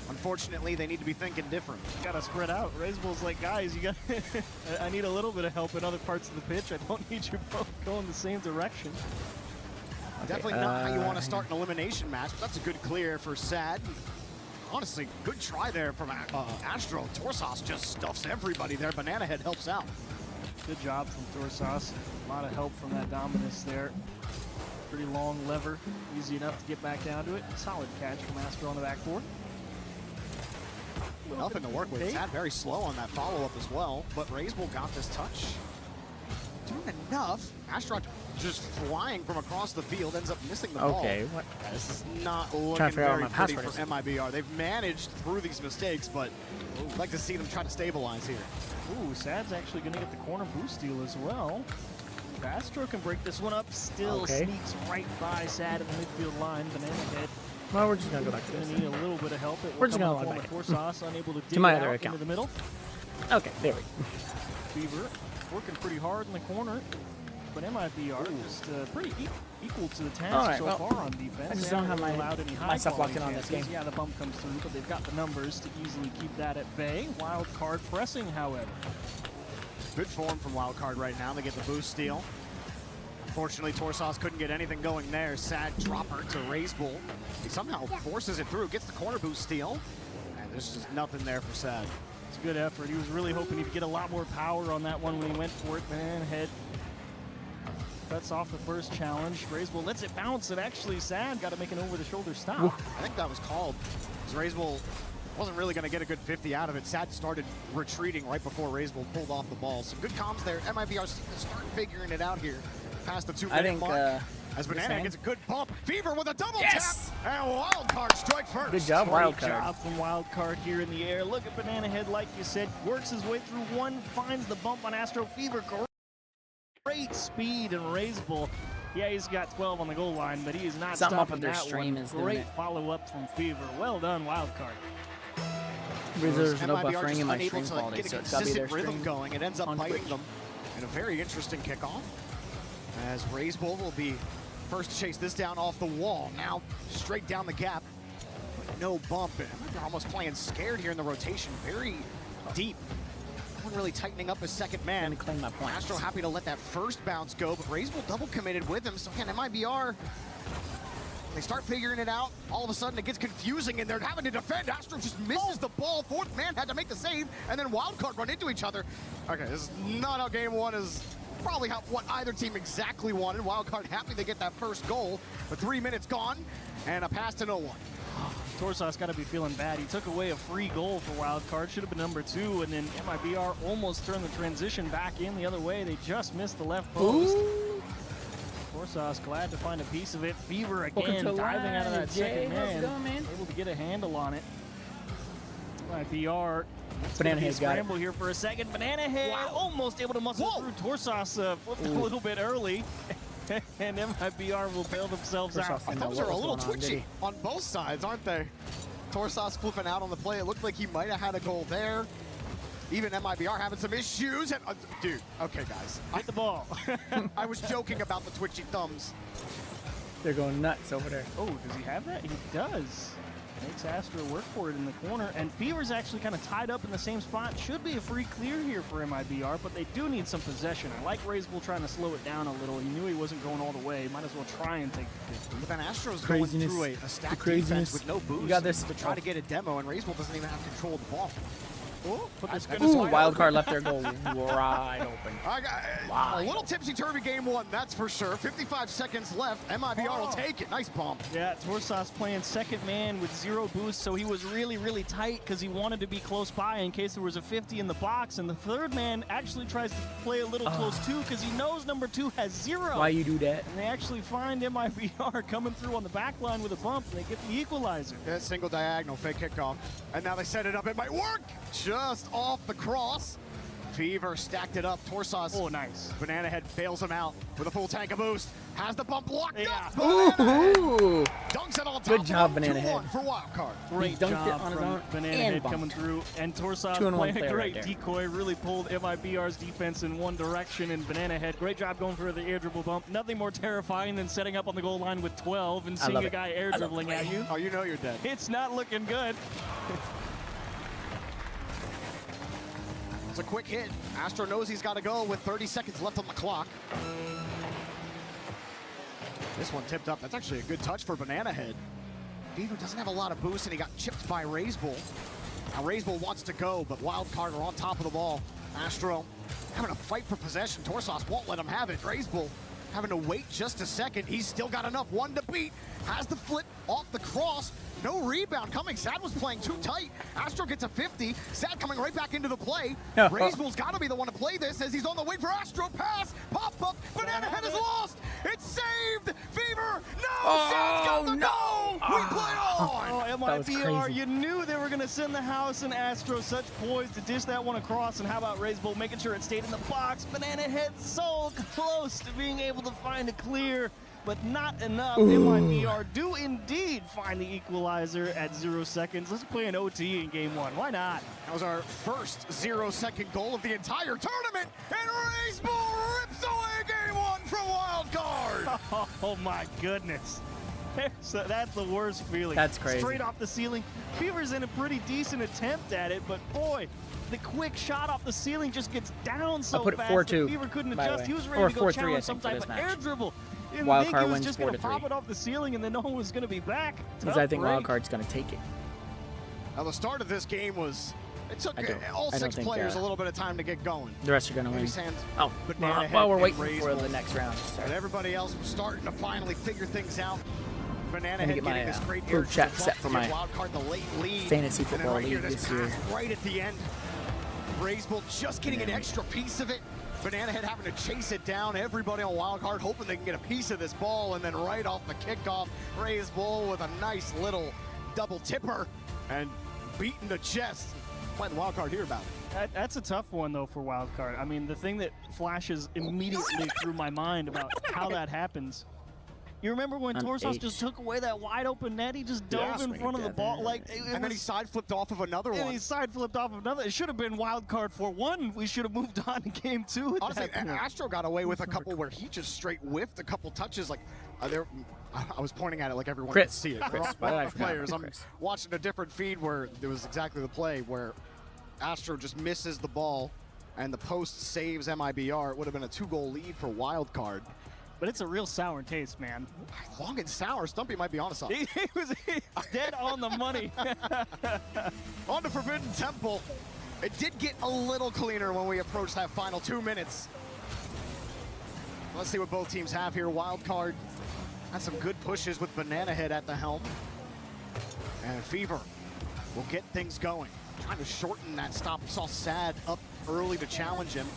Unfortunately, they need to be thinking different. Gotta spread out. Raisable's like, guys, you got. I need a little bit of help in other parts of the pitch. I don't need you both going the same direction. Definitely not how you want to start an elimination match, but that's a good clear for Sad. Honestly, good try there from Astro. Torsos just stuffs everybody there. Banana Head helps out. Good job from Torsos. A lot of help from that Dominus there. Pretty long lever. Easy enough to get back down to it. Solid catch from Astro on the backboard. Nothing to work with. Sad very slow on that follow-up as well, but Raisable got this touch. Doing enough. Astro just flying from across the field, ends up missing the ball. Okay, what? This is not looking very pretty for MIBR. They've managed through these mistakes, but I'd like to see them try to stabilize here. Ooh, Sad's actually going to get the corner boost steal as well. Astro can break this one up. Still sneaks right by Sad in the midfield line. Banana Head Well, we're just gonna go back to Gonna this. need a little bit of help. We're just gonna log back in. Sauce, unable to dig my it other out account. into the middle. Okay, there we go. Fever working pretty hard in the corner, but MIBR just pretty equal to the task All right, so well, far on defense. I just They don't have haven't my- allowed any my stuff locked in on high-quality this chances. game. Yeah, the bump comes through, but they've got the numbers to easily keep that at bay. Wild card pressing, however. Good form from Wildcard right now. They get the boost steal. Unfortunately, Torsauce couldn't get anything going there. Sad dropper to Razebull. He somehow forces it through, gets the corner boost steal. And there's just nothing there for Sad. It's a good effort. He was really hoping he'd get a lot more power on that one when he went for it. Man, head cuts off the first challenge. Razebull lets it bounce, and actually Sad got to make an over-the-shoulder stop. I think that was called. Razebull wasn't really going to get a good 50 out of it. Sad started retreating right before Razebull pulled off the ball. Some good comms there. MIBR start figuring it out here past the 2-minute mark. As Banana gets a good bump. Fever with a double tap. And Wildcard strike first. Good job, Great Wildcard. job from Wildcard here in the air. Look at Banana Head, like you said, works his way through one, finds the bump on Astro Fever. Great speed and Razebull. Yeah, he's got 12 on the goal line, but he is not Something up stopping with their that stream one. is doing Great it. follow-up from Fever. Well done, Wildcard. There's no MIBR buffering just in my unable stream to quality, get a so it's gotta be their consistent rhythm stream going. It ends up on biting Twitch. them in a very interesting kickoff. As Razebull will be first to chase this down off the wall. Now straight down the gap. No bump. MIBR almost playing scared here in the rotation. Very deep. No one really tightening up his second man. Claim my points. Astro happy to let that first bounce go, but Razebull double committed with him. So again, MIBR, they start figuring it out. All of a sudden, it gets confusing, and they're having to defend. Astro just misses the ball. Fourth man had to make the save, and then Wildcard run into each other. Okay, this is not how game one is. Probably what either team exactly wanted. Wildcard happy they get that first goal, but 3 minutes gone, and a pass to no one. Torsauce got to be feeling bad. He took away a free goal for Wildcard. Should have been number 2, and then MIBR almost turned the transition back in the other way. They just missed the left post. Torsauce glad to find a piece of it. Fever again, diving out of that second man. Able to get a handle on it. MIBR. Banana Head's got it. Scramble here for a second. Banana Head almost able to muscle through. Torsauce flipped a little bit early. And MIBR will bail themselves out. Those are a little twitchy on both sides, aren't they? Torsauce flipping out on the play. It looked like he might have had a goal there. Even MIBR having some issues. And, dude, okay, guys. Hit the ball. I was joking about the twitchy thumbs. They're going nuts over there. Oh, does he have that? He does. Makes Astro work for it in the corner. And Fever's actually kind of tied up in the same spot. Should be a free clear here for MIBR, but they do need some possession. I like Razebull trying to slow it down a little. He knew he wasn't going all the way. Might as well try and take the 50. But then Astro's going through a stacked defense with no boost. You got this. To try to get a demo, and Razebull doesn't even have control of the ball. Wildcard left their goal wide open. A little tipsy-turvy game one, that's for sure. 55 seconds left. MIBR will take it. Nice bump. Yeah, Torsauce playing second man with 0 boost, so he was really, really tight because he wanted to be close by in case there was a 50 in the box. And the third man actually tries to play a little close too because he knows number 2 has 0. Why you do that? And they actually find MIBR coming through on the back line with a bump, and they get the equalizer. Yeah, single diagonal, fake kickoff. And now they set it up. It might work. Just off the cross. Fever stacked it up. Torsauce. Oh, nice. Banana Head bails him out with a full tank of boost. Has the bump blocked up. Ooh. Dunks it on top. Good job, Banana Head. 2-1 for Wildcard. Great dunked job it on his from own Banana and Head bumped. coming through. And Torsauce 2-1 playing a player great right there. decoy. Really pulled MIBR's defense in one direction. And Banana Head, great job going for the air dribble bump. Nothing more terrifying than setting up on the goal line with 12 and seeing a guy air dribbling at you. Oh, you know you're dead. It's not looking good. It's a quick hit. Astro knows he's got to go with 30 seconds left on the clock. This one tipped up. That's actually a good touch for Banana Head. Fever doesn't have a lot of boost, and he got chipped by Razebull. Now Razebull wants to go, but Wildcard are on top of the ball. Astro having a fight for possession. Torsauce won't let him have it. Razebull having to wait just a second. He's still got enough. One to beat. Has the flip off the cross. No rebound coming. Sad was playing too tight. Astro gets a 50. Sad coming right back into the play. Razebull's got to be the one to play this as he's on the way for Astro. Pass. Pop up. Banana Head is lost. It's saved. Fever. No. Sad's got the goal. We play on. Oh, MIBR, you knew they were going to send the house, and Astro such poise to dish that one across. And how about Razebull making sure it stayed in the box? Banana Head so close to being able to find a clear. but not enough. MIBR do indeed find the equalizer at 0 seconds. Let's play an OT in game 1. Why not? That was our first 0-second goal of the entire tournament, and Racebull rips away game 1 from Wildcard. Oh my goodness. That's the worst feeling. That's crazy. Straight off the ceiling. Fever's in a pretty decent attempt at it, but boy, the quick shot off the ceiling just gets down so I'll put it fast 4-2, that Fever couldn't by the adjust. way. He was ready Or to go 4-3, I challenge think, some for type this of match. air dribble. And Wildcard think he was wins just going to 4-3. pop it off the ceiling and then no one was going to be back. Because Tough I think break. Wildcard's going to take it. Now, the start of this game was, it took I all don't 6 think, players a little bit of time to get going. The rest are going to win. Oh, well, we're waiting for the next round. But everybody else was starting to finally figure things out. Banana Let me Head get my getting this great group air chat to the set top for to my give Wildcard the late lead. fantasy And then football right here, league this this year. pass right at the end. Racebull just getting an extra piece of it. Banana Head having to chase it down. Everybody on Wildcard hoping they can get a piece of this ball, and then right off the kickoff, Racebull with a nice little double tipper and beating the chest. Playing the Wildcard here about it. That's a tough one, though, for Wildcard. I mean, the thing that flashes immediately through my mind about how that happens. You remember when Torsos just took away that wide open net? He just dove in front of the ball. And then he side flipped off of another one. And he side flipped off of another. It should have been Wildcard for 1. We should have moved on to game 2. Honestly, Astro got away with a couple where he just straight whiffed a couple touches. Like, I was pointing at it like everyone could see it. Players. I'm watching a different feed where there was exactly the play where Astro just misses the ball and the post saves MIBR. It would have been a 2-goal lead for Wildcard. But it's a real sour taste, man. Long and sour. Stumpy might be onto something. He was dead on the money. On to Forbidden Temple. It did get a little cleaner when we approached that final 2 minutes. Let's see what both teams have here. Wildcard had some good pushes with Banana Head at the helm. And Fever will get things going. Trying to shorten that stop. We saw Sad up early to challenge him.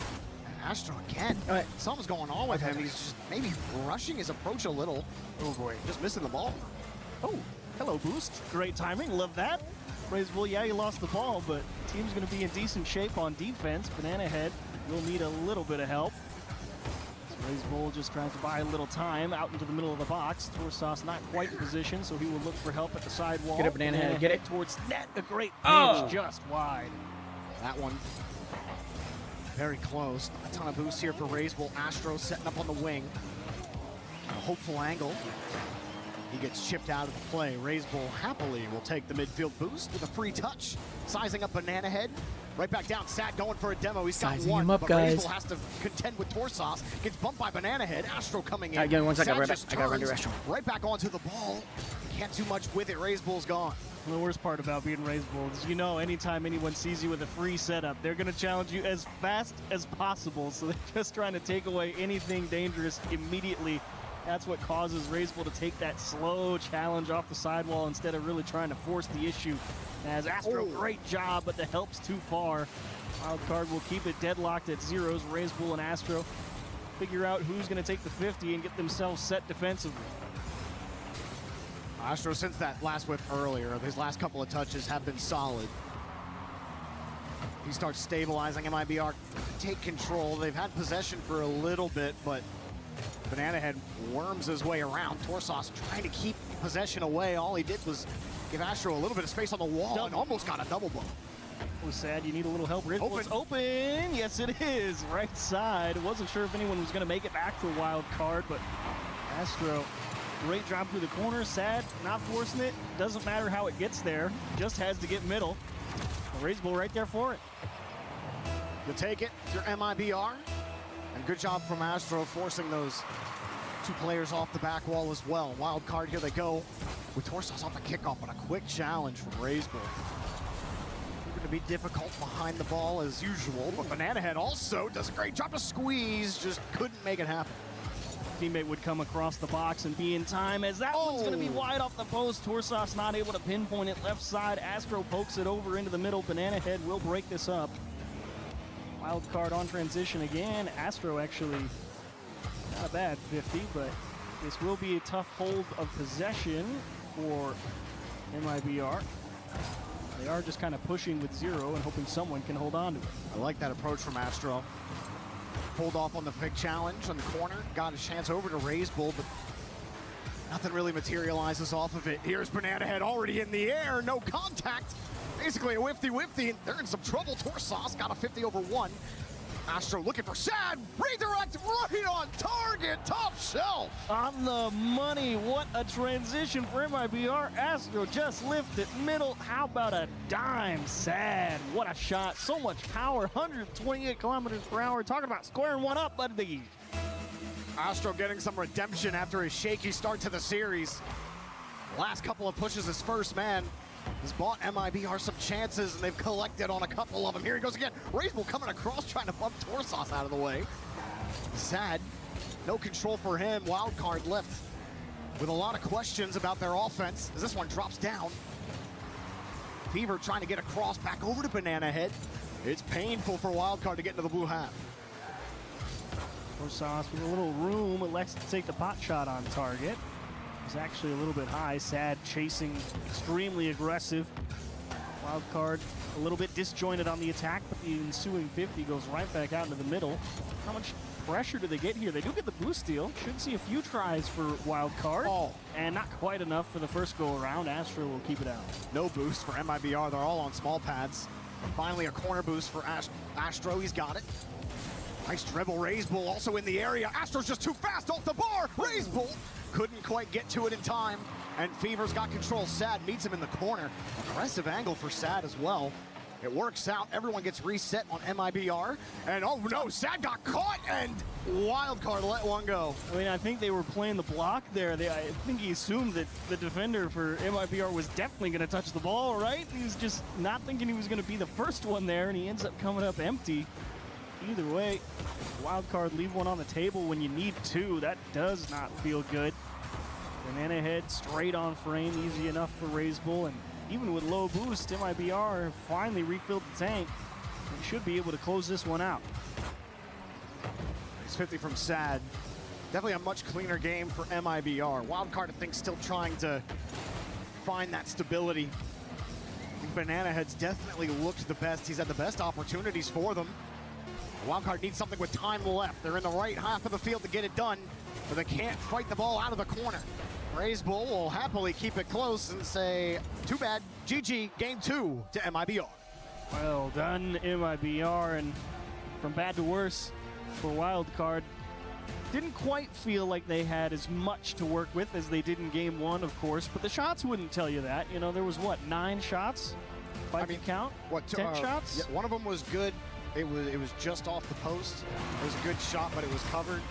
Astro again. Something's going on with him. He's just maybe rushing his approach a little. Oh boy, just missing the ball. Oh, hello, Boost. Great timing. Love that. Racebull, yeah, he lost the ball, but team's going to be in decent shape on defense. Banana Head will need a little bit of help. Racebull just tries to buy a little time out into the middle of the box. Torsos not quite in position, so he will look for help at the side wall. Get it, Banana Head. Get it. Towards net. A great pitch, just wide. That one very close. A ton of boost here for Racebull. Astro setting up on the wing. A hopeful angle. He gets chipped out of the play. Racebull happily will take the midfield boost with a free touch. Sizing up Banana Head. Right back down. Sad going for a demo. He's got Sizing one, him up, but guys. Racebull has to contend with Torsos. Gets bumped by Banana Head. Astro coming in. Give me 1 second. Sad Right back. just I got to run to the turns restroom. right back onto the ball. Can't do much with it. Racebull's gone. The worst part about being Racebull is, you know, anytime anyone sees you with a free setup, they're going to challenge you as fast as possible. So they're just trying to take away anything dangerous immediately. That's what causes Racebull to take that slow challenge off the sidewall instead of really trying to force the issue. As Astro, great job, but the help's too far. Wildcard will keep it deadlocked at zeros. Racebull and Astro figure out who's going to take the 50 and get themselves set defensively. Astro, since that last whip earlier, his last couple of touches have been solid. He starts stabilizing MIBR, take control. They've had possession for a little bit, but Banana Head worms his way around. Torsos trying to keep possession away. All he did was give Astro a little bit of space on the wall and almost got a double bump. It was Sad. You need a little help. Racebull is open. Yes, it is. Right side. Wasn't sure if anyone was going to make it back for wild card, but Astro, great drop through the corner. Sad, not forcing it. Doesn't matter how it gets there. Just has to get middle. Racebull right there for it. You'll take it. Your MIBR. And good job from Astro forcing those two players off the back wall as well. Wild card, here they go with Torsos off the kickoff, but a quick challenge from Racebull. Going to be difficult behind the ball as usual, but Banana Head also does a great job to squeeze, just couldn't make it happen. Teammate would come across the box and be in time as that one's going to be wide off the post. Torsos not able to pinpoint it left side. Astro pokes it over into the middle. Banana Head will break this up. Wild card on transition again. Astro actually not a bad 50, but this will be a tough hold of possession for MIBR. They are just kind of pushing with zero and hoping someone can hold on to it. I like that approach from Astro. Pulled off on the big challenge on the corner. Got a chance over to Racebull, but Nothing really materializes off of it. Here's Banana Head already in the air, no contact. Basically a whifty-whifty. They're in some trouble. Torsos got a 50 over 1. Astro looking for Sad. Redirect right on target. Top shelf. On the money. What a transition for MIBR. Astro just lifted middle. How about a dime? Sad. What a shot. So much power. 128 kilometers per hour. Talking about squaring one up, buddy. Astro getting some redemption after his shaky start to the series. Last couple of pushes, his first man has bought MIBR some chances, and they've collected on a couple of them. Here he goes again. Razebull coming across, trying to bump Torsos out of the way. Sad, no control for him. Wildcard left with a lot of questions about their offense as this one drops down. Fever trying to get across back over to Banana Head. It's painful for Wildcard to get into the blue half. Torsos with a little room, elects to take the pot shot on target. It's actually a little bit high. Sad chasing, extremely aggressive. Wildcard a little bit disjointed on the attack, but the ensuing 50 goes right back out into the middle. How much pressure do they get here? They do get the boost steal. Should see a few tries for Wildcard, and not quite enough for the first go around. Astro will keep it out. No boost for MIBR. They're all on small pads. Finally a corner boost for Astro. He's got it. Nice dribble. Razebull also in the area. Astro's just too fast off the bar. Razebull couldn't quite get to it in time, and Fever's got control. Sad meets him in the corner. Aggressive angle for Sad as well. It works out. Everyone gets reset on MIBR. And oh no, Sad got caught, and Wildcard let one go. I mean, I think they were playing the block there. I think he assumed that the defender for MIBR was definitely going to touch the ball, right? He was just not thinking he was going to be the first one there, and he ends up coming up empty. Either way, Wildcard leave one on the table when you need two. That does not feel good. Banana Head straight on frame, easy enough for Razebull, and even with low boost, MIBR finally refilled the tank and should be able to close this one out. It's 50 from Sad. Definitely a much cleaner game for MIBR. Wildcard, I think, still trying to find that stability. I think Banana Head's definitely looked the best. He's had the best opportunities for them. Wildcard needs something with time left. They're in the right half of the field to get it done, but they can't fight the ball out of the corner. Razebull will happily keep it close and say, too bad, GG, game 2 to MIBR. Well done, MIBR, and from bad to worse for Wildcard. Didn't quite feel like they had as much to work with as they did in game 1, of course, but the shots wouldn't tell you that. You know, there was, what, 9 shots? By the count? What, 10 shots? Yeah, one of them was good. It was just off the post. It was a good shot, but it was covered.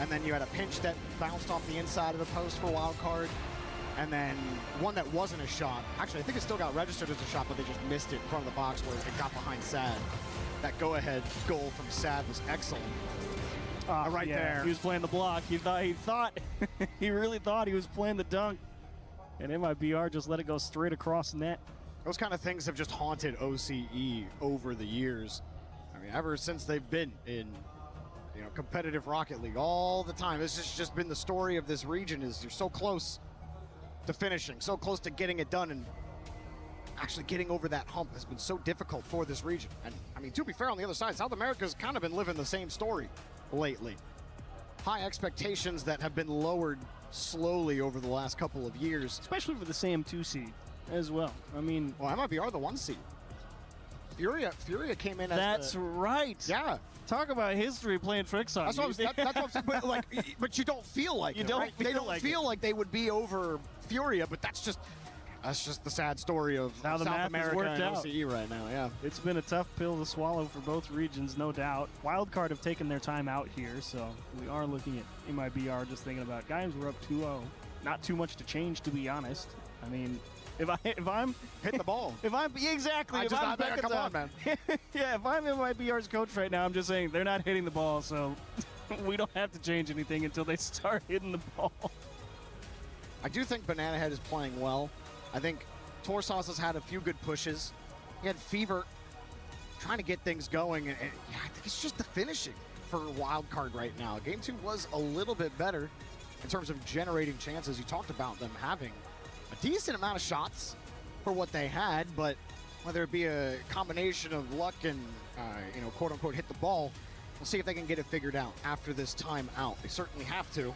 And then you had a pinch that bounced off the inside of the post for Wildcard. And then one that wasn't a shot. Actually, I think it still got registered as a shot, but they just missed it in front of the box where it got behind Sad. That go-ahead goal from Sad was excellent. Right there. He was playing the block. He thought he really thought he was playing the dunk. And MIBR just let it go straight across the net. Those kind of things have just haunted OCE over the years. I mean, ever since they've been in, competitive Rocket League all the time. This has just been the story of this region, is you're so close to finishing, so close to getting it done, and actually getting over that hump has been so difficult for this region. And I mean, to be fair, on the other side, South America's kind of been living the same story lately. High expectations that have been lowered slowly over the last couple of years. Especially for the same 2 seed as well. I mean, well, MIBR the 1 seed. Furia came in as That's right. Yeah. Talk about history playing tricks on you. That's what I'm saying. But you don't feel like it, right? They don't feel like they would be over Furia, but that's just the sad story of how the South America worked and out. OCE right now. Yeah, it's been a tough pill to swallow for both regions, no doubt. Wildcard have taken their time out here, so we are looking at MIBR just thinking about, guys, we're up 2-0. Not too much to change, to be honest. I mean, if I'm hit the ball, come on, man. Yeah, if I'm MIBR's coach right now, I'm just saying they're not hitting the ball, so we don't have to change anything until they start hitting the ball. I do think Banana Head is playing well. I think Torsos has had a few good pushes. He had Fever trying to get things going, and I think it's just the finishing for Wildcard right now. Game 2 was a little bit better in terms of generating chances. You talked about them having a decent amount of shots for what they had, but whether it be a combination of luck and, quote unquote, hit the ball, we'll see if they can get it figured out after this time out. They certainly have to.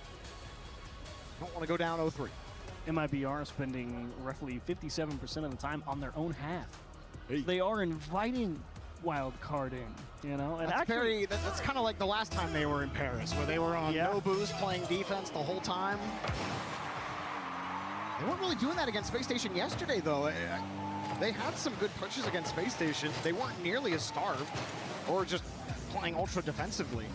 Don't want to go down 0-3. MIBR spending roughly 57% of the time on their own half. They are inviting wild card in, you know? And that's kind of like the last time they were in Paris, where they were on no boost playing defense the whole time. They weren't really doing that against Space Station yesterday, though. They had some good punches against Space Station. They weren't nearly as starved or just playing ultra defensively.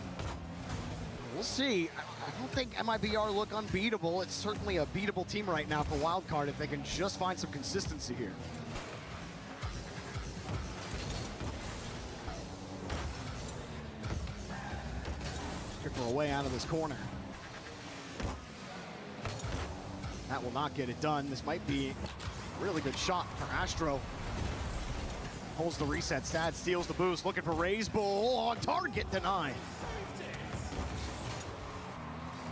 We'll see. I don't think MIBR look unbeatable. It's certainly a beatable team right now for wildcard if they can just find some consistency here. Stripper away out of this corner. That will not get it done. This might be a really good shot for Astro. Holds the reset. Sad steals the boost. Looking for Raise Bull on target. Denied.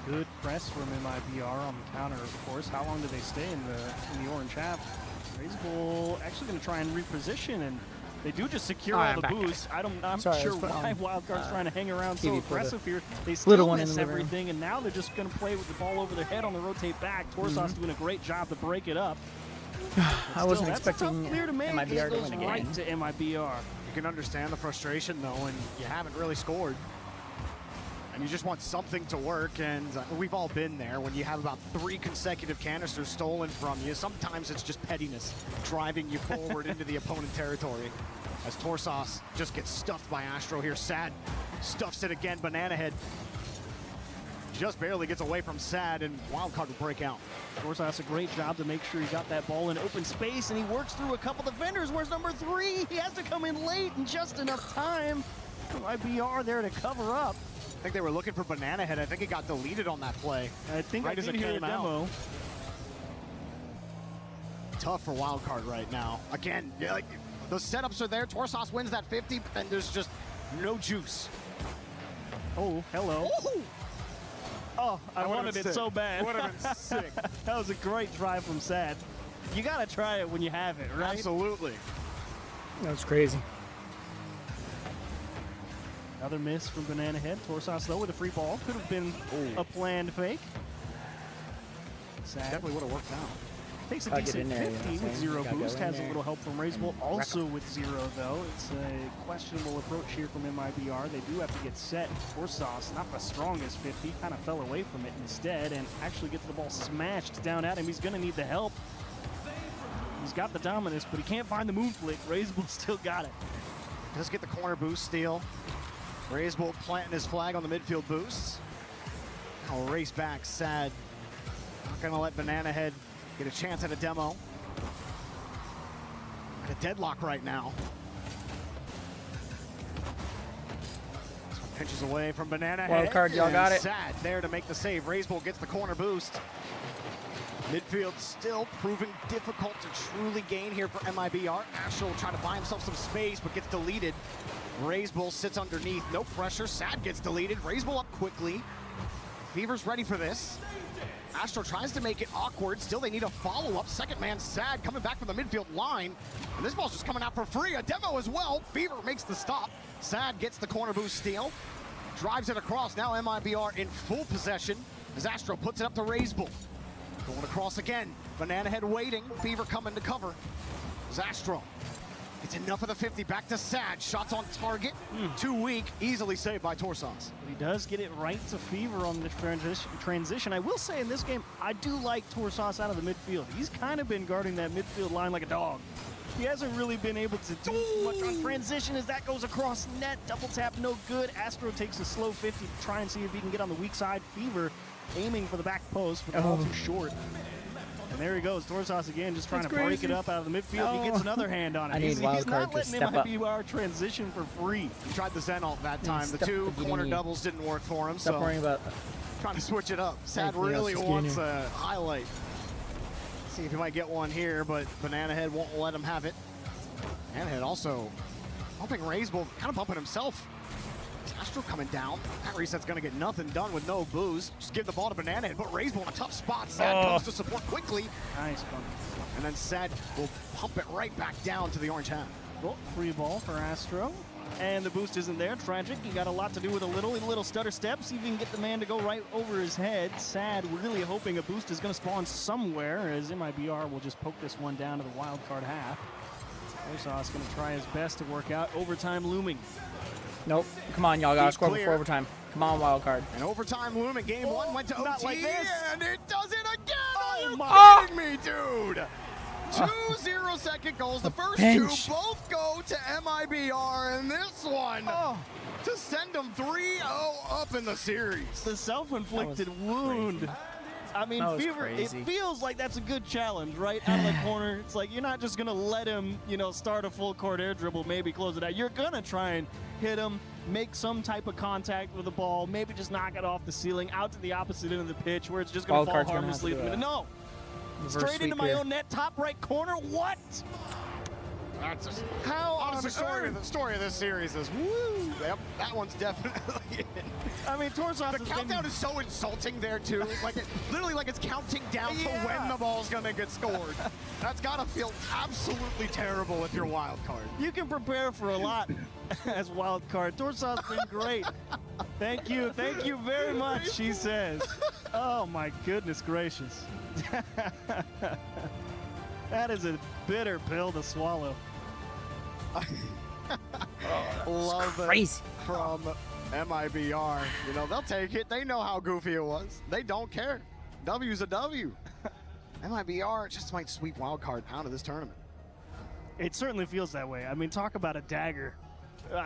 Good press from MIBR on the counter, of course. How long do they stay in the orange half? Raise Bull actually going to try and reposition, and they do just secure all the boosts. I'm sure why Wildcard's trying to hang around so aggressive here. They still miss everything, and now they're just going to play with the ball over their head on the rotate back. Torsos doing a great job to break it up. I wasn't expecting MIBR to win again. Right to MIBR. You can understand the frustration, though, and you haven't really scored. And you just want something to work, and we've all been there when you have about 3 consecutive canisters stolen from you. Sometimes it's just pettiness driving you forward into the opponent territory. As Torsos just gets stuffed by Astro here. Sad stuffs it again. Banana Head just barely gets away from Sad, and Wildcard will break out. Torsos a great job to make sure he got that ball in open space, and he works through a couple defenders. Where's number 3? He has to come in late and just enough time. MIBR there to cover up. I think they were looking for Banana Head. I think it got deleted on that play. I think right I did as it hear came a demo. out. Tough for Wildcard right now. Again, like the setups are there. Torsos wins that 50, but then there's just no juice. Oh, hello. Ooh. Oh, I wanted it so bad. Would have been sick. That was a great drive from Sad. You got to try it when you have it, right? Absolutely. That was crazy. Another miss from Banana Head. Torsos, though, with a free ball. Could have been a planned fake. Sad. Definitely would have worked out. Takes a decent 50 with 0 boost. Has a little help from Raise Bull. Also with 0, though. It's a questionable approach here from MIBR. They do have to get set. Torsos, not the strongest 50, kind of fell away from it instead and actually gets the ball smashed down at him. He's going to need the help. He's got the dominance, but he can't find the moon flick. Raise Bull still got it. Just get the corner boost steal. Raise Bull planting his flag on the midfield boosts. I'll race back. Sad. Not going to let Banana Head get a chance at a demo. At a deadlock right now. This one pinches away from Banana Head. Wild card, y'all got it. Sad there to make the save. Raise Bull gets the corner boost. Midfield still proving difficult to truly gain here for MIBR. Astro will try to buy himself some space, but gets deleted. Raise Bull sits underneath, no pressure. Sad gets deleted. Raise Bull up quickly. Fever's ready for this. Astro tries to make it awkward. Still, they need a follow-up. Second man, Sad, coming back from the midfield line. And this ball's just coming out for free. A demo as well. Fever makes the stop. Sad gets the corner boost steal. Drives it across. Now MIBR in full possession as Astro puts it up to Raise Bull. Going across again. Banana Head waiting. Fever coming to cover. Astro. It's enough of the 50. Back to Sad. Shots on target. Too weak. Easily saved by Torsos. He does get it right to Fever on the transition. I will say in this game, I do like Torsos out of the midfield. He's kind of been guarding that midfield line like a dog. He hasn't really been able to do much on transition as that goes across net. Double tap, no good. Astro takes a slow 50 to try and see if he can get on the weak side. Fever aiming for the back post, but all too short. And there he goes, Torsos again, just trying to break it up out of the midfield. He gets another hand on it. He's not letting MIBR transition for free. He tried the Zen ult that time. The 2 corner doubles didn't work for him. Stop worrying about trying to switch it up. Sad really wants a highlight. See if he might get one here, but Banana Head won't let him have it. Banana Head also bumping Raise Bull, kind of bumping himself. Astro coming down. That reset's going to get nothing done with no boost. Just give the ball to Banana Head, but Raise Bull in a tough spot. Sad comes to support quickly. Nice bump. And then Sad will pump it right back down to the orange half. Well, free ball for Astro. And the boost isn't there. Tragic. You got a lot to do with a little stutter step. See if you can get the man to go right over his head. Sad. Really hoping a boost is going to spawn somewhere, as MIBR will just poke this one down to the wild card half. TorSauce going to try his best to work out. Overtime looming. Nope. Come on, y'all. Gotta score before overtime. Come on, wild card. And overtime looming. Game one went to OT, not like this. and it does it again. Oh, Are you my. kidding me, dude? 2 0-second goals. The first bench. two both go to MIBR, and this one to send them 3-0 up in the series. The self-inflicted wound. I mean, That was Fever, it crazy. feels like that's a good challenge, right? Out of the corner. It's like you're not just going to let him, start a full court air dribble, maybe close it out. You're going to try and hit him, make some type of contact with the ball, maybe just knock it off the ceiling, out to the opposite end of the pitch where it's just going to fall harmlessly. No. Straight into my own net, top right corner. What? That's just, How honestly, on the story of this series is woo. Yep, that one's definitely in. I mean, TorSauce The countdown is so insulting there too. Like literally like it's counting down to when the ball's gonna get scored. That's gotta feel absolutely terrible with your wild card. You can prepare for a lot as wild card. TorSauce been great. Thank you very much, she says. Oh my goodness gracious. That is a bitter pill to swallow. Love crazy. it from MIBR. They'll take it. They know how goofy it was. They don't care. W's a W. MIBR just might sweep wildcard out of this tournament. It certainly feels that way. I mean, talk about a dagger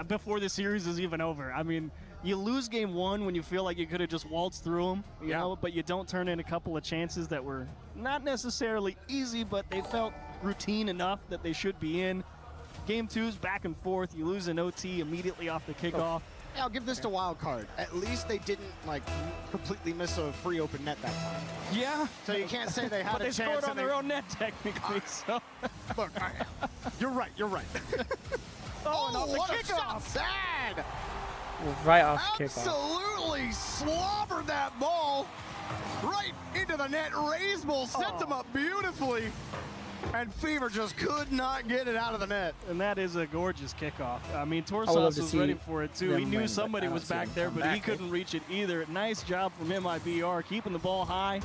before the series is even over. I mean, you lose game one when you feel like you could have just waltzed through them, you know, but you don't turn in a couple of chances that were not necessarily easy, but they felt routine enough that they should be in. Game two's back and forth. You lose an OT immediately off the kickoff. Yeah, I'll give this to wild card. At least they didn't completely miss a free open net that time. Yeah. So you can't say they had but a they chance. scored on their own net technically. So look, you're right. oh, and off the what a kickoff. shot, Sad. Right off the kickoff. Absolutely slobbered that ball right into the net. Raisbull sent him up beautifully, and Fever just could not get it out of the net. And that is a gorgeous kickoff. I mean, I would love TorSauce to was see ready for it too. He them knew win, somebody but I was don't see back them there, come but he back. couldn't reach it either. Nice job from MIBR keeping the ball high.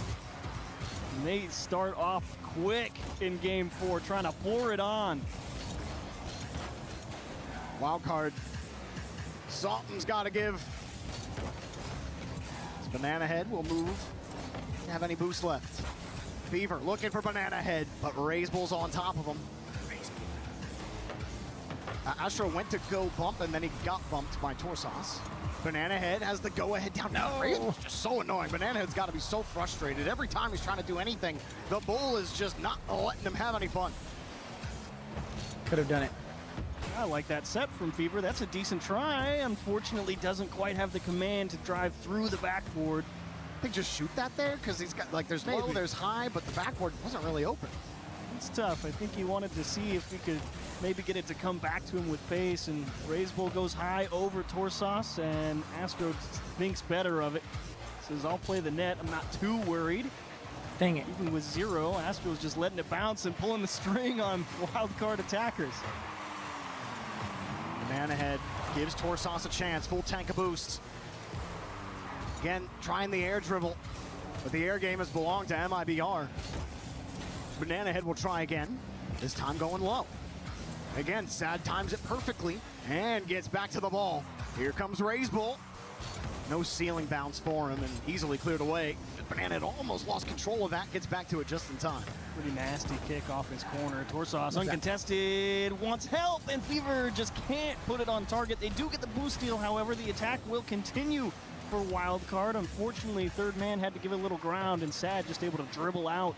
And they start off quick in game four, trying to pour it on. Wild card. Something's got to give. This Banana Head will move. Doesn't have any boost left. Fever looking for Banana Head, but Raisbull's on top of him. Astro went to go bump, and then he got bumped by TorSauce. Banana Head has the go-ahead down. No! Raisbull's just so annoying. Banana Head's got to be so frustrated. Every time he's trying to do anything, the bull is just not letting him have any fun. Could have done it. I like that set from Fever. That's a decent try. Unfortunately, doesn't quite have the command to drive through the backboard. I think just shoot that there, because he's got, there's low, there's high, but the backboard wasn't really open. It's tough. I think he wanted to see if we could maybe get it to come back to him with pace, and Raisbull goes high over TorSauce, and Astro thinks better of it. Says, I'll play the net. I'm not too worried. Dang it. Even with zero, Astro's just letting it bounce and pulling the string on wildcard attackers. Banana Head gives TorSauce a chance. Full tank of boost. Again, trying the air dribble, but the air game has belonged to MIBR. Banana Head will try again, this time going low. Again, Sad times it perfectly and gets back to the ball. Here comes Raisbull. No ceiling bounce for him and easily cleared away. Banana Head almost lost control of that, gets back to it just in time. Pretty nasty kick off his corner. TorSauce uncontested, wants help, and Fever just can't put it on target. They do get the boost steal, however, the attack will continue for wild card. Unfortunately, third man had to give it a little ground, and Sad just able to dribble out.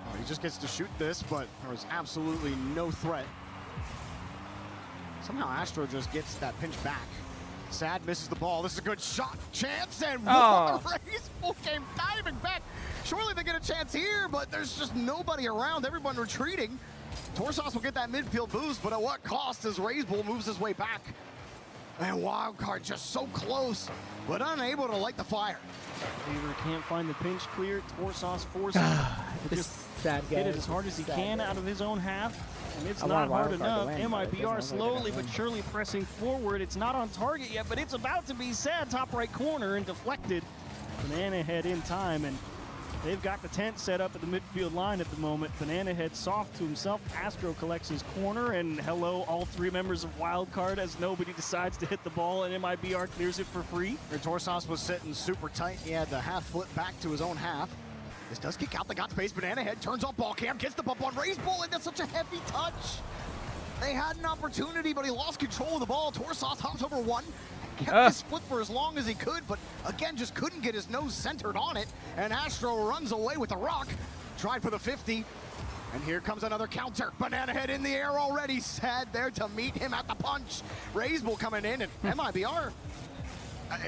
Oh, he just gets to shoot this, but there was absolutely no threat. Somehow Astro just gets that pinch back. Sad misses the ball. This is a good shot chance, and Raisbull came diving back. Surely they get a chance here, but there's just nobody around. Everyone retreating. TorSauce will get that midfield boost, but at what cost as Raisbull moves his way back? And Wildcard just so close, but unable to light the fire. Fever can't find the pinch clear. TorSauce forces This just sad guy. hit it as hard as he can out of his own half. And it's I not want hard a wild card enough. to win, but it MIBR doesn't look like slowly they're but surely pressing forward. It's not on target yet, but it's about to be sad. Top right corner and deflected. Banana Head in time, and they've got the tent set up at the midfield line at the moment. Banana Head soft to himself. Astro collects his corner, and hello, all 3 members of Wildcard as nobody decides to hit the ball, and MIBR clears it for free. Torsas was sitting super tight. He had the half foot back to his own half. This does kick out. They got space. Banana Head turns off ball cam, gets the bump on Ray's ball, and that's such a heavy touch. They had an opportunity, but he lost control of the ball. Torsas hops over one. Kept his foot for as long as he could, but again, just couldn't get his nose centered on it. And Astro runs away with the rock. Tried for the 50. And here comes another counter. Banana Head in the air already. Sad there to meet him at the punch. Razebull coming in, and MIBR,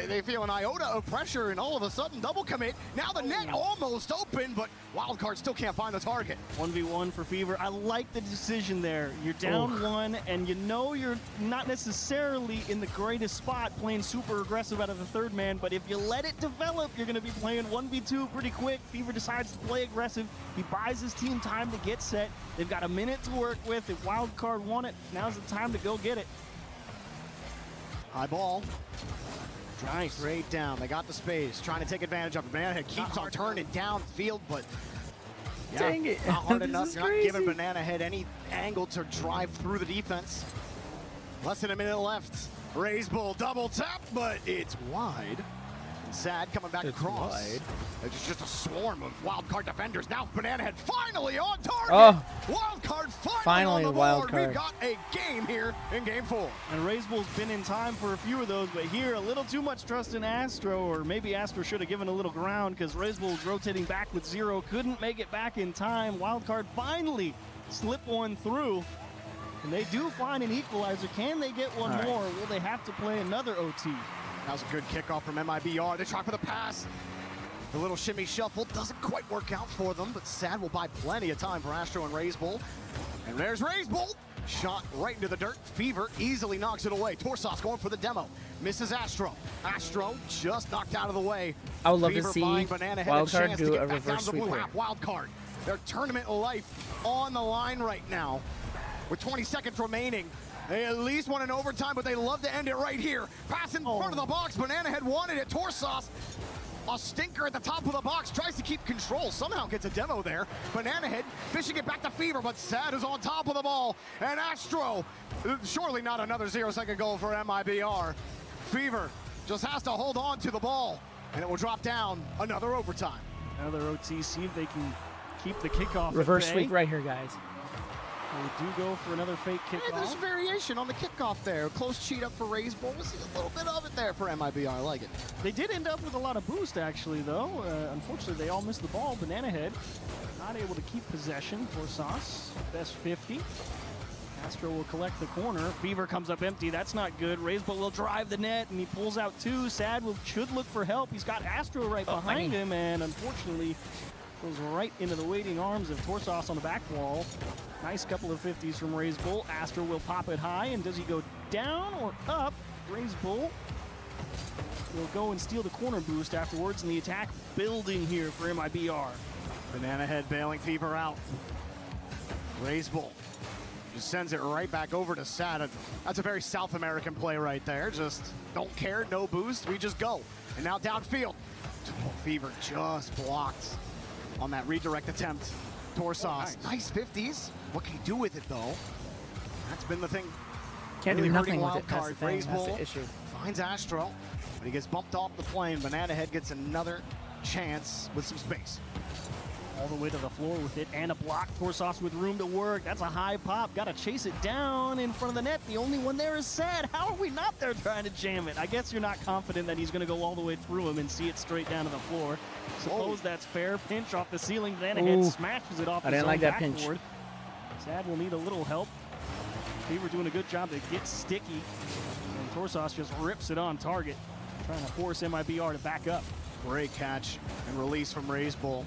they feel an iota of pressure, and all of a sudden, double commit. Now the net almost open, but Wildcard still can't find the target. 1v1 for Fever. I like the decision there. You're down 1, and you know you're not necessarily in the greatest spot playing super aggressive out of the 3rd man, but if you let it develop, you're going to be playing 1v2 pretty quick. Fever decides to play aggressive. He buys his team time to get set. They've got a minute to work with. If Wildcard want it, now's the time to go get it. High ball. Nice. Straight down. They got the space. Trying to take advantage of it. Banana Head keeps on turning downfield, but dang it. not hard This enough. is Not crazy. giving Banana Head any angle to drive through the defense. Less than a minute left. Razebull double tap, but it's wide. Sad coming back across. Wide. It's just a swarm of Wildcard defenders. Now Banana Head finally on target. Oh. Wildcard Finally finally on the board. Wildcard. We've got a game here in game 4. And Razebull's been in time for a few of those, but here a little too much trust in Astro, or maybe Astro should have given a little ground because Razebull was rotating back with 0, couldn't make it back in time. Wildcard finally slip one through, and they do find an equalizer. Can they get one more? Will they have to play another OT? That was a good kickoff from MIBR. They try for the pass. The little shimmy shuffle doesn't quite work out for them, but Sad will buy plenty of time for Astro and Razebull. And there's Razebull. Shot right into the dirt. Fever easily knocks it away. Torsas going for the demo. Misses Astro. Astro just knocked out of the way. I would love Fever to see buying Banana Head Wildcard chance do to get a back down reverse to the blue sweep half. Wildcard. Their tournament life on the line right now. With 20 seconds remaining. They at least want an overtime, but they love to end it right here. Pass in front of the box. Banana Head wanted it. Torsas, a stinker at the top of the box, tries to keep control. Somehow gets a demo there. Banana Head fishing it back to Fever, but Sad is on top of the ball. And Astro, surely not another 0-second goal for MIBR. Fever just has to hold on to the ball, and it will drop down another overtime. Another OT, see if they can keep the kickoff. Reverse sweep right here, guys. They do go for another fake kickoff. There's a variation on the kickoff there. Close cheat up for Razebull. We'll see a little bit of it there for MIBR. I like it. They did end up with a lot of boost, actually, though. Unfortunately, they all missed the ball. Banana Head not able to keep possession for Sauce. Best 50. Astro will collect the corner. Fever comes up empty. That's not good. Razebull will drive the net, and he pulls out 2. Sad should look for help. He's got Astro right behind him, and unfortunately goes right into the waiting arms of Torsas on the back wall. Nice couple of 50s from Razebull. Astro will pop it high, and does he go down or up? Razebull will go and steal the corner boost afterwards, and the attack building here for MIBR. Banana Head bailing Fever out. Razebull just sends it right back over to Sad. That's a very South American play right there. Just don't care, no boost, we just go. And now downfield. Fever just blocked on that redirect attempt. Torsas, nice 50s. What can he do with it though? That's been the thing. Can't really do nothing hurting with it. That's the thing. That's Razebull the issue. finds Astro, but he gets bumped off the plane. Banana Head gets another chance with some space. All the way to the floor with it, and a block. Torsas with room to work. That's a high pop. Got to chase it down in front of the net. The only one there is Sad. How are we not there trying to jam it? I guess you're not confident that he's going to go all the way through him and see it straight down to the floor. Suppose that's fair. Pinch off the ceiling. Banana Head smashes it off I his didn't own like that backboard. pinch. Sad will need a little help. Fever doing a good job to get sticky. And Torsas just rips it on target, trying to force MIBR to back up. Great catch and release from Razebull.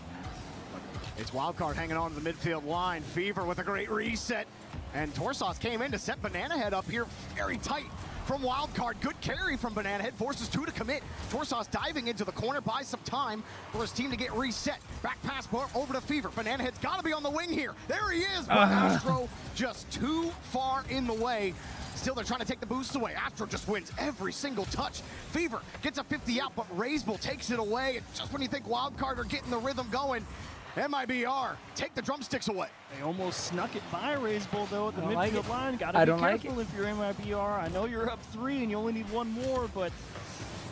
It's Wildcard hanging on to the midfield line. Fever with a great reset. And Torsas came in to set Banana Head up here very tight from Wildcard. Good carry from Banana Head, forces 2 to commit. Torsauce diving into the corner, buys some time for his team to get reset. Back pass over to Fever. Banana Head's got to be on the wing here. There he is, but Astro just too far in the way. Still, they're trying to take the boosts away. Astro just wins every single touch. Fever gets a 50 out, but Razebull takes it away. And just when you think Wildcard are getting the rhythm going, MIBR take the drumsticks away. They almost snuck it by Razebull, though, at the midfield line. Got to be careful if you're MIBR. I know you're up 3 and you only need 1 more, but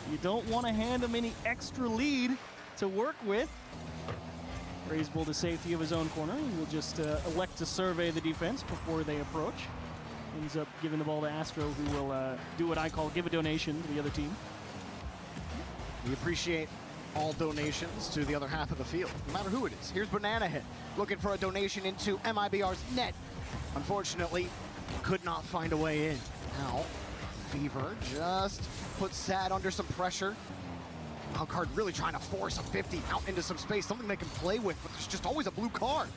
you don't want to hand them any extra lead to work with. Razebull, the safety of his own corner, will just elect to survey the defense before they approach. Ends up giving the ball to Astro, who will do what I call give a donation to the other team. We appreciate all donations to the other half of the field, no matter who it is. Here's Banana Head looking for a donation into MIBR's net. Unfortunately, could not find a way in. Now, Fever just puts Sad under some pressure. Wildcard really trying to force a 50 out into some space, something they can play with, but there's just always a blue card.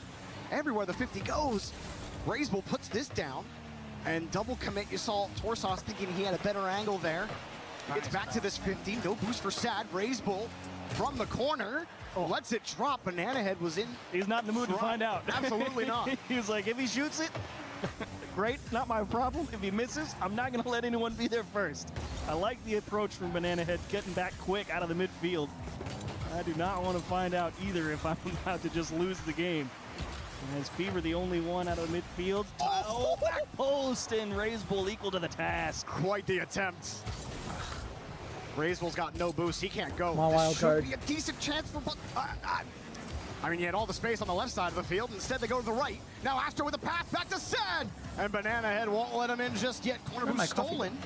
Everywhere the 50 goes, Razebull puts this down, and double commit. You saw Torsauce thinking he had a better angle there. It's back to this 50, no boost for Sad. Razebull from the corner, lets it drop. Banana Head was in. He's not in the mood to find out. Absolutely not. He was like, if he shoots it, great, not my problem. If he misses, I'm not going to let anyone be there first. I like the approach from Banana Head, getting back quick out of the midfield. I do not want to find out either if I'm about to just lose the game. As Fever the only one out of the midfield. Oh, back post, and Razebull equal to the task. Quite the attempt. Razebull's got no boost. He can't go. Come on, Wildcard. Should be a decent chance for... I mean, you had all the space on the left side of the field. Instead, they go to the right. Now Astro with a pass back to Sad. And Banana Head won't let him in just yet. Corner boost stolen.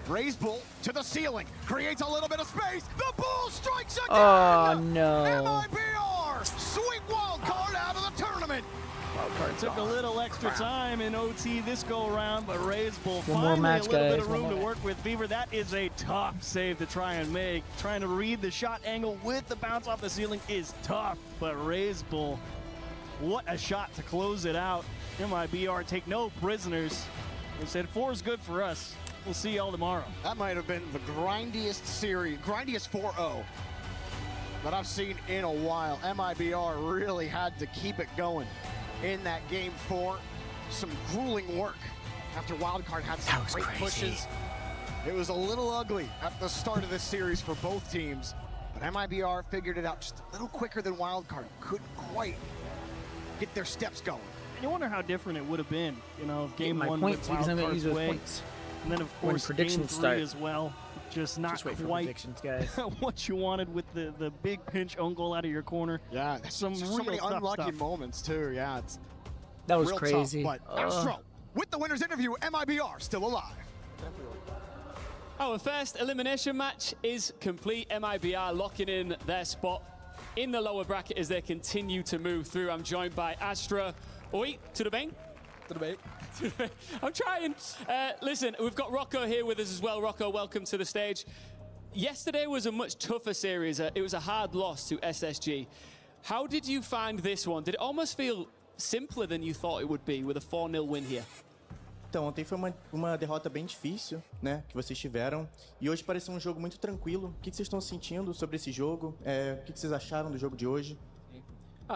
Razebull to the ceiling. Creates a little bit of space. The bull strikes again. Oh, no. MIBR sweep Wildcard out of the tournament. Wildcard took a little extra time in OT this go around, but Razebull One more finally match, a little bit guys. of room to work with. Fever, that is a tough save to try and make. Trying to read the shot angle with the bounce off the ceiling is tough, but Razebull, what a shot to close it out. MIBR take no prisoners. They said 4 is good for us. We'll see y'all tomorrow. That might have been the grindiest series, grindiest 4-0 that I've seen in a while. MIBR really had to keep it going in that game 4. Some grueling work after Wildcard had some great pushes. It was a little ugly at the start of this series for both teams, but MIBR figured it out just a little quicker than Wildcard. Couldn't quite get their steps going. And you wonder how different it would have been, you know, if game 1 points, went because I'm gonna Wildcard's use those way. points. And then, of When course, game predictions 3 start. as well. Just not Just wait for quite predictions, guys. what you wanted with the big pinch own goal out of your corner. Yeah, some so real many tough unlucky stuff. moments too. Yeah, it's That was real crazy. Tough, but Astro with the winners interview, MIBR still alive. Our first elimination match is complete. MIBR locking in their spot in the lower bracket as they continue to move through. I'm joined by Astra. Oi, to the bang. To the bang. I'm trying. Listen, we've got Rocco here with us as well. Rocco, welcome to the stage. Yesterday was a much tougher series. It was a hard loss to SSG. How did you find this one? Did it almost feel simpler than you thought it would be with a 4-0 win here? Então, ontem foi uma derrota bem difícil, né, que vocês tiveram. E hoje pareceu um jogo muito tranquilo. O que vocês estão sentindo sobre esse jogo? O que vocês acharam do jogo de hoje?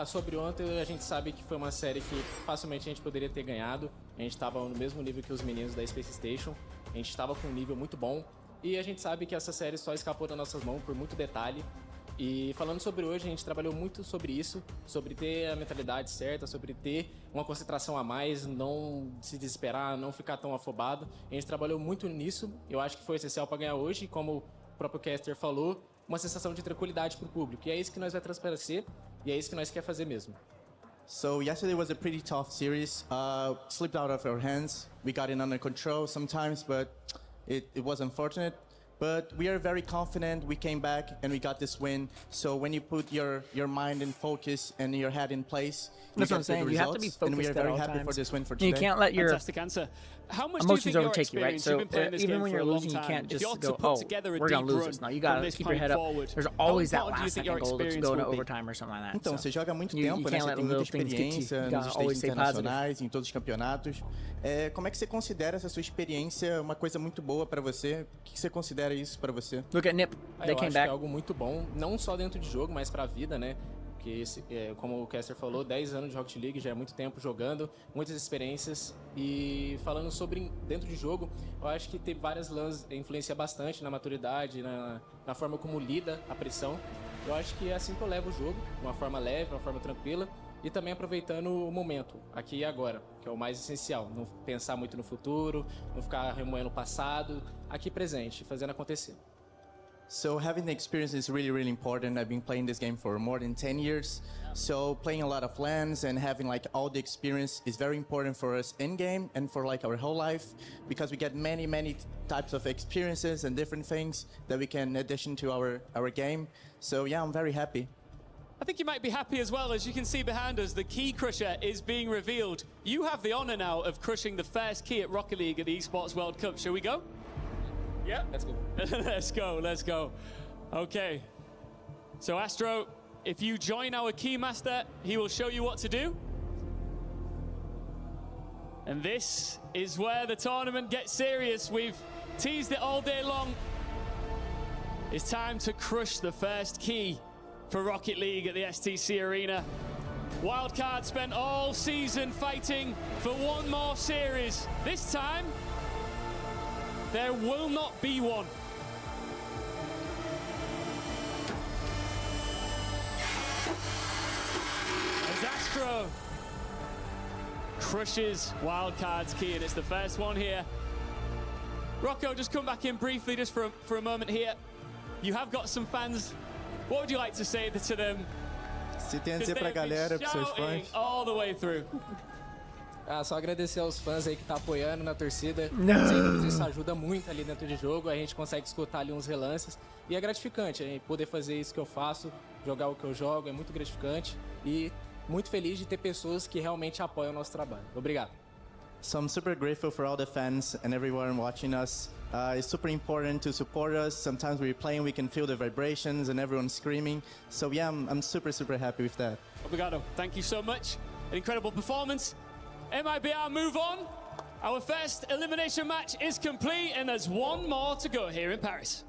Sobre ontem, a gente sabe que foi uma série que facilmente a gente poderia ter ganhado. A gente estava no mesmo nível que os meninos da Space Station. A gente estava com um nível muito bom. E a gente sabe que essa série só escapou das nossas mãos por muito detalhe. E falando sobre hoje, a gente trabalhou muito sobre isso, sobre ter a mentalidade certa, sobre ter uma concentração a mais, não se desesperar, não ficar tão afobado. A gente trabalhou muito nisso, eu acho que foi essencial para ganhar hoje, e como o próprio caster falou, uma sensação de tranquilidade para o público. E é isso que nós vai transparecer, e é isso que nós quer fazer mesmo. So yesterday was a pretty tough series. Slipped out of our hands. We got it under control sometimes, but it was unfortunate. But we are very confident. We came back and we got this win. So when you put your mind in focus and your head in place, that's what I'm saying. You have to be focused. And we are very at all happy times. for this win for today. You can't let your Fantastic answer. How much emotions do you think overtake you, right? So even when you're losing, you can't just go, "Oh, we're gonna lose this." No, you gotta keep your head up. There's always that last second goal to go into overtime or something like that. Então, você joga muito you tempo, né? can't Você let tem muita little things get to you. experiência You nos gotta always stages stay positive. internacionais, em todos os campeonatos. Como é que você considera essa sua experiência uma coisa muito boa para você? O que você considera isso para você? Look at Nip. They Eu came acho back. que é algo muito bom, não só dentro de jogo, mas para a vida, né? Porque, como o Caster falou, 10 anos de Rocket League, já é muito tempo jogando, muitas experiências. E falando sobre dentro de jogo, eu acho que ter várias LANs influencia bastante na maturidade, na forma como lida a pressão. Eu acho que é assim que eu levo o jogo, de uma forma leve, uma forma tranquila. E também aproveitando o momento, aqui e agora, que é o mais essencial. Não pensar muito no futuro, não ficar remoendo o passado, aqui presente, fazendo acontecer. So having the experience is really, really important. I've been playing this game for more than 10 years. So playing a lot of LANs and having like all the experience is very important for us in game and for like our whole life, because we get many, many types of experiences and different things that we can addition to our game. So yeah, I'm very happy. I think you might be happy as well. As you can see behind us, the key crusher is being revealed. You have the honor now of crushing the first key at Rocket League at the Esports World Cup. Shall we go? Yeah, let's go. Let's go. Okay. So Astro, if you join our Keymaster, he will show you what to do. And this is where the tournament gets serious. We've teased it all day long. It's time to crush the first key for Rocket League at the STC Arena. Wildcard spent all season fighting for one more series. This time, there will not be one. As Astro crushes Wildcard's key, and it's the first one here. Rocco, just come back in briefly, just for a moment here. You have got some fans. What would you like to say to them? Se tem a dizer pra galera, pros seus fãs. All the way through. Só agradecer aos fãs aí que tá apoiando na torcida. Não. Sempre isso ajuda muito ali dentro de jogo. A gente consegue escutar ali uns relances. E é gratificante poder fazer isso que eu faço, jogar o que eu jogo. É muito gratificante. E muito feliz de ter pessoas que realmente apoiam o nosso trabalho. Obrigado. So I'm super grateful for all the fans and everyone watching us. It's super important to support us. Sometimes we're playing, we can feel the vibrations and everyone screaming. So yeah, I'm super, super happy with that. Obrigado. Thank you so much. An incredible performance. MIBR move on. Our first elimination match is complete, and there's one more to go here in Paris.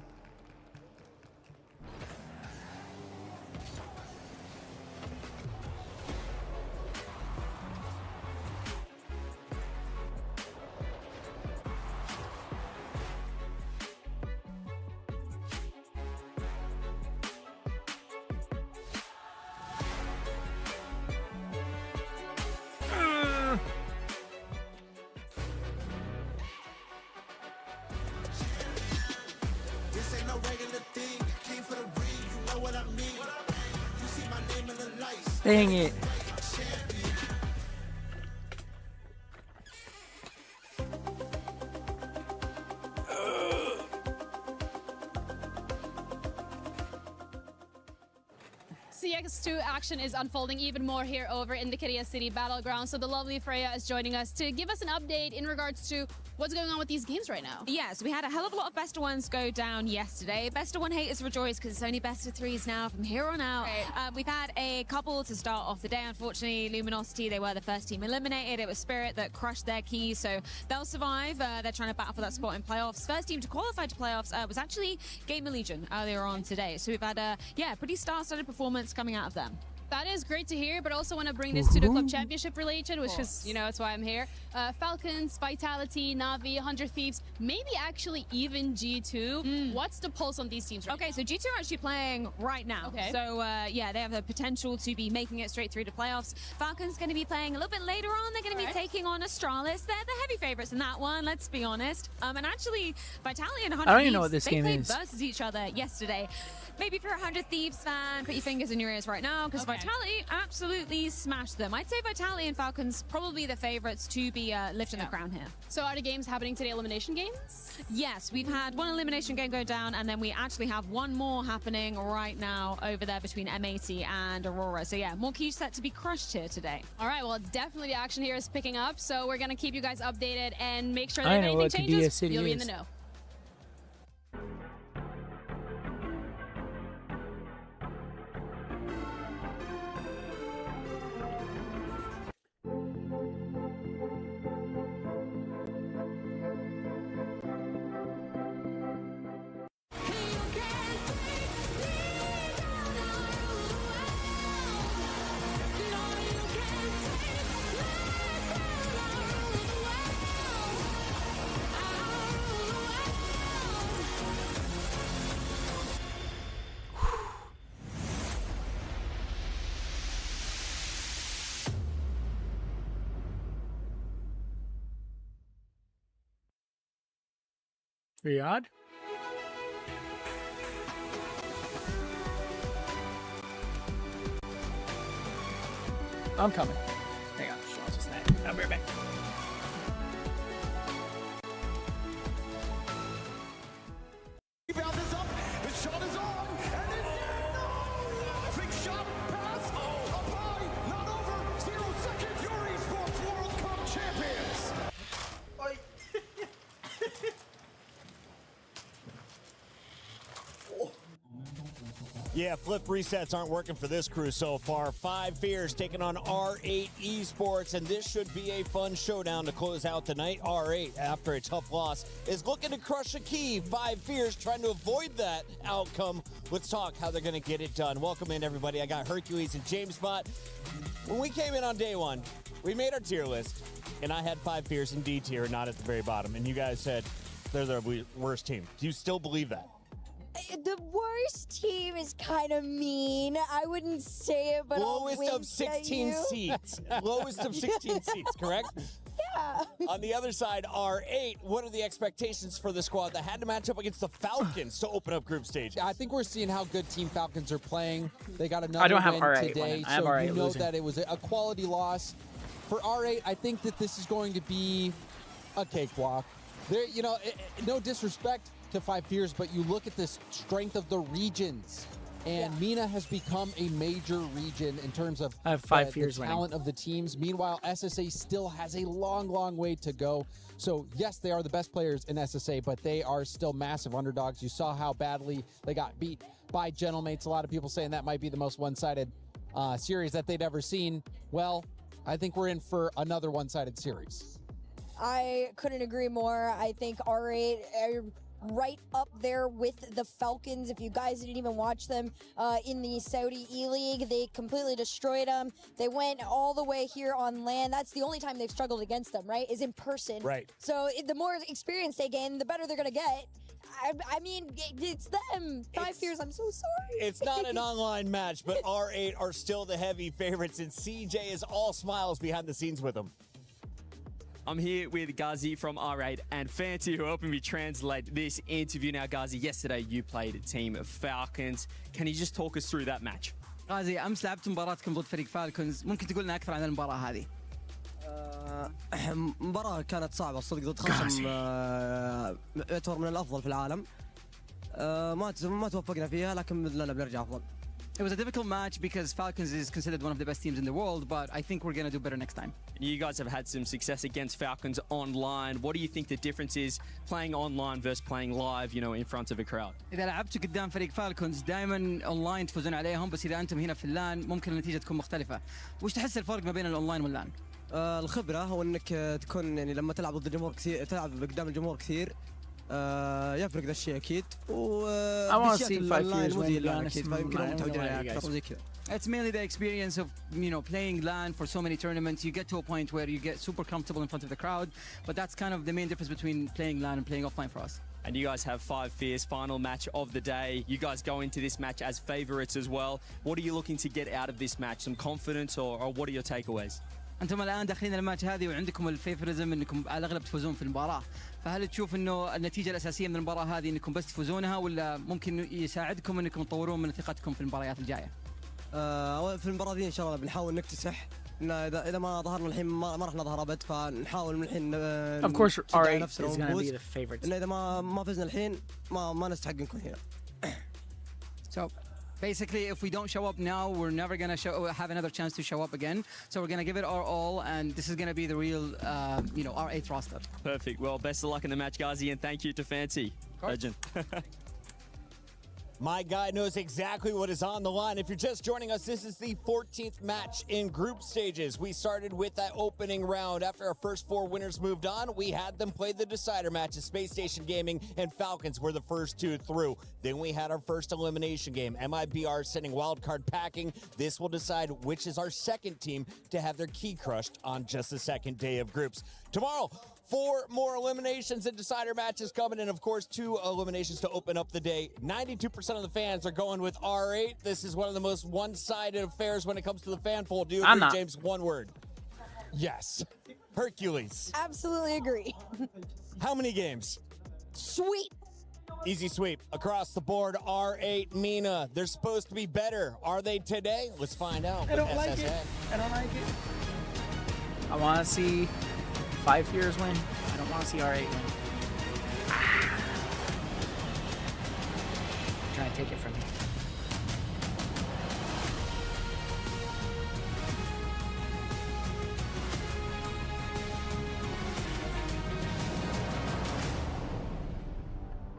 Dang it. CX2 action is unfolding even more here over in the Korea City Battleground. So the lovely Freya is joining us to give us an update in regards to what's going on with these games right now. Yes, we had a hell of a lot of best of ones go down yesterday. Best of one haters rejoice because it's only best of threes now from here on out. Right. We've had a couple to start off the day. Unfortunately, Luminosity, they were the first team eliminated. It was Spirit that crushed their key, so they'll survive. They're trying to battle for that spot in playoffs. First team to qualify to playoffs was actually Gamer Legion earlier on today. So we've had a pretty star-studded performance coming out of them. That is great to hear, but also want to bring this to the club championship related, which is, that's why I'm here. Falcons, Vitality, Na'Vi, 100 Thieves, maybe actually even G2. What's the pulse on these teams right Okay, now? so G2 are actually playing right now. Okay. So, yeah, they have the potential to be making it straight through to playoffs. Falcons going to be playing a little bit later on. They're going to be taking on Astralis. They're the heavy favorites in that one, let's be honest. And actually, Vitality and 100 I don't even know Thieves, what this they game played is. versus each other yesterday. Maybe if you're a 100 Thieves fan, put your fingers in your ears right now, because Vitality absolutely smashed them. I'd say Vitality and Falcons probably the favorites to be lifting the crown here. So are the games happening today, elimination games? Yes, we've had one elimination game go down, and then we actually have one more happening right now over there between M80 and Aurora. So yeah, more keys set to be crushed here today. All right, well, definitely the action here is picking up, so we're going to keep you guys updated and make sure that if anything changes, you'll be in the know. Riyadh? I'm coming. Hang on, I'll just I'll be right back. Rebound is up, the shot is on, and it's in! Big shot, pass, up high, not over, 0 seconds, your esports World Cup champions! Yeah, flip resets aren't working for this crew so far. 5 Fears taking on R8 Esports, and this should be a fun showdown to close out the night. R8, after a tough loss, is looking to crush a key. 5 Fears trying to avoid that outcome. Let's talk how they're going to get it done. Welcome in, everybody. I got Hercules and James Bot. When we came in on day one, we made our tier list, and I had 5 Fears in D tier, not at the very bottom, and you guys said they're the worst team. Do you still believe that? The worst team is kind of mean. I wouldn't say it, but lowest of 16 seats. Lowest of 16 seats, correct? Yeah. On the other side, R8, what are the expectations for the squad that had to match up against the Falcons to open up group stage? I think we're seeing how good Team Falcons are playing. They got another I don't have win R8 today, winning. I have so R8 you know losing. that it was a quality loss. For R8, I think that this is going to be a cakewalk. There, you know, no disrespect to 5 Fears, but you look at this strength of the regions, and MENA has become a major region in terms of I have 5 the Fears talent of the teams. Meanwhile, SSA still has a long, long way to go. So yes, they are the best players in SSA, but they are still massive underdogs. You saw how badly they got beat by Gentlemates. A lot of people saying that might be the most one-sided series that they'd ever seen. Well, I think we're in for another one-sided series. I couldn't agree more. I think R8 are right up there with the Falcons. If you guys didn't even watch them in the Saudi E-League, they completely destroyed them. They went all the way here on land. That's the only time they've struggled against them, right? Is in person. Right. So the more experience they gain, the better they're going to get. I mean, it's them. 5 Fears, I'm so sorry. It's not an online match, but R8 are still the heavy favorites, and CJ is all smiles behind the scenes with them. I'm here with Ghazi from R8 and Fancy, who helping me translate this interview. Now, Ghazi, yesterday you played Team Falcons. Can you just talk us through that match? غازي أمس لعبت مباراتكم ضد فريق فالكونز، ممكن تقول لنا أكثر عن المباراة هذه؟ مباراة كانت صعبة الصدق ضد خصم يعتبر من الأفضل في العالم. ما توفقنا فيها لكن لنا بنرجع أفضل. It was a difficult match because Falcons is considered one of the best teams in the world, but I think we're going to do better next time. You guys have had some success against Falcons online. What do you think the difference is playing online versus playing live, you know, in front of a crowd? إذا لعبتوا قدام فريق فالكونز دائما أونلاين تفوزون عليهم، بس إذا أنتم هنا في اللان ممكن النتيجة تكون مختلفة. وش تحس الفرق ما بين الأونلاين واللان؟ الخبرة هو إنك تكون يعني لما تلعب ضد الجمهور كثير، تلعب قدام الجمهور كثير. يفرق ذا الشيء اكيد وبالشيء الاونلاين مو زي اللان اكيد فيمكن متعودين عليه اكثر زي كذا. It's mainly the experience of, you know, playing LAN for so many tournaments. You get to a point where you get super comfortable in front of the crowd, but that's kind of the main difference between playing LAN and playing offline for us. And you guys have 5 Fears, final match of the day. You guys go into this match as favorites as well. What are you looking to get out of this match? Some confidence or what are your takeaways? انتم الان داخلين الماتش هذه وعندكم الفيفوريزم انكم على الاغلب تفوزون في المباراه، فهل تشوف انه النتيجه الاساسيه من المباراه هذه انكم بس تفوزونها، ولا ممكن يساعدكم انكم تطورون من ثقتكم في المباريات الجايه؟ في المباراة دي ان شاء الله بنحاول نكتسح، إن اذا ما ظهرنا الحين ما راح نظهر ابد، فنحاول من الحين Of course R8 is نفسنا going to be ونفوز. the favorites. إن اذا ما فزنا الحين ما نستحق نكون هنا. So basically, if we don't show up now, we're never going to have another chance to show up again. So we're going to give it our all, and this is going to be the real, our 8th roster. Perfect. Well, best of luck in the match, Ghazi, and thank you to Fancy. Legend. My guy knows exactly what is on the line. If you're just joining us, this is the 14th match in group stages. We started with that opening round. After our first 4 winners moved on, we had them play the decider matches. Space Station Gaming and Falcons were the first 2 through. Then we had our first elimination game. MIBR sending wildcard packing. This will decide which is our second team to have their key crushed on just the second day of groups. Tomorrow, 4 more eliminations and decider matches coming, and of course 2 eliminations to open up the day. 92% of the fans are going with R8. This is one of the most one-sided affairs when it comes to the fan poll. Do you agree, James? One word. Yes. Hercules. Absolutely agree. How many games? Sweet. Easy sweep across the board. R8, Mina. They're supposed to be better. Are they today? Let's find out. I don't like it. I don't like it. I want to see 5 Fears win. I don't want to see R8 win. Trying to take it from me.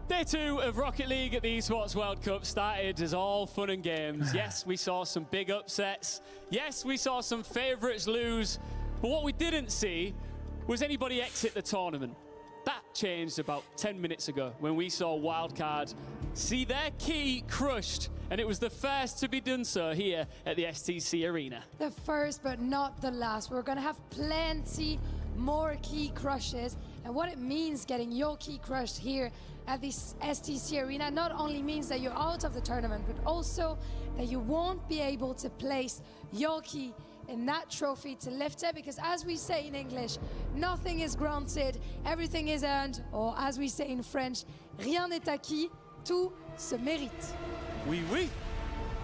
Day 2 of Rocket League at the Esports World Cup started as all fun and games. Yes, we saw some big upsets. Yes, we saw some favourites lose. But what we didn't see was anybody exit the tournament. That changed about 10 minutes ago when we saw Wildcard see their key crushed, and it was the first to be done so here at the STC Arena. The first, but not the last. We're gonna have plenty more key crushes, and what it means getting your key crushed here at this STC Arena not only means that you're out of the tournament, but also that you won't be able to place your key in that trophy to lift it, because as we say in English, nothing is granted, everything is earned, or as we say in French, rien n'est acquis, tout se mérite. Oui, oui.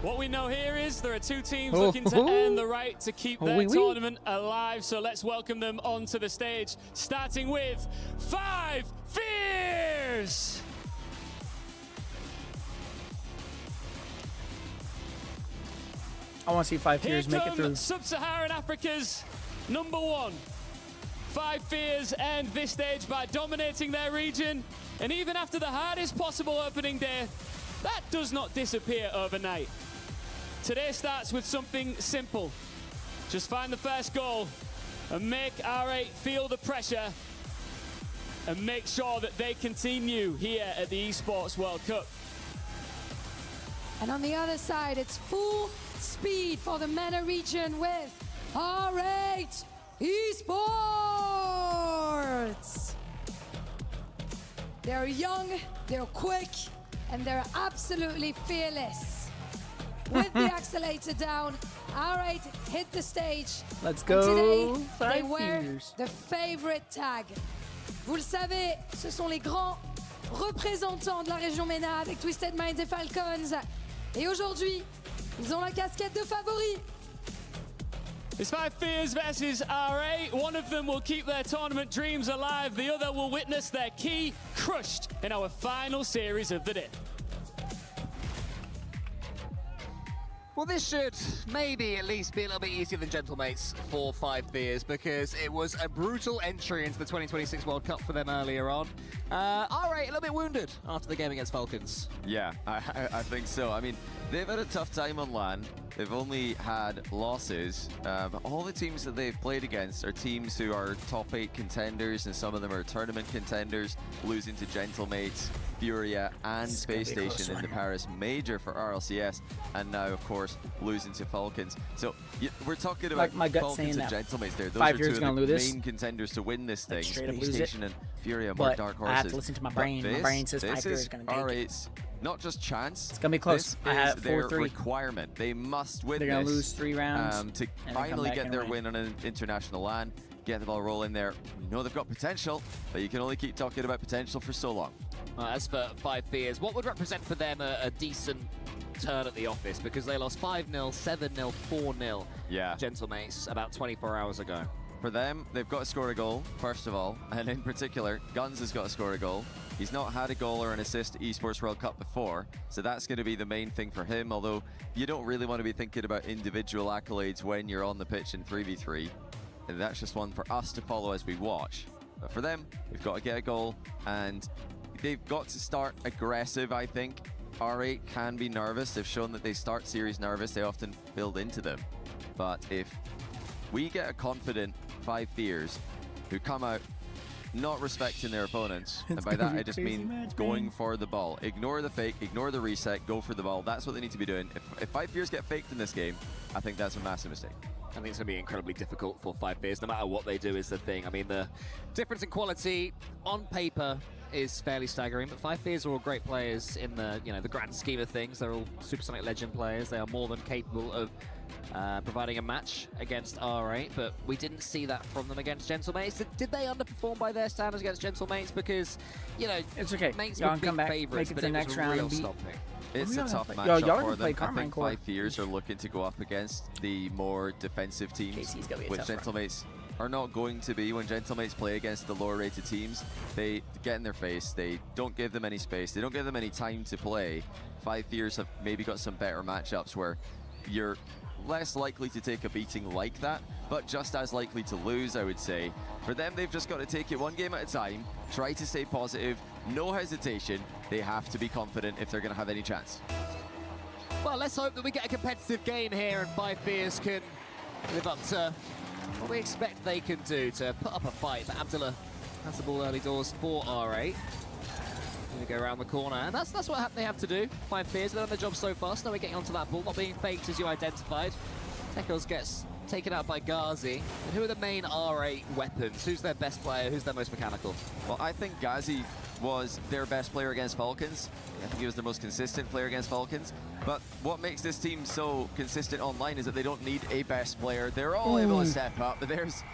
What we know here is there are 2 teams looking to earn the right to keep their tournament alive, so let's welcome them onto the stage, starting with 5 Fears! I want to see 5 Fears make it through. Sub-Saharan Africa's number 1. 5 Fears end this stage by dominating their region, and even after the hardest possible opening day, that does not disappear overnight. Today starts with something simple. Just find the first goal and make R8 feel the pressure and make sure that they continue here at the Esports World Cup. And on the other side, it's full speed for the MENA region with R8 Esports. They're young, they're quick, and they're absolutely fearless. With the accelerator down, R8 hit the stage. Let's go. And today, 5 they wear Fears. the favorite tag. Vous le savez, ce sont les grands représentants de la région MENA avec Twisted Minds et Falcons. Et aujourd'hui, ils ont la casquette de favoris. It's 5 Fears versus R8. One of them will keep their tournament dreams alive. The other will witness their key crushed in our final series of the day. Well, this should maybe at least be a little bit easier than Gentlemates for 5 Fears, because it was a brutal entry into the 2026 World Cup for them earlier on. R8 a little bit wounded after the game against Falcons. Yeah, I think so. I mean, they've had a tough time on LAN. They've only had losses. All the teams that they've played against are teams who are top 8 contenders, and some of them are tournament contenders, losing to Gentlemates, Furia, and Space Station in the Paris Major for RLCS, and now, of course, losing to Falcons. So we're talking about my gut Falcons saying and that Gentlemates there. Those 5 are Fears 2 of gonna the lose main contenders to win this thing. straight up Space lose it. Station and Furia are But more dark I horses. have to listen to my brain. But My brain says 5 this Fears is is gonna make it. R8's not just chance. It's gonna be close. This I have is their 4-3. requirement. They must win They're gonna this, lose 3 rounds to and then come finally back get and their win. win on an international LAN. Get the ball rolling there. We know they've got potential, but you can only keep talking about potential for so long. As for 5 Fears, what would represent for them a decent turn at the office? Because they lost 5-0, 7-0, 4-0 Yeah. Gentlemates about 24 hours ago. For them, they've got to score a goal, first of all, and in particular, Guns has got to score a goal. He's not had a goal or an assist at Esports World Cup before, so that's going to be the main thing for him, although you don't really want to be thinking about individual accolades when you're on the pitch in 3v3, and that's just one for us to follow as we watch. But for them, they've got to get a goal, and they've got to start aggressive, I think. R8 can be nervous. They've shown that they start series nervous. They often build into them. But if we get a confident 5 Fears who come out not respecting their opponents, and by that I just mean going for the ball. Ignore the fake, ignore the reset, go for the ball. That's what they need to be doing. If 5 Fears get faked in this game, I think that's a massive mistake. I think it's going to be incredibly difficult for 5 Fears, no matter what they do is the thing. I mean, the difference in quality on paper is fairly staggering, but 5 Fears are all great players in the, the grand scheme of things. They're all Supersonic Legend players. They are more than capable of providing a match against R8, but we didn't see that from them against Gentlemates. Did they underperform by their standards against Gentlemates? Because, it's okay. Mates Y'all were come big back, favourites, make it but to it the next was round real and beat. stomping. It's a tough Y'all matchup gonna for play them. I think Carmine 5 Fears are looking to go up against the more defensive teams, KC's gonna be a which tough run. Gentlemates are not going to be. When Gentlemates play against the lower rated teams, they get in their face, they don't give them any space, they don't give them any time to play. 5 Fears have maybe got some better matchups where you're less likely to take a beating like that, but just as likely to lose, I would say. For them, they've just got to take it one game at a time, try to stay positive, no hesitation. They have to be confident if they're going to have any chance. Well, let's hope that we get a competitive game here and 5 Fears can live up to what we expect they can do to put up a fight. But Abdullah has the ball early doors for R8. Going to go around the corner, and that's what they have to do. 5 Fears, they've done their job so far, so now we're getting onto that ball, not being faked as you identified. Tekos gets taken out by Ghazi. And who are the main R8 weapons? Who's their best player? Who's their most mechanical? Well, I think Ghazi was their best player against Falcons. I think he was their most consistent player against Falcons. But what makes this team so consistent online is that they don't need a best player. They're all able to step up, but there's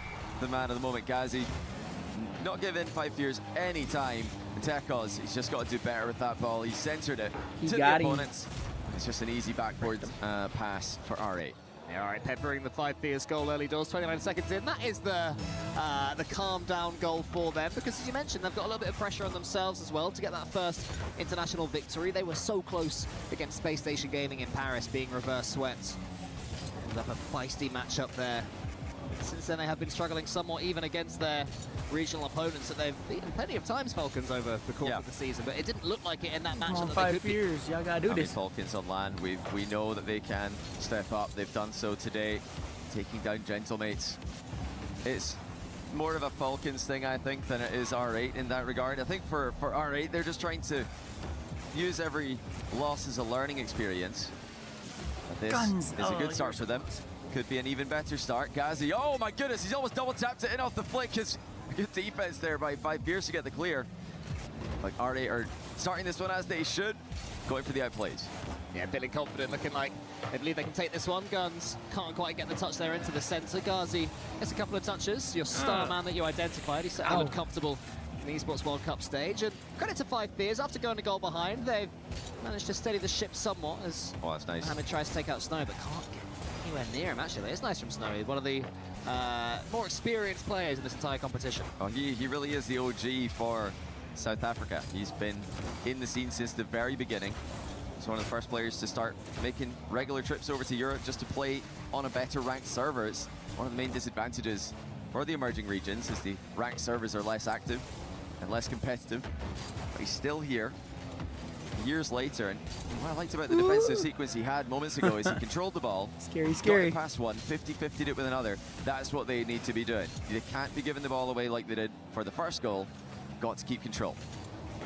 the man of the moment, Ghazi. Not giving 5 Fears any time. And Tekos, he's just got to do better with that ball. He centered it to the opponents. It's just an easy backboard pass for R8. Yeah, all right, peppering the 5 Fears goal early doors, 29 seconds in. That is the calm down goal for them, because as you mentioned, they've got a little bit of pressure on themselves as well to get that first international victory. They were so close against Space Station Gaming in Paris, being reverse swept. Ended up a feisty matchup there. Since then, they have been struggling somewhat even against their regional opponents that they've beaten plenty of times, Falcons, over the course of the season, but it didn't look like it in that match. Come on, 5 Fears, y'all gotta do this. Falcons on land, we know that they can step up. They've done so today, taking down Gentlemates. It's more of a Falcons thing, I think, than it is R8 in that regard. I think for R8, they're just trying to use every loss as a learning experience. But this is a good start for them. Could be an even better start. Ghazi, oh my goodness, he's almost double tapped it in off the flick. It's good defense there by 5 Fears to get the clear. Like R8 are starting this one as they should, going for the outplays. Yeah, feeling confident, looking like they believe they can take this one. Guns can't quite get the touch there into the center. Ghazi gets a couple of touches. Your star man that you identified, he's certainly looked comfortable in the Esports World Cup stage. And credit to 5 Fears, after going a goal behind, they've managed to steady the ship somewhat as that's nice. Mohamed tries to take out Snow, but can't get anywhere near him, actually. It's nice from Snowy, one of the more experienced players in this entire competition. Oh, he really is the OG for South Africa. He's been in the scene since the very beginning. He's one of the first players to start making regular trips over to Europe just to play on a better ranked server. It's one of the main disadvantages for the emerging regions is the ranked servers are less active and less competitive. But he's still here years later, and what I liked about the defensive sequence he had moments ago is he controlled the ball, scary, got it past one, 50-50'd it with another. That's what they need to be doing. They can't be giving the ball away like they did for the first goal. Got to keep control.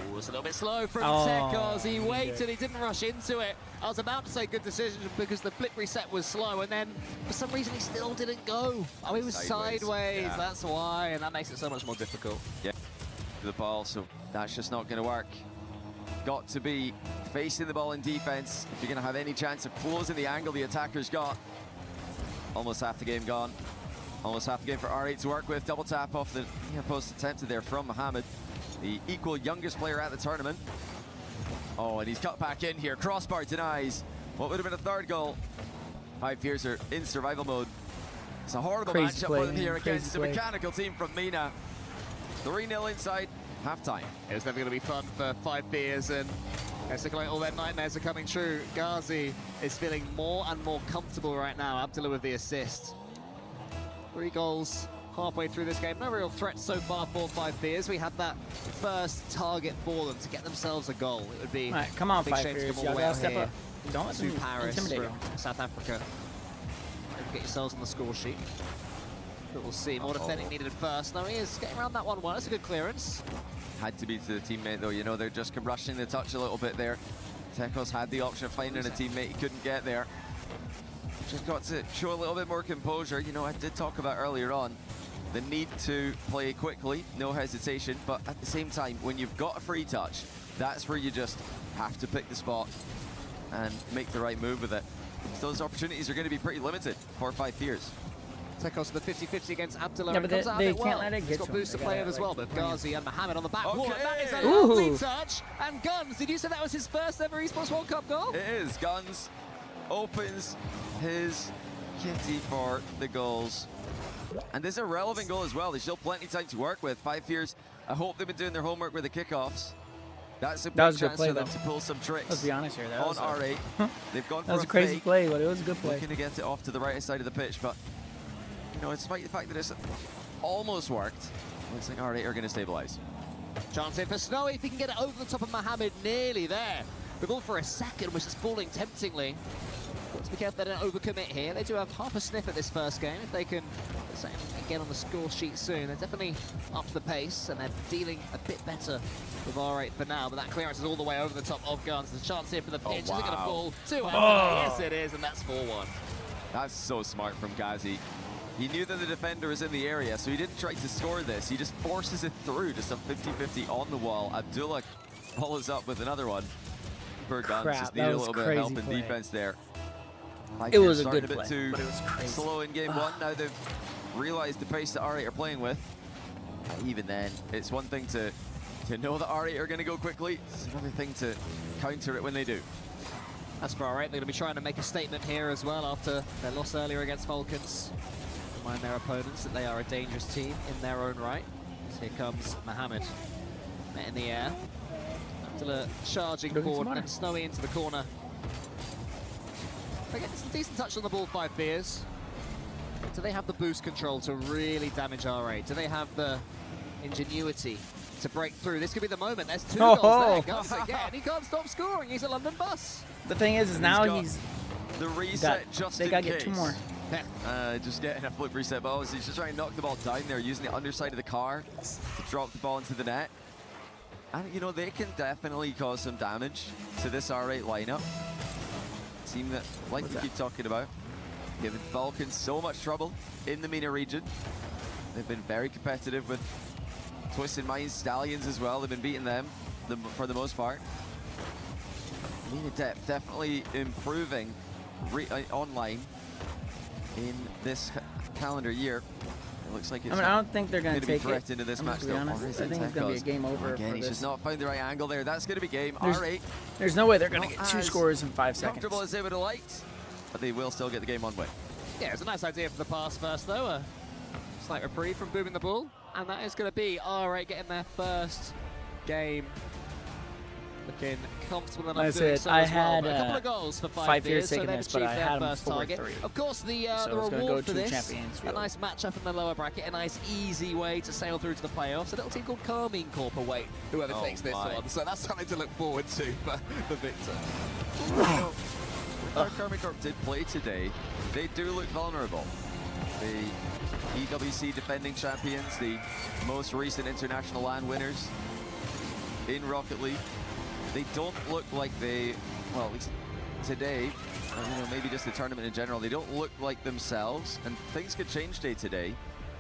It was a little bit slow from Tekos. He waited, he didn't rush into it. I was about to say good decision because the flip reset was slow, and then for some reason he still didn't go. Oh, he was sideways. Yeah. That's why, and that makes it so much more difficult. Yeah, the ball, so that's just not going to work. got to be facing the ball in defense if you're going to have any chance of closing the angle the attacker's got. Almost half the game gone. Almost half the game for R8 to work with. Double tap off the post attempted there from Mohamed, the equal youngest player at the tournament. Oh, and he's cut back in here. Crossbar denies what would have been a third goal. 5 Fears are in survival mode. It's a horrible matchup for them here against the mechanical team from MENA. 3-0 inside halftime. It's never going to be fun for 5 Fears, and it's looking like all their nightmares are coming true. Ghazi is feeling more and more comfortable right now. Abdullah with the assist. 3 goals halfway through this game. No real threat so far for 5 Fears. We had that first target for them to get themselves a goal. It would be all right, come on, 5 shame to Fears. come all the way Y'all out step here up. Don't let to them Paris intimidate from South Africa. Get yourselves on the score sheet. But we'll see. More defending needed first. No, he is getting around that 1-1. That's a good clearance. Had to be to the teammate though, you know, they're just rushing the touch a little bit there. Tekos had the option of finding a teammate, he couldn't get there. Just got to show a little bit more composure. You know, I did talk about earlier on the need to play quickly, no hesitation, but at the same time, when you've got a free touch, that's where you just have to pick the spot and make the right move with it. So those opportunities are going to be pretty limited for 5 Fears. Tekos the 50-50 against Abdullah. Yeah, but comes out they a bit can't well. let it get He's got to him. booster They players gotta, as well, but Ghazi and Mohamed on the back. Okay. That is a Ooh. lovely touch. And Guns, did you say that was his first ever Esports World Cup goal? It is. Guns opens his kitty for the goals. And this is a relevant goal as well. There's still plenty of time to work with. 5 Fears, I hope they've been doing their homework with the kickoffs. That's a big was a good chance play, for them though. to pull some tricks. Let's be honest here. That on was R8. They've gone for that was a crazy fake, play, but it was a good play. looking to get it off to the right side of the pitch, but you know, despite the fact that it's almost worked, looks like R8 are going to stabilize. Chance in for Snowy, if he can get it over the top of Mohamed, nearly there. The ball for a second, which is falling temptingly. Got to be careful they don't overcommit here. They do have half a sniff at this first game. If they can get on the score sheet soon, they're definitely up to the pace, and they're dealing a bit better with R8 for now, but that clearance is all the way over the top of Guns. There's a chance here for the pitch. Is it going to fall to Anthony? Yes, it is, and that's 4-1. That's so smart from Ghazi. He knew that the defender was in the area, so he didn't try to score this. He just forces it through, just a 50-50 on the wall. Abdullah follows up with another one. For Guns, just needed a little bit of help in defense there. It was a good bit play, too but it was crazy. slow in game one. Now they've realized the pace that R8 are playing with. Even then, it's one thing to know that R8 are going to go quickly. It's another thing to counter it when they do. That's for R8. They're going to be trying to make a statement here as well after their loss earlier against Falcons. Remind their opponents that they are a dangerous team in their own right. So here comes Mohamed. Met in the air. Abdullah charging forward and Snowy into the corner. They're getting some decent touch on the ball, 5 Fears. Do they have the boost control to really damage R8? Do they have the ingenuity to break through? This could be the moment. There's 2 goals there. Guns again. He can't stop scoring. He's a London bus. The thing is now he's the reset just they in got to case. get 2 more. Just getting a flip reset, but he's just trying to knock the ball down there, using the underside of the car to drop the ball into the net. And you know, they can definitely cause some damage to this R8 lineup. Team that, like we keep talking about, giving Falcons so much trouble in the MENA region. They've been very competitive with Twisted Minds, Stallions as well. They've been beating them for the most part. MENA depth definitely improving online in this calendar year. It looks like it's I don't think they're going to take it into this match. To be honest. I think it's going to be a game over Again, for he's this. just not found the right angle there. That's going to be game. R8. R8. There's no way they're going to get 2 scores in 5 seconds. Comfortable as they would have liked, but they will still get the game one way. Yeah, it's a nice idea for the pass first, though. A slight reprieve from booming the ball. And that is going to be R8 getting their first game. Looking comfortable enough That's doing it. so I as well. had But a couple of goals for 5 5 Fears, years so taking they've this, but achieved I their had them first target. 4-3. Of course, the So reward it's gonna go for to this, Champions a Field. nice matchup in the lower bracket, a nice easy way to sail through to the playoffs. A little team called Carmine Corp await whoever takes this one. So that's something to look forward to for the victor. Carmine Corp did play today. They do look vulnerable. The EWC defending champions, the most recent international LAN winners in Rocket League. They don't look like they, well, at least today, you know, maybe just the tournament in general, they don't look like themselves, and things could change day to day,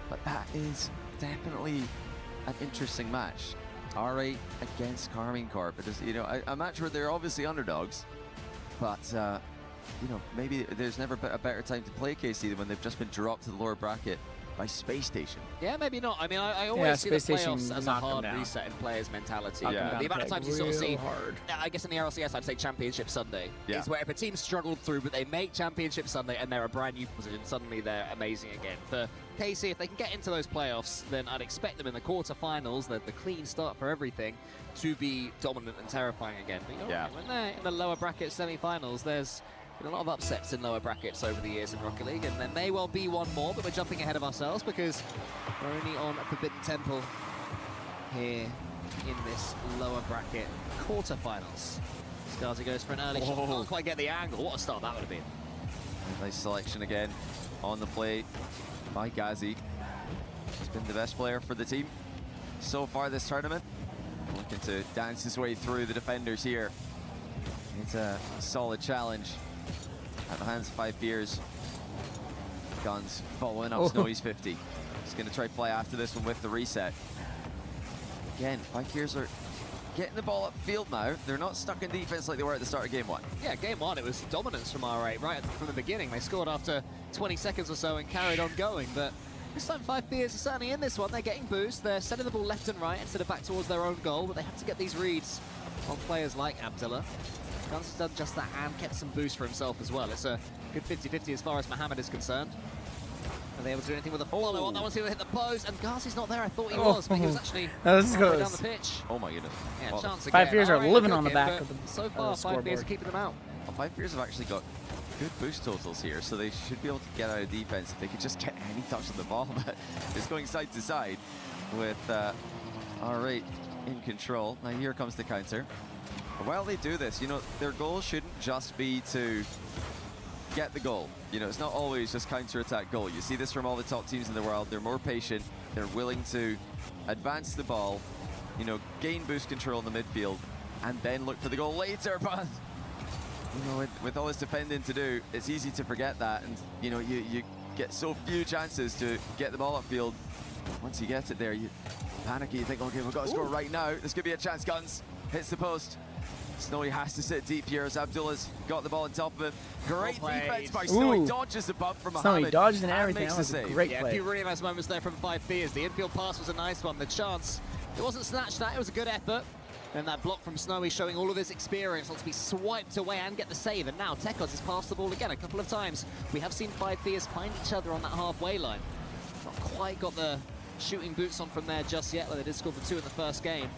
but that is definitely an interesting match. R8 against Karmine Corp. It is, you know, a match where they're obviously underdogs, but you know, maybe there's never a better time to play KC than when they've just been dropped to the lower bracket by Space Station. Yeah, maybe not. I mean, I always see the playoffs as a hard down. reset in players' mentality. Yeah. The amount of times you sort of see, hard. I guess in the RLCS, I'd say Championship Sunday. Yeah. Is where if a team struggled through, but they make Championship Sunday and they're a brand new position, suddenly they're amazing again. For KC, if they can get into those playoffs, then I'd expect them in the quarterfinals, the clean start for everything, to be dominant and terrifying again. But you're right, when they're in the lower bracket semi-finals, there's been a lot of upsets in lower brackets over the years in Rocket League, and there may well be one more, but we're jumping ahead of ourselves because we're only on Forbidden Temple here in this lower bracket quarterfinals. Skazi goes for an early shot. Can't quite get the angle. What a start that would have been. Nice selection again on the play by Gazi. He's been the best player for the team so far this tournament. Looking to dance his way through the defenders here. It's a solid challenge at the hands of 5 Beers. Guns following up Snowy's 50. He's going to try to fly after this one with the reset. Again, 5 Beers are getting the ball upfield now. They're not stuck in defense like they were at the start of game 1. Yeah, game 1, it was dominance from R8 right from the beginning. They scored after 20 seconds or so and carried on going, but this time 5 Beers are certainly in this one. They're getting boost. They're sending the ball left and right instead of back towards their own goal, but they have to get these reads on players like Abdullah. Guns has done just that and kept some boost for himself as well. It's a good 50-50 as far as Mohammed is concerned. Are they able to do anything with the follow on? That one's going to hit the post, and Ghazi's not there. I thought he was, but he was actually halfway down the pitch. Oh my goodness. Yeah, well, chance again. 5 Beers are R8 living on the cooking, back of the so far, 5 Beers are keeping them out. Well, 5 Beers have actually got good boost totals here, so they should be able to get out of defense if they could just get any touch on the ball. But it's going side to side with R8 in control. Now here comes the counter. While they do this, you know, their goal shouldn't just be to get the goal. You know, it's not always just counter-attack goal. You see this from all the top teams in the world. They're more patient. They're willing to advance the ball, you know, gain boost control in the midfield, and then look for the goal later. But, you know, with all this defending to do, it's easy to forget that. And, you know, you get so few chances to get the ball upfield. Once you get it there, you panic. You think, okay, we've got to score right now. This could be a chance. Guns hits the post. Snowy has to sit deep here as Abdullah's got the ball on top of him. Great defense by Snowy. Dodges the bump from Mohammed. Snowy dodged and everything. That was a great play. Yeah, a few really nice moments there from 5 Beers. The infield pass was a nice one. The chance, it wasn't snatched at. It was a good effort. And that block from Snowy showing all of his experience. Not to be swiped away and get the save. And now Tekos has passed the ball again a couple of times. We have seen 5 Beers find each other on that halfway line. Not quite got the shooting boots on from there just yet, though they did score for 2 in the first game.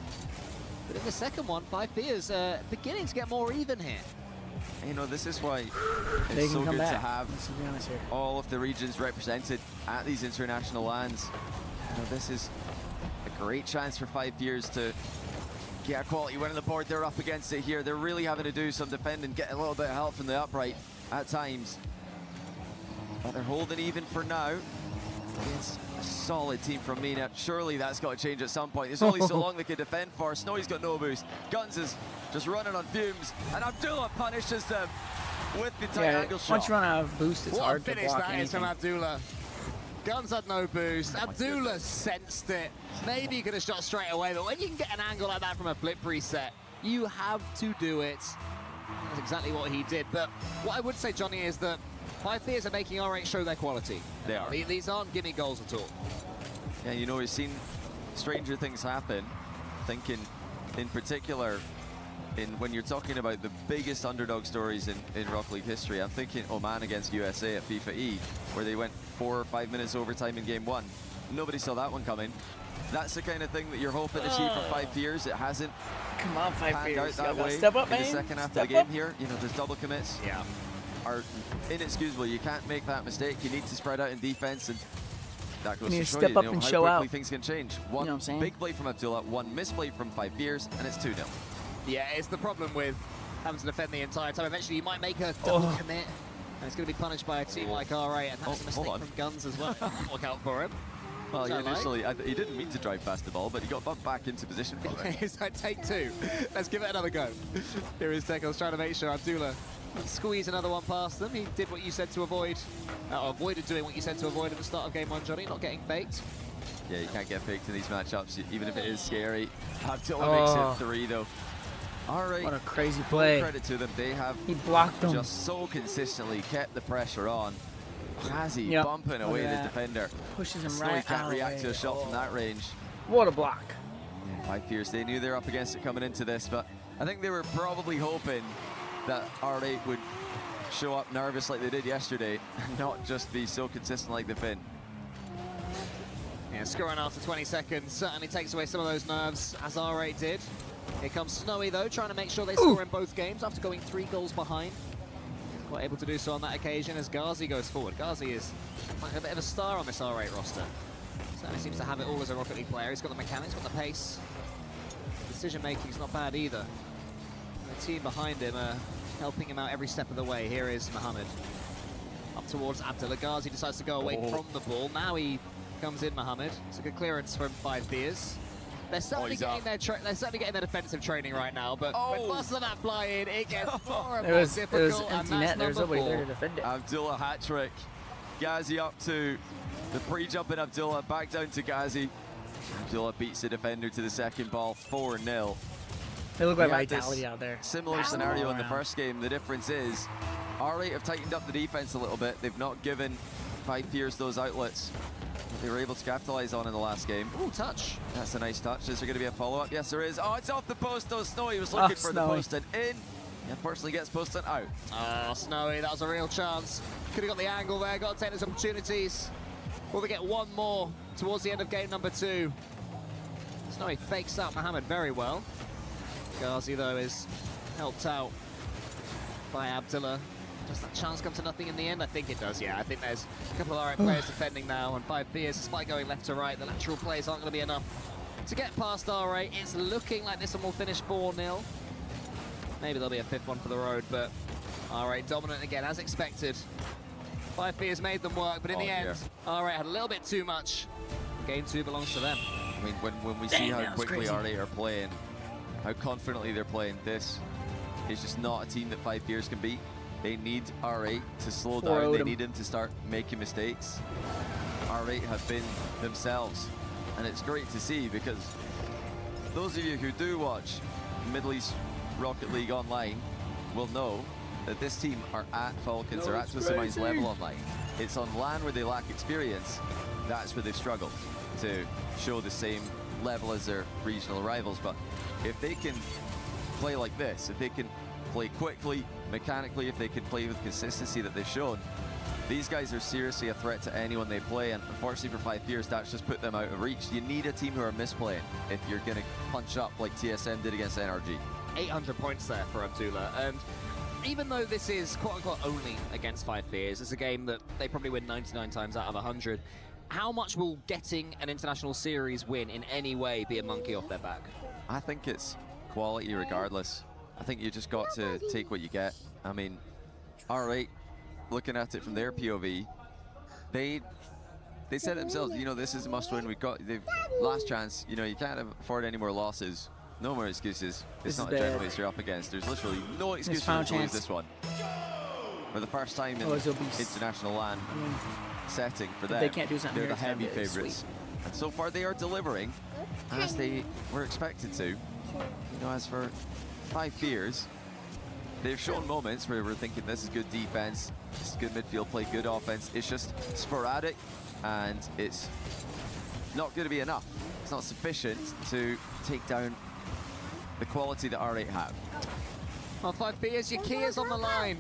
But in the second one, 5 Beers beginning to get more even here. You know, this is why it's so good to have all of the regions represented at these international lands. You know, this is a great chance for 5 Beers to get a quality win on the board. They're up against it here. They're really having to do some defending, get a little bit of help from the upright at times. But they're holding even for now against a solid team from Mina. Surely that's got to change at some point. There's only so long they can defend for. Snowy's got no boost. Guns is just running on fumes, and Abdullah punishes them with the tight angle shot. Once you run out of boost, it's hard to block What a finish that anything. is from Abdullah. Guns had no boost. Abdullah sensed it. Maybe he could have shot straight away, but when you can get an angle like that from a flip reset, you have to do it. That's exactly what he did. But what I would say, Johnny, is that 5 Beers are making R8 show their quality. They are. These aren't gimme goals at all. Yeah, you know, we've seen stranger things happen. Thinking in particular, when you're talking about the biggest underdog stories in Rocket League history, I'm thinking Oman against USA at FIFA E, where they went 4 or 5 minutes overtime in game 1. Nobody saw that one coming. That's the kind of thing that you're hoping to see from 5 Beers. It hasn't Come on, 5 panned Beers. out that way Step up, in man. the second half Step of the game up. here. You know, there's double commits. Yeah. Are inexcusable. You can't make that mistake. You need to spread out in defense, and that goes You to need to show step you, up know, and how show quickly out. things can change. You know One what I'm saying? big play from Abdullah, one misplay from 5 Beers, and it's 2-0. Yeah, it's the problem with having to defend the entire time. Eventually, you might make a double commit, and it's going to be punished by a team like R8, and that's a mistake from Guns as well. Look out for him. Well, Which he I like. initially, he didn't mean to drive past the ball, but he got bumped back into position for it. It's like take 2. Let's give it another go. Here is Tekos trying to make sure Abdullah doesn't squeeze another one past them. He did what you said to avoid, or avoided doing what you said to avoid at the start of game 1, Johnny, not getting faked. Yeah, you can't get faked in these matchups, even if it is scary. Abdullah makes it 3 though. All right. What a crazy play. Full credit to them. They have He blocked him. just so consistently kept the pressure on. Jazzy Yep. bumping away the defender. Pushes him Snowy right can't out react of to the a shot from that range. What a block. Yeah, 5 Fierce, they knew they were up against it coming into this, but I think they were probably hoping that R8 would show up nervous like they did yesterday and not just be so consistent like they've been. Yeah, scoring after 20 seconds certainly takes away some of those nerves, as R8 did. Here comes Snowy, though, trying to make sure they score in both games after going 3 goals behind. Quite able to do so on that occasion as Ghazi goes forward. Ghazi is like a bit of a star on this R8 roster. Certainly seems to have it all as a Rocket League player. He's got the mechanics, got the pace. Decision-making's not bad either. And the team behind him are helping him out every step of the way. Here is Mohammed. Up towards Abdullah. Ghazi decides to go away from the ball. Now he comes in, Mohammed. It's a good clearance from 5 Beers. They're certainly getting their defensive training right now, but when busts of that fly in, it gets more and more difficult. It was empty net. There's nobody there to defend it. Abdullah hat trick. Ghazi up to the pre-jumping Abdullah, back down to Ghazi. Abdullah beats the defender to the second ball, 4-0. They look like vitality out there. Similar scenario in the first game. The difference is R8 have tightened up the defense a little bit. They've not given 5 Fierce those outlets they were able to capitalize on in the last game. Ooh, touch. That's a nice touch. Is there going to be a follow-up? Yes, there is. Oh, it's off the post, though. Snowy was looking for the post and in. Unfortunately gets post and out. Oh, Snowy, that was a real chance. Could have got the angle there, got to take those opportunities. Will they get one more towards the end of game number 2? Snowy fakes out Mohammed very well. Ghazi, though, is helped out by Abdullah. Does that chance come to nothing in the end? I think it does, yeah. I think there's a couple of R8 players defending now, and 5 Fierce, despite going left to right, the lateral plays aren't going to be enough to get past R8. It's looking like this one will finish 4-0. Maybe there'll be a 5th one for the road, but R8 dominant again, as expected. 5 Fierce made them work, but in the end, R8 had a little bit too much. Game 2 belongs to them. I mean, when we see how quickly R8 are playing, how confidently they're playing, this is just not a team that 5 Fierce can beat. They need R8 to slow down. They need him to start making mistakes. R8 have been themselves, and it's great to see because those of you who do watch Middle East Rocket League online will know that this team are at Falcons, they're at Twisted Minds level online. It's on LAN where they lack experience. That's where they've struggled to show the same level as their regional rivals. But if they can play like this, if they can play quickly, mechanically, if they can play with consistency that they've shown, these guys are seriously a threat to anyone they play, and unfortunately for 5 Fierce, that's just put them out of reach. You need a team who are misplaying if you're going to punch up like TSM did against NRG. 800 points there for Abdullah, and even though this is quote-unquote only against 5 Fierce, it's a game that they probably win 99 times out of 100. How much will getting an international series win in any way be a monkey off their back? I think it's quality regardless. I think you just got to take what you get. I mean, R8, looking at it from their POV, they said themselves, you know, this is a must-win. We've got the last chance. You know, you can't afford any more losses. No more excuses. It's not a general race you're up against. There's literally no excuse to lose this one. For the first time in international LAN setting for them, they can't do something they're the heavy favorites. And so far they are delivering as they were expected to. You know, as for 5 Fierce, they've shown moments where we're thinking this is good defense, this is good midfield play, good offense. It's just sporadic, and it's not going to be enough. It's not sufficient to take down the quality that R8 have. Well, 5 Fierce, your key is on the line.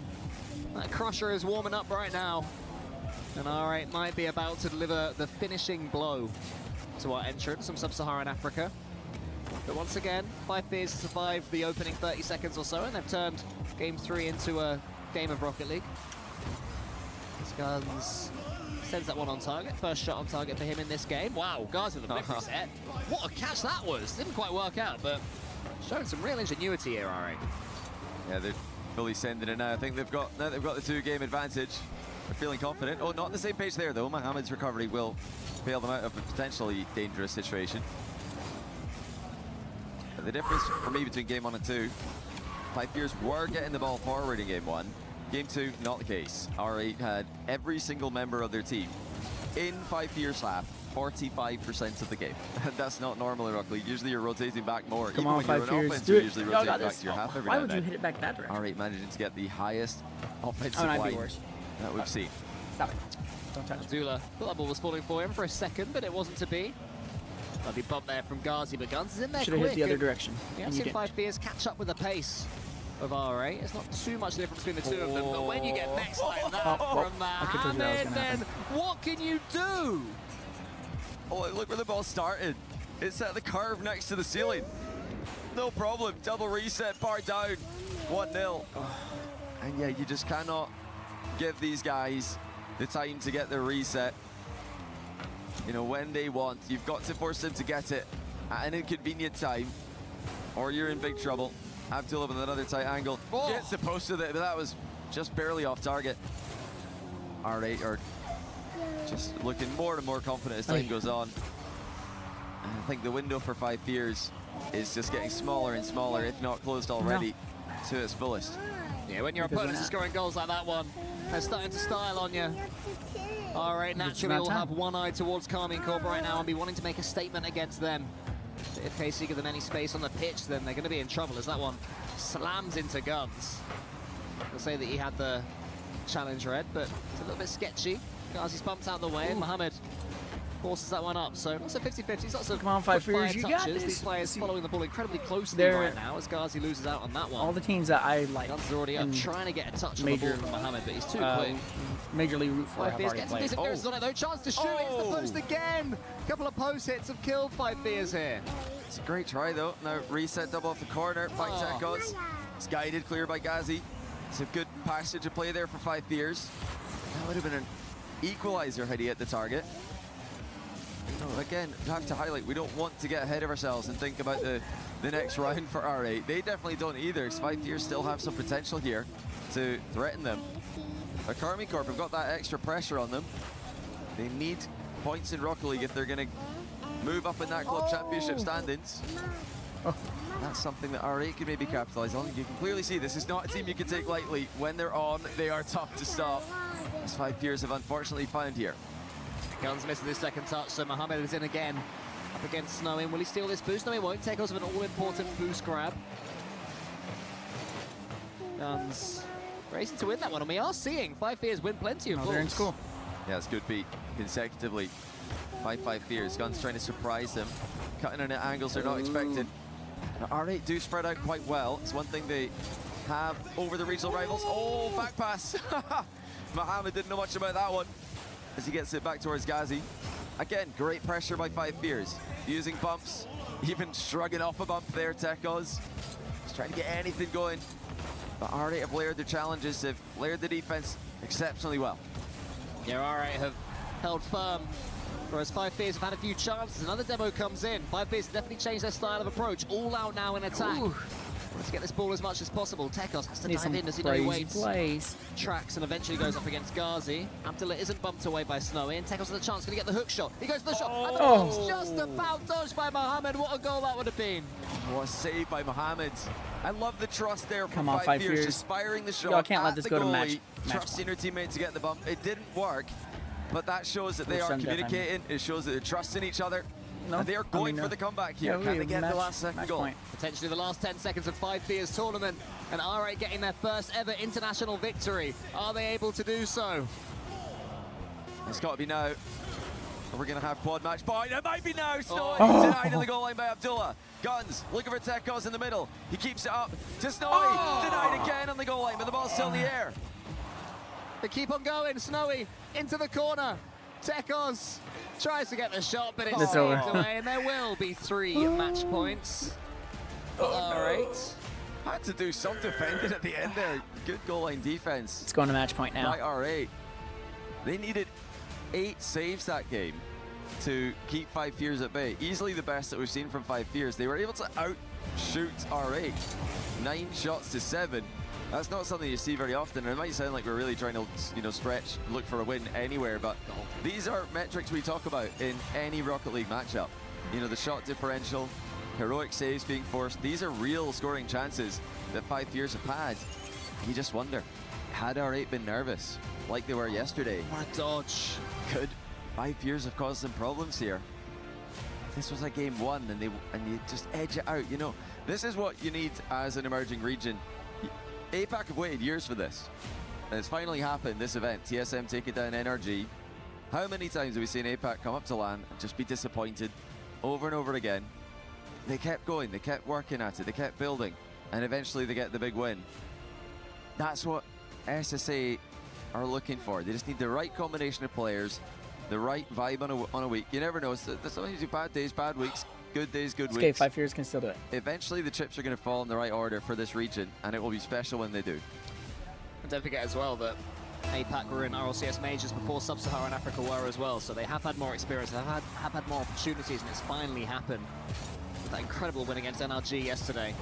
That crusher is warming up right now. And R8 might be about to deliver the finishing blow to our entrance from Sub-Saharan Africa. But once again, 5 Fierce survived the opening 30 seconds or so, and they've turned Game 3 into a game of Rocket League. Guns sends that one on target. First shot on target for him in this game. Wow, guys with a big reset. What a catch that was. Didn't quite work out, but showing some real ingenuity here, R8. Yeah, they're fully sending it now. I think they've got the 2-game advantage. They're feeling confident. Oh, not on the same page there, though. Mohammed's recovery will bail them out of a potentially dangerous situation. But the difference for me between game 1 and 2, 5 Fierce were getting the ball forward in game 1. Game 2, not the case. R8 had every single member of their team in 5 years lap 45% of the game. And that's not normal in Rocket League. Usually you're rotating back more. Come Even on, when 5 you're in years. offense, Do you're it. usually Y'all rotating got back this. to your half every Why now would and you then. hit it back that direction? R8 managing to get the highest offensive Oh, might be line worse. that we've seen. Stop it. Don't touch it. Abdullah thought that ball was falling for him for a second, but it wasn't to be. Lovely bump there from Ghazi, but Guns is in there Should have quick. hit the other and direction. We and have you seen didn't. 5 Fears catch up with the pace of R8. It's not too much difference between the two of them, but when you get next like that from I could told you that was Mohamed, gonna then happen. what can you do? Oh, look where the ball started. It's at the curve next to the ceiling. No problem. Double reset, bar down. 1-0. And yeah, you just cannot give these guys the time to get their reset. You know, when they want, you've got to force them to get it at an inconvenient time, or you're in big trouble. Abdullah with another tight angle. Gets the post with it, but that was just barely off target. R8 are just looking more and more confident as time goes on. And I think the window for 5 Fears is just getting smaller and smaller, if not closed already, to its fullest. Yeah, when your opponents are scoring goals like that one, they're starting to style on you. All right, naturally will have one eye towards Carmine Corp right now and be wanting to make a statement against them. If KC give them any space on the pitch, then they're going to be in trouble as that one slams into Guns. I'll say that he had the challenge red, but it's a little bit sketchy. Ghazi's bumped out the way, and Mohamed forces that one up. So also 50-50, lots of Come on, 5 Fears, you got touches. this. These players following the ball incredibly closely They're- right now as Ghazi loses out on that one. All the teams that I like. Guns is already up, and trying to get a touch on the ball from Mohamed, but he's too quick. Majorly root for 5 have Fears already gets some played. decent clearances on it though. Chance to shoot. It's the post again. A couple of post hits have killed 5 Fears here. It's a great try though. Now reset double off the corner. Back Tekos. It's guided clear by Ghazi. It's a good passage of play there for 5 Fears. That would have been an equalizer had he hit the target. You know, again, I have to highlight, we don't want to get ahead of ourselves and think about the next round for R8. They definitely don't either. 5 Fears still have some potential here to threaten them. But Carmine Corp have got that extra pressure on them. They need points in Rocket League if they're going to move up in that club championship standings. That's something that R8 can maybe capitalize on. You can clearly see this is not a team you can take lightly. When they're on, they are tough to stop. As 5 Fears have unfortunately found here. Guns misses his second touch, so Mohamed is in again. Up against Snowing. Will he steal this boost? No, he won't. Take us with an all-important boost grab. Guns racing to win that one, and we are seeing 5 Fears win plenty of balls. They're in school. Yeah, it's good beat consecutively. 5 Fears. Guns trying to surprise them. Cutting in at angles they're not expected. Now, R8 do spread out quite well. It's one thing they have over the regional rivals. Oh, back pass. Mohamed didn't know much about that one as he gets it back towards Ghazi. Again, great pressure by 5 Fears. Using bumps, even shrugging off a bump there, Tekos. Just trying to get anything going. But R8 have layered their challenges. They've layered the defense exceptionally well. Yeah, R8 have held firm. Whereas 5 Fears have had a few chances. Another demo comes in. 5 Fears have definitely changed their style of approach. All out now in attack. Let's get this ball as much as possible. Tekos has to dive in as he knows he waits. Tracks and eventually goes up against Ghazi. Abdullah isn't bumped away by Snowy, and Tekos has a chance to get the hook shot. He goes for the shot, and the ball's just about dodged by Mohamed. What a goal that would have been. What a save by Mohamed. I love the trust there from Come on, 5 5 Fears. Fears. Just firing the shot. Y'all can't let at this the go to goalie, match trusting your teammate to get the bump. It didn't work, but that shows that they are communicating. It shows that they're trusting each other. And they are going for the comeback here. Can they get the last second goal? Potentially the last 10 seconds of 5 Fears tournament, and R8 getting their first ever international victory. Are they able to do so? It's got to be now. We're going to have quad match point. It might be now. Snowy denied in the goal line by Abdullah. Guns looking for Tekos in the middle. He keeps it up to Snowy. Denied again on the goal line, but the ball's still in the air. They keep on going. Snowy into the corner. Tekos tries to get the shot, but it's saved away, and there will be 3 match points. R8 had to do some defending at the end there. Good goal line defense. It's going to match point now. By R8. They needed 8 saves that game to keep 5 Fears at bay. Easily the best that we've seen from 5 Fears. They were able to outshoot R8. 9 shots to 7. That's not something you see very often, and it might sound like we're really trying to, stretch, look for a win anywhere, but these are metrics we talk about in any Rocket League matchup. The shot differential, heroic saves being forced. These are real scoring chances that 5 Fears have had. You just wonder, had R8 been nervous like they were yesterday? What a dodge. Could 5 years have caused them problems here. If this was a game 1 and you just edge it out, you know, this is what you need as an emerging region. APAC have waited years for this. And it's finally happened, this event. TSM taking down NRG. How many times have we seen APAC come up to LAN and just be disappointed over and over again? They kept going, they kept working at it, they kept building, and eventually they get the big win. That's what SSA are looking for. They just need the right combination of players, the right vibe on a week. You never know. There's sometimes bad days, bad weeks, good days, good weeks. Okay, 5 Fears can still do it. Eventually the chips are going to fall in the right order for this region, and it will be special when they do. And don't forget as well that APAC were in RLCS majors before Sub-Saharan Africa were as well, so they have had more experience, they have had more opportunities, and it's finally happened with that incredible win against NRG yesterday.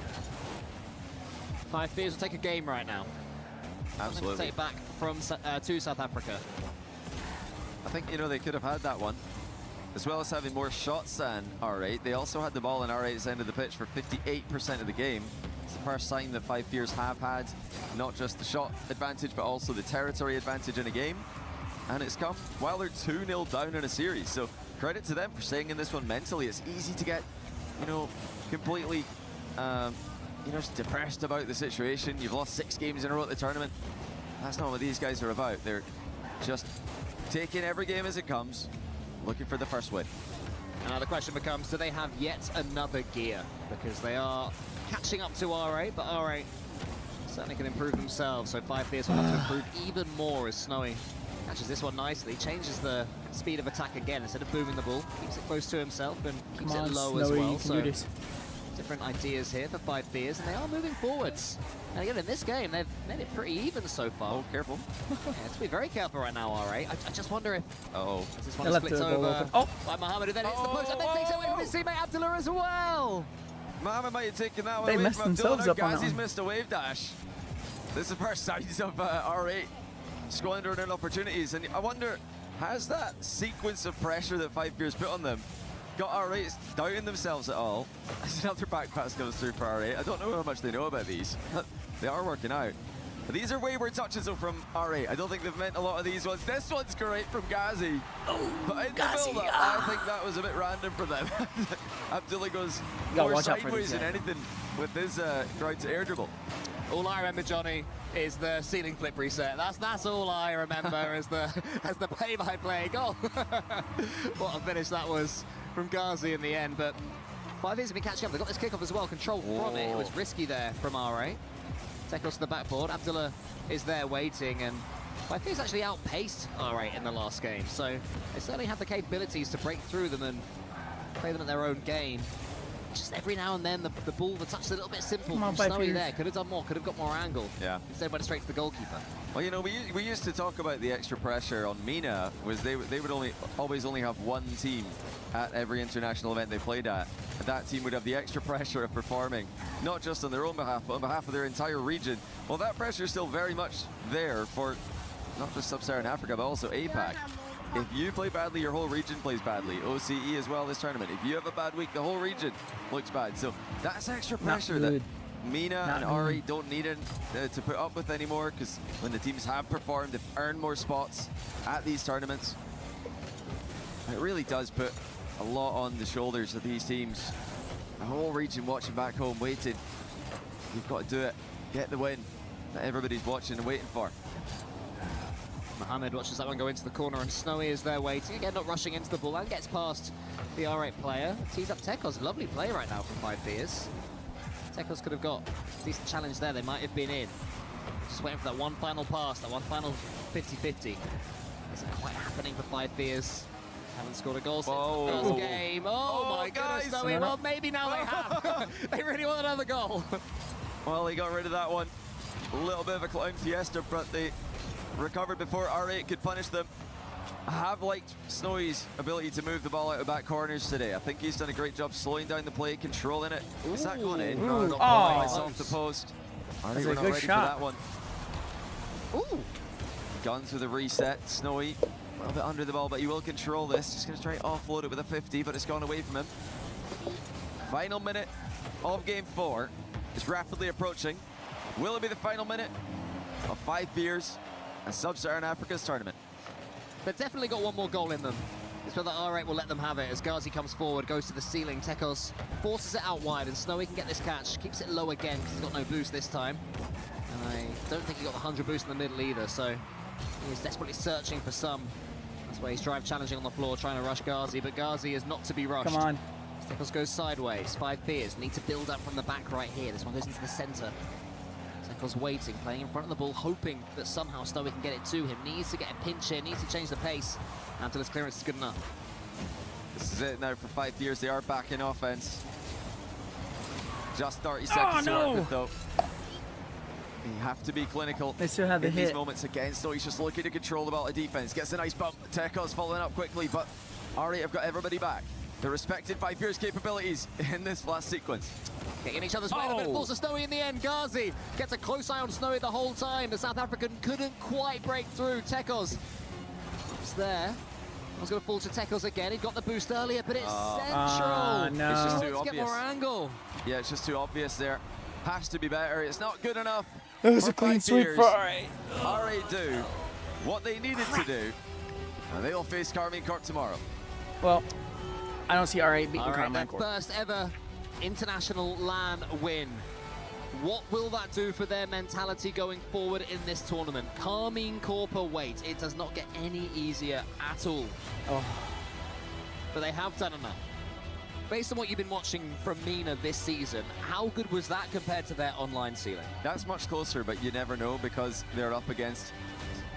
5 Fears will take a game right now. Absolutely. Take it back from to South Africa. I think, you know, they could have had that one. As well as having more shots than R8, they also had the ball in R8's end of the pitch for 58% of the game. It's the first time that 5 Fears have had not just the shot advantage, but also the territory advantage in a game. And it's come while they're 2-0 down in a series. So credit to them for staying in this one mentally. It's easy to get, you know, completely, you know, just depressed about the situation. You've lost 6 games in a row at the tournament. That's not what these guys are about. They're just taking every game as it comes, looking for the first win. And now the question becomes, do they have yet another gear? Because they are catching up to R8, but R8 certainly can improve themselves. So 5 Fears will have to improve even more as Snowy catches this one nicely, changes the speed of attack again. Instead of booming the ball, keeps it close to himself and keeps it low as well. So different ideas here for 5 Fears, and they are moving forwards. And again, in this game, they've made it pretty even so far. Oh, careful. Yeah, have to be very careful right now, R8. I just wonder if... Uh-oh. This one splits over by Mohamed, who then hits the post, and then takes it away from his teammate Abdullah as well. Mohamed might have taken that one They away messed from Abdullah. themselves up on that Ghazi's one. missed a wave dash. This is the first signs of R8 squandering opportunities. And I wonder, has that sequence of pressure that 5 Fears put on them got R8 doubting themselves at all? As another back pass goes through for R8. I don't know how much they know about these. They are working out. But these are wayward touches though from R8. I don't think they've meant a lot of these ones. This one's great from Ghazi. Oh, but in Ghazi, the build-up, I think that was a bit random for them. Abdullah goes more watch out for sideways this than guy. anything with his ground to air dribble. All I remember, Johnny, is the ceiling flip reset. That's all I remember as the play-by-play goal. What a finish that was from Ghazi in the end. But 5 Fears have been catching up. They got this kickoff as well. Control from it. It was risky there from R8. Tekos to the backboard. Abdullah is there waiting, and 5 Fears actually outpaced R8 in the last game. So they certainly have the capabilities to break through them and play them at their own game. Just every now and then the ball, the touch is a little bit simple from Snowy there. Could have done more, could have got more angle. Yeah. Instead went straight to the goalkeeper. Well, you know, we used to talk about the extra pressure on MENA, was they would always only have one team at every international event they played at. And that team would have the extra pressure of performing, not just on their own behalf, but on behalf of their entire region. Well, that pressure is still very much there for not just Sub-Saharan Africa, but also APAC. If you play badly, your whole region plays badly. OCE as well this tournament. If you have a bad week, the whole region looks bad. So that's extra pressure that MENA and R8 don't need it to put up with anymore, because when the teams have performed, they've earned more spots at these tournaments. It really does put a lot on the shoulders of these teams. The whole region watching back home, waiting. You've got to do it. Get the win that everybody's watching and waiting for. Mohamed watches that one go into the corner, and Snowy is there waiting. Again, not rushing into the ball, and gets past the R8 player. Tees up Tekos. Lovely play right now from 5 Fears. Tekos could have got a decent challenge there. They might have been in. Just waiting for that one final pass, that one final 50-50. Isn't quite happening for 5 Fears. Haven't scored a goal since the first game. Oh my goodness, Snowy. Well, maybe now they have. They really want another goal. Well, they got rid of that one. A little bit of a clown fiesta, but they recovered before R8 could punish them. I have liked Snowy's ability to move the ball out of back corners today. I think he's done a great job slowing down the play, controlling it. Is that going in? No, not quite. It's off the post. That's we're a not good ready shot. for that one. Ooh. Guns with a reset. Snowy a little bit under the ball, but he will control this. Just going to try to offload it with a 50, but it's gone away from him. Final minute of game 4 is rapidly approaching. Will it be the final minute of 5 Fears and Sub-Saharan Africa's tournament? They've definitely got one more goal in them. It's whether R8 will let them have it as Ghazi comes forward, goes to the ceiling. Tekos forces it out wide, and Snowy can get this catch. Keeps it low again because he's got no boost this time. And I don't think he got the 100 boost in the middle either, so he is desperately searching for some. That's why he's drive challenging on the floor, trying to rush Ghazi, but Ghazi is not to be rushed. Come on. Tekos goes sideways. 5 fears. Need to build up from the back right here. This one goes into the center. Tekos waiting, playing in front of the ball, hoping that somehow Snowy can get it to him. Needs to get a pinch here, needs to change the pace until his clearance is good enough. This is it now for 5 years. They are back in offense. Just 30 seconds to work with, though. You have to be clinical They still have the in hit. these moments again. So he's just looking to control the ball of defense. Gets a nice bump. Tekos following up quickly, but R8 have got everybody back. The respected 5 years capabilities in this last sequence. Getting each other's way, but it falls to Snowy in the end. Ghazi gets a close eye on Snowy the whole time. The South African couldn't quite break through. Tekos is there. I was going to fall to Tekos again. He got the boost earlier, but it's central. No. It's just too Let's obvious. get more angle. Yeah, it's just too obvious there. Has to be better. It's not good enough. That was for a clean 5 sweep years. for R8. R8 do what they needed to do, and they'll face Carmine Corp tomorrow. Well, I don't see R8 beating All right, Carmine their Corp. first ever international LAN win. What will that do for their mentality going forward in this tournament? Carmine Corp await. It does not get any easier at all. But they have done enough. Based on what you've been watching from MENA this season, how good was that compared to their online ceiling? That's much closer, but you never know because they're up against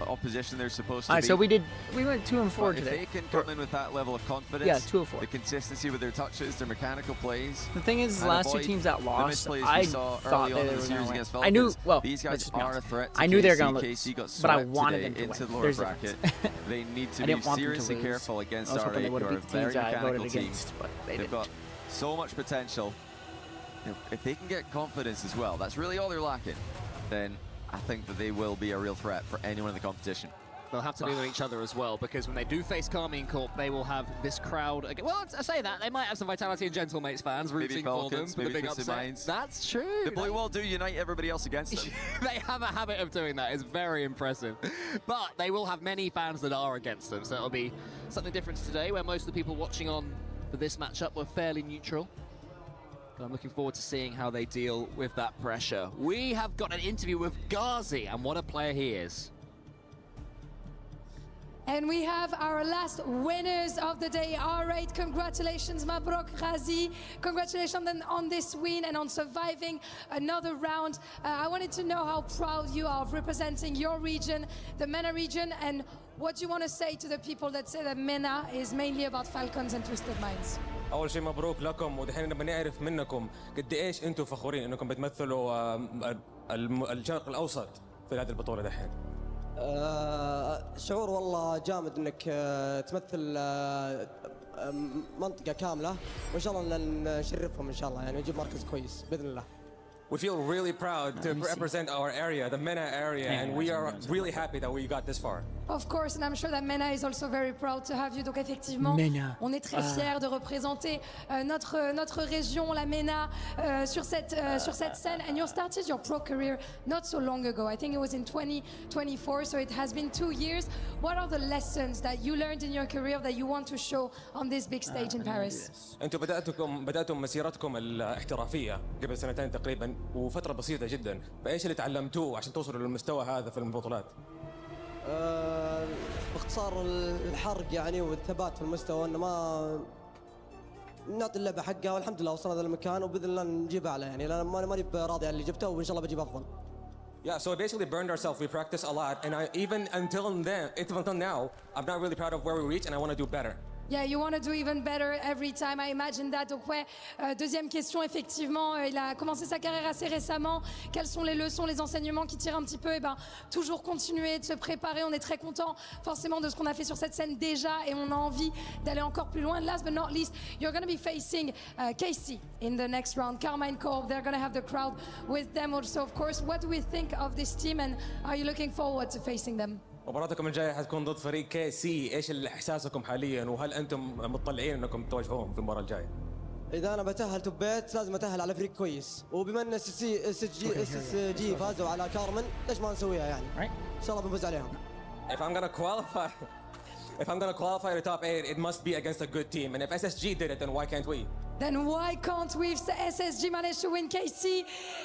opposition they're supposed to All right, be. so we went 2 and 4 But today. if they can come in with that level of confidence, Yeah, 2 of 4. the consistency with their touches, their mechanical plays. The thing is, the and last 2 avoid teams that the lost, misplays we I saw thought early that on they in were the going series to win. against I knew, Falcons. well, These let's guys just be are a honest. threat to I knew they were KC. going to lose, KC got but I swept wanted today them to into win. the lower There's a bracket. difference. They need to I be didn't want them to seriously lose. careful against I was hoping R8, they who would are a have beat the very teams I mechanical voted team. against, but they They've didn't. got so much potential. If they can get confidence as well, that's really all they're lacking, then I think that they will be a real threat for anyone in the competition. They'll have to be with each other as well, because when they do face Carmine Corp, they will have this crowd again. Well, I say that, they might have some Vitality and Gentlemates fans rooting for them Falcons, for the maybe big Twisted upset. Minds. That's true. The Blue Wall do unite everybody else against them. They have a habit of doing that. It's very impressive. But they will have many fans that are against them, so it'll be something different today, where most of the people watching on for this matchup were fairly neutral. But I'm looking forward to seeing how they deal with that pressure. We have got an interview with Ghazi, and what a player he is. And we have our last winners of the day. R8, congratulations, Mabrok Ghazi. Congratulations on this win and on surviving another round. I wanted to know how proud you are of representing your region, the MENA region, and what you want to say to the people that say that MENA is mainly about Falcons and Twisted Minds. أول شيء مبروك لكم ودحين نبغى نعرف منكم قد إيش أنتم فخورين إنكم بتمثلوا الشرق الأوسط في هذه البطولة دحين. شعور والله جامد انك تمثل منطقة كاملة وان شاء الله نشرفهم ان شاء الله يعني نجيب مركز كويس باذن الله. We feel really proud to represent our area, the MENA area, and we are really happy that we got this far. Of course, and I'm sure that MENA is also very proud to have you. Donc effectivement, on est très fiers de représenter notre région, la MENA, sur cette scène. And you started your pro career not so long ago. I think it was in 2024, so it has been 2 years. What are the lessons that you learned in your career that you want to show on this big stage in Paris? أنتم بدأتم مسيرتكم الاحترافية قبل 2 تقريبا وفترة بسيطة جدا، فإيش اللي تعلمتوه عشان توصلوا للمستوى هذا في البطولات؟ باختصار الحرق يعني والثبات في المستوى انه ما نعطي اللعبه حقها والحمد لله وصلنا ذا المكان وباذن الله نجيب اعلى يعني لان ماني راضي على اللي جبته وان شاء الله بجيب افضل. Yeah, so we basically burned ourselves. We practiced a lot, and even until now, I'm not really proud of where we reached, and I want to do better. Yeah, you want to do even better every time. I imagine that. Donc ouais, deuxième question, effectivement, il a commencé sa carrière assez récemment. Quelles sont les leçons, les enseignements qui tirent un petit peu? Eh ben, toujours continuer de se préparer. On est très content forcément de ce qu'on a fait sur cette scène déjà et on a envie d'aller encore plus loin. Last but not least, you're going to be facing KC in the next round. Carmine Corp, they're going to have the crowd with them also, of course. What do we think of this team and are you looking forward to facing them? مباراتكم الجاية حتكون ضد فريق كي سي، ايش احساسكم حاليا وهل انتم مطلعين انكم تواجهوهم في المباراة الجاية؟ اذا انا بتأهل توبيت لازم اتأهل على فريق كويس وبما ان اس جي فازوا على كارمن ليش ما نسويها يعني؟ ان شاء الله بنفوز عليهم. If I'm gonna qualify if I'm going to qualify to top 8, it must be against a good team. And if SSG did it, then why can't we? Then why can't we if SSG managed to win KC?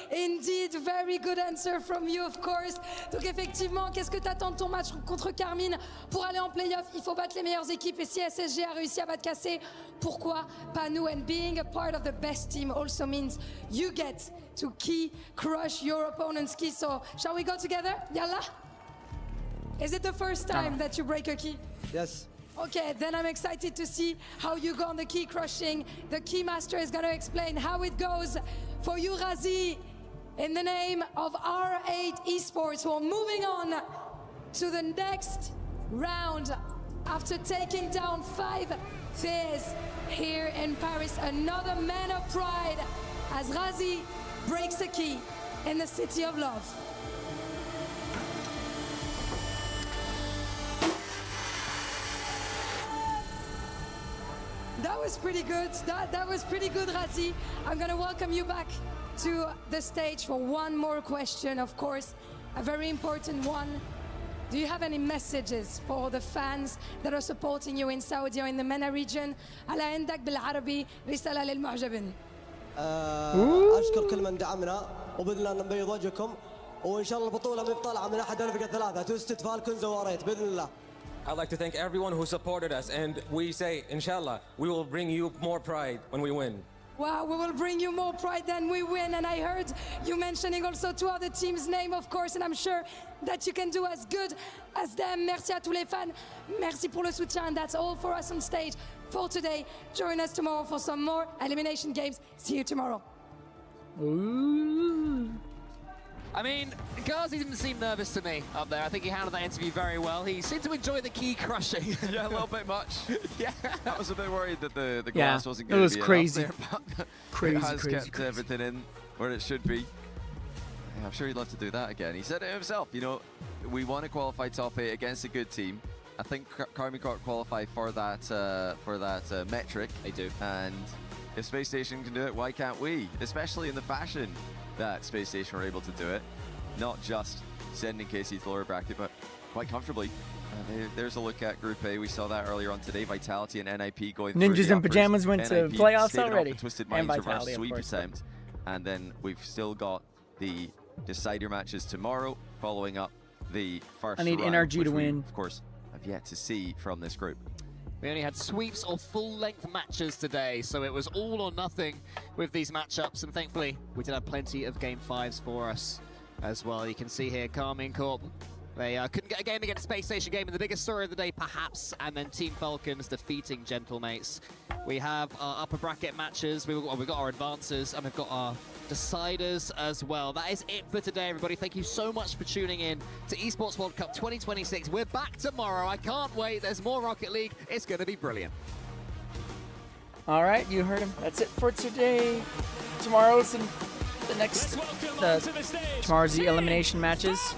Indeed, very good answer from you, of course. Donc effectivement, qu'est-ce que tu attends de ton match contre Carmine? Pour aller en playoff, il faut battre les meilleures équipes. Et si SSG a réussi à battre KC, pourquoi pas nous? And being a part of the best team also means you get to key crush your opponent's key. So shall we go together? Yalla? Is it the first time that you break a key? Yes. Okay, then I'm excited to see how you go on the key crushing. The key master is going to explain how it goes for you, Razi. In the name of R8 Esports, we're moving on to the next round. After taking down 5 fears here in Paris, another man of pride as Razi breaks a key in the City of Love. That was pretty good. That was pretty good, Razi. I'm going to welcome you back to the stage for one more question, of course, a very important one. Do you have any messages for the fans that are supporting you in Saudi or in the MENA region? على عندك بالعربي رسالة للمعجبين. أشكر كل من دعمنا وبإذن الله نبيض وجهكم وإن شاء الله البطولة ما بطالعة من أحد الفرق الثلاثة توستد فالكونز واريت بإذن الله. I'd like to thank everyone who supported us, and we say, inshallah, we will bring you more pride when we win. Wow, we will bring you more pride than we win. And I heard you mentioning also 2 other teams' name, of course, and I'm sure that you can do as good as them. Merci à tous les fans. Merci pour le soutien. And that's all for us on stage for today. Join us tomorrow for some more elimination games. See you tomorrow. Ooh. I mean, Ghazi didn't seem nervous to me up there. I think he handled that interview very well. He seemed to enjoy the key crushing. Yeah, a little bit much. Yeah. I was a bit worried that the glass wasn't going to be crazy. enough there, but crazy, it has crazy, kept everything in where it should be. Yeah, I'm sure he'd love to do that again. He said it himself, you know, we want to qualify top 8 against a good team. I think Karmine Corp qualify for that metric. They do. And if Space Station can do it, why can't we? Especially in the fashion that Space Station were able to do it. Not just sending KC to the lower bracket, but quite comfortably. There's a look at Group A. We saw that earlier on today. Vitality and NIP going through Ninjas the in Pajamas went to NIP playoffs already. Twisted And Minds Vitality, reverse of sweep course. attempt. And then we've still got the decider matches tomorrow, following up the first I need round, NRG which to we, win. of course, have yet to see from this group. We only had sweeps or full-length matches today, so it was all or nothing with these matchups, and thankfully we did have plenty of Game 5s for us as well. You can see here Karmine Corp, they couldn't get a game against Space Station Game in the biggest story of the day, perhaps, and then Team Falcons defeating Gentlemates. We have our upper bracket matches, we've got our advancers, and we've got our deciders as well. That is it for today, everybody. Thank you so much for tuning in to Esports World Cup 2026. We're back tomorrow. I can't wait. There's more Rocket League. It's going to be brilliant. All right, you heard him. That's it for today. Tomorrow's the next. Tomorrow's the elimination matches.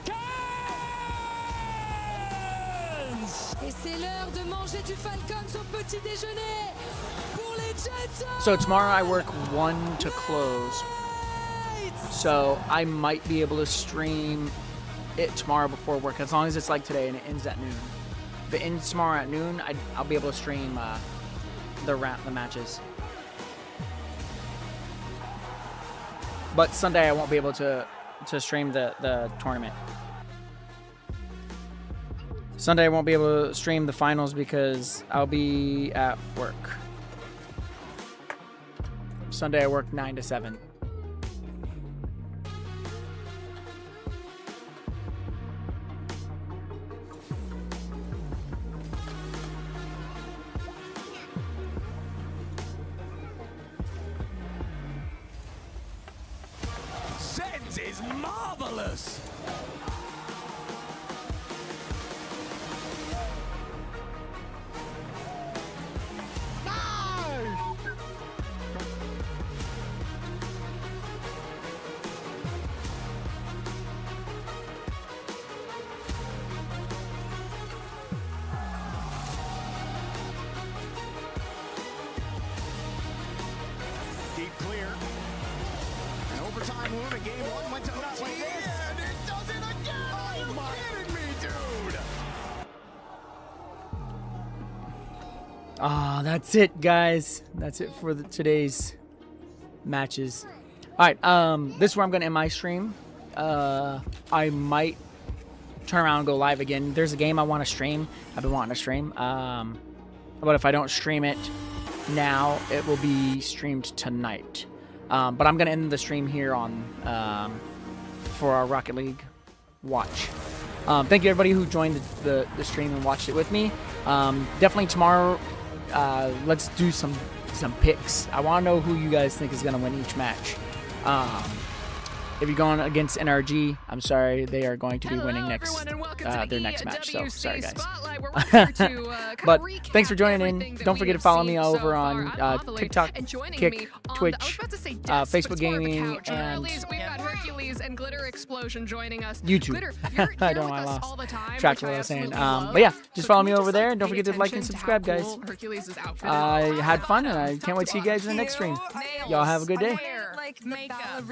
Et c'est l'heure de manger du Falcons au petit déjeuner pour les Jets. So tomorrow I work 1 to close. So I might be able to stream it tomorrow before work, as long as it's like today and it ends at noon. If it ends tomorrow at noon, I'll be able to stream the matches. But Sunday I won't be able to stream the tournament. Sunday I won't be able to stream the finals because I'll be at work. Sunday I work 9 to 7. Sens is marvelous. Deep clear. And overtime won a game 1 went to OT. And it does it again! Are you kidding me, dude? That's it, guys. That's it for today's matches. All right, this is where I'm going to end my stream. I might turn around and go live again. There's a game I want to stream. I've been wanting to stream. But if I don't stream it now, it will be streamed tonight. But I'm going to end the stream here on for our Rocket League watch. Thank you, everybody who joined the stream and watched it with me. Definitely tomorrow, let's do some picks. I want to know who you guys think is going to win each match. If you're going against NRG, I'm sorry, they are going to be winning their next match. So sorry, guys. But thanks for joining in. Don't forget to follow me over on TikTok, Kick, Twitch, Facebook Gaming, and we've got Hercules and Glitter Explosion joining us. YouTube. Glitter, you're I don't know, I all lost the time, track of what I was saying. But yeah, just follow me over there, and don't forget to like and subscribe, guys. Hercules is out for I had fun, and I can't wait to see you guys in the next stream. Y'all have a good day. like makeup.